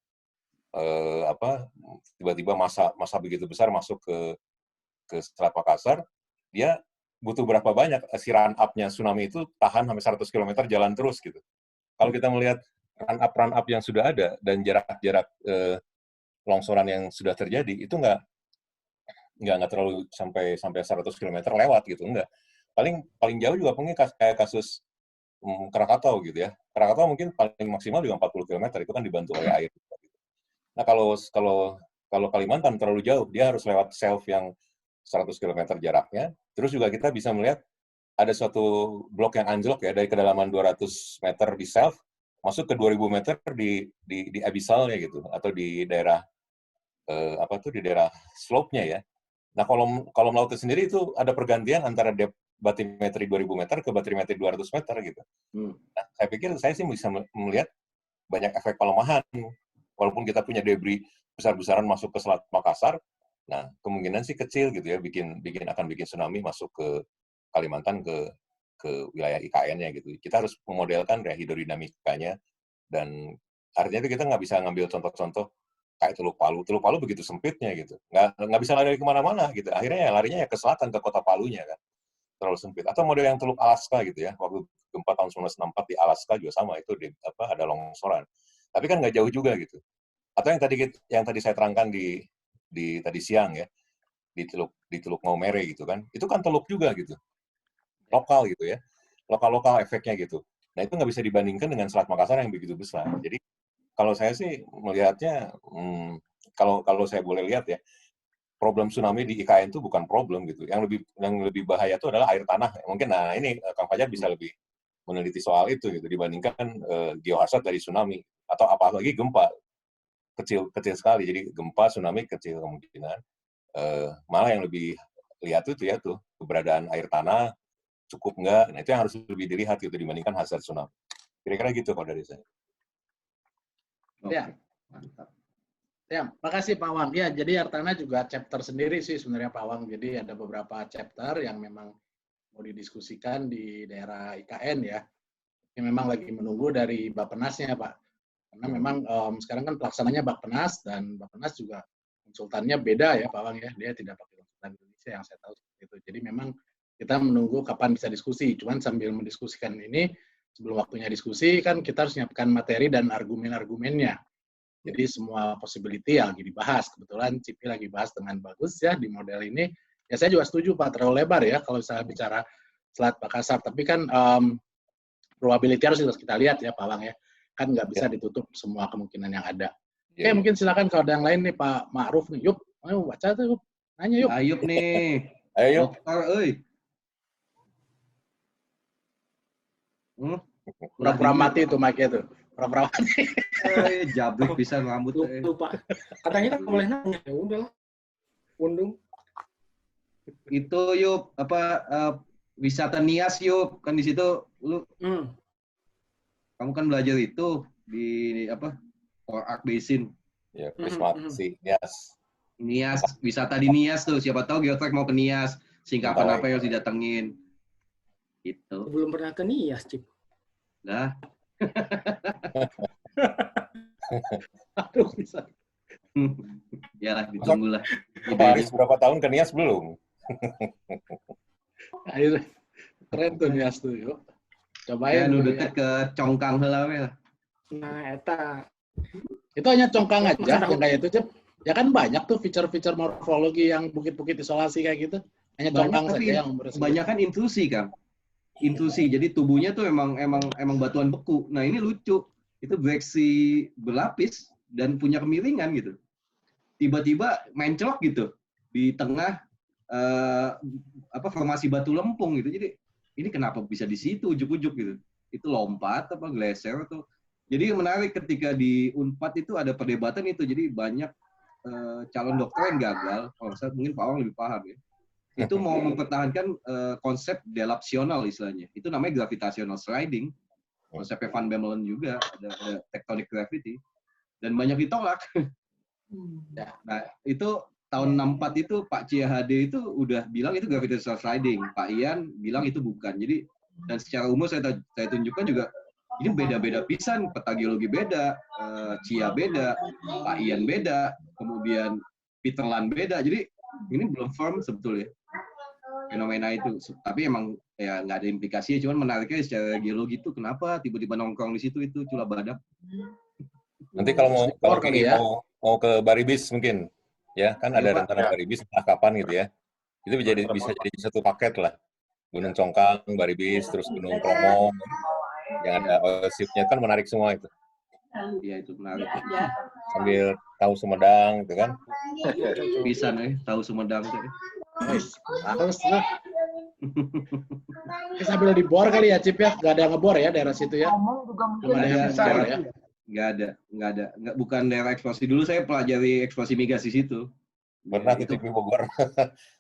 tiba-tiba masa begitu besar masuk ke Selat Makassar, dia butuh berapa banyak si run up-nya tsunami itu tahan sampai 100 km jalan terus gitu. Kalau kita melihat run up yang sudah ada dan jarak longsoran yang sudah terjadi itu nggak terlalu sampai 100 km lewat gitu, enggak. Paling jauh juga mungkin kayak kasus Krakatau gitu ya. Krakatau mungkin paling maksimal juga 40 km, itu kan dibantu oleh air. Nah, kalau Kalimantan terlalu jauh, dia harus lewat shelf yang 100 km jaraknya. Terus juga kita bisa melihat ada suatu blok yang anjlok ya, dari kedalaman 200 meter di shelf, masuk ke 2000 meter di abyssalnya gitu, atau di daerah di daerah slope-nya ya. Nah, kolom lautnya sendiri itu ada pergantian antara depth batimetri 2000 meter ke batimetri 200 meter gitu. Nah, saya pikir saya sih bisa melihat banyak efek pelemahan. Walaupun kita punya debris besar-besaran masuk ke Selat Makassar, nah kemungkinan sih kecil gitu ya, akan bikin tsunami masuk ke Kalimantan, ke wilayah IKN-nya gitu. Kita harus memodelkan hidrodinamikanya, dan artinya itu kita nggak bisa ngambil contoh-contoh kayak Teluk Palu. Teluk Palu begitu sempitnya gitu, nggak bisa lari kemana-mana gitu. Akhirnya ya larinya ya ke selatan, ke kota Palunya kan, terlalu sempit. Atau model yang Teluk Alaska gitu ya, waktu gempa tahun 1964 di Alaska juga sama, itu ada longsoran. Tapi kan nggak jauh juga gitu. Atau yang tadi saya terangkan di tadi siang ya, di Teluk Maumere gitu kan, itu kan teluk juga gitu, lokal gitu ya, lokal efeknya gitu. Nah, itu nggak bisa dibandingkan dengan Selat Makassar yang begitu besar. Jadi kalau saya sih melihatnya, kalau saya boleh lihat ya, problem tsunami di IKN itu bukan problem gitu. Yang lebih bahaya itu adalah air tanah. Mungkin ini Kang Fajar bisa lebih meneliti soal itu gitu, dibandingkan geohazard dari tsunami, atau apalagi gempa kecil sekali. Jadi gempa, tsunami kecil kemungkinan. Malah yang lebih lihat itu ya tuh keberadaan air tanah cukup nggak. Nah, itu yang harus lebih dilihat gitu dibandingkan hazard tsunami. Kira-kira gitu kalau dari saya. Ya, mantap. Ya, makasih Pak Wang. Ya, jadi air tanah juga chapter sendiri sih sebenarnya Pak Wang. Jadi ada beberapa chapter yang memang mau didiskusikan di daerah IKN ya. Yang memang lagi menunggu dari Bappenasnya Pak. Karena memang sekarang kan pelaksananya Bappenas, dan Bappenas juga konsultannya beda ya Pak Wang ya. Dia tidak pakai konsultan Indonesia yang saya tahu seperti itu. Jadi memang kita menunggu kapan bisa diskusi. Cuman sambil mendiskusikan ini, sebelum waktunya diskusi kan kita harus menyiapkan materi dan argumen-argumennya. Jadi semua possibility yang lagi dibahas. Kebetulan Cipi lagi bahas dengan bagus ya di model ini. Ya saya juga setuju Pak, terlalu lebar ya kalau saya bicara Selat Makassar. Tapi kan probability harus kita lihat ya Pak Wang ya. Kan nggak bisa ditutup semua kemungkinan yang ada. Oke, mungkin silakan kalau ada yang lain nih Pak Ma'ruf nih. Yup, ayo baca tuh, Yup. Nanya Yup. Ayub nih. Ayo. Dokter, euy. Pura-pura mati tuh mic-nya tuh. Pura-pura mati. Jabrik bisa rambut. Lupa. Katanya kan boleh nanya, ya udahlah. Undung. Itu Yup, wisata Nias Yup, kan di situ lu. Kamu kan belajar itu di Ark Basin. Ya, Prismasi, Nias, wisata di Nias tuh. Siapa tahu Geotrack mau ke Nias, singkapan apa yang harus didatengin. Gitu. Belum pernah ke Nias, Cip. Lah. Aduh, bisa. Ya lah, ditunggulah. Paris berapa tahun ke Nias belum? Ayo, keren tuh Nias tuh, yuk. Cobain. Ya, udah ke Congkang heula we. Nah, eta. Itu hanya Congkang aja yang kayak itu, Cep. Ya kan banyak tuh feature-feature morfologi yang bukit-bukit isolasi kayak gitu. Hanya Congkang saja yang bersih. Kebanyakan intrusi, Kang. Intrusi. Jadi tubuhnya tuh emang batuan beku. Nah, ini lucu. Itu breksi berlapis dan punya kemiringan gitu. Tiba-tiba menclok gitu di tengah formasi batu lempung gitu. Jadi ini kenapa bisa di situ ujuk-ujuk gitu? Itu lompat glacier tuh. Jadi menarik ketika di Unpad itu ada perdebatan itu. Jadi banyak calon dokter yang gagal. Kalau saya mungkin Pak Wang lebih paham ya. Itu mau mempertahankan konsep delapsional istilahnya. Itu namanya gravitational sliding. Konsepnya Van Bemmelen juga ada tectonic gravity. Dan banyak ditolak. Nah, itu tahun 64 itu Pak CHD itu udah bilang itu gravitational sliding. Pak Ian bilang itu bukan. Jadi dan secara umum saya tunjukkan juga ini beda-beda pisan, peta geologi beda, Cia beda, Pak Ian beda, kemudian Peter Land beda. Jadi ini belum firm sebetulnya fenomena itu. Tapi emang ya nggak ada implikasinya, cuman menariknya secara geologi itu kenapa tiba-tiba nongkrong di situ itu Cula Badak. Nanti kalau mau ke Baribis mungkin. Ya, kan ada rencana Baribis entah kapan gitu ya. Itu bisa jadi satu paket lah. Gunung Congkang, Baribis, terus Gunung Bromo. Yang ada oil ship-nya kan menarik semua itu. Iya itu menarik. Sambil tahu Sumedang gitu kan. Bisa nih tahu Sumedang tuh. Harus lah. Sambil dibor kali ya Cip ya, nggak ada ngebor ya daerah situ ya. Cuma ada yang ngebor ya. Nggak ada. Bukan daerah eksplorasi dulu, saya pelajari eksplorasi migas di situ. Pernah ke Cipi Bogor.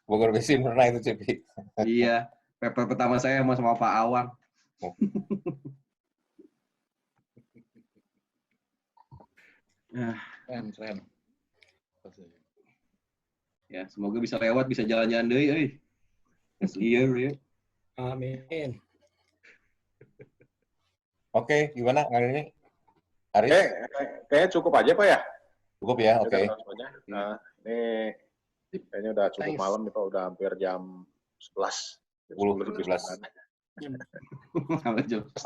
Bogor Basin pernah itu Cipi. Iya, paper pertama saya sama Pak Awang. Keren. Ya, semoga bisa lewat, bisa jalan-jalan deh, euy. Iya, ya. Amin. Oke, gimana ini? Aris? Kayaknya cukup aja Pak ya? Cukup ya, oke. Nah, ini kayaknya udah cukup malam nih Pak, udah hampir jam 11. 10-17.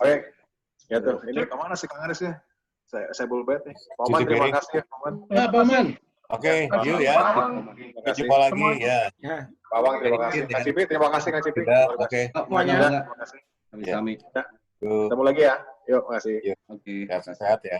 Oke, ya tuh. Ini kemana sih Kang Aris ya? Saya bulbet nih. Paman, terima kasih ya Paman. Paman. Oke, yuk ya. Sampai jumpa lagi ya. Pak Wang, terima kasih. Kang Cipi, terima kasih Kang Cipi. Oke. Semuanya. Terima kasih. Kami. Ketemu lagi ya. Yuk, makasih. Oke. Sehat ya.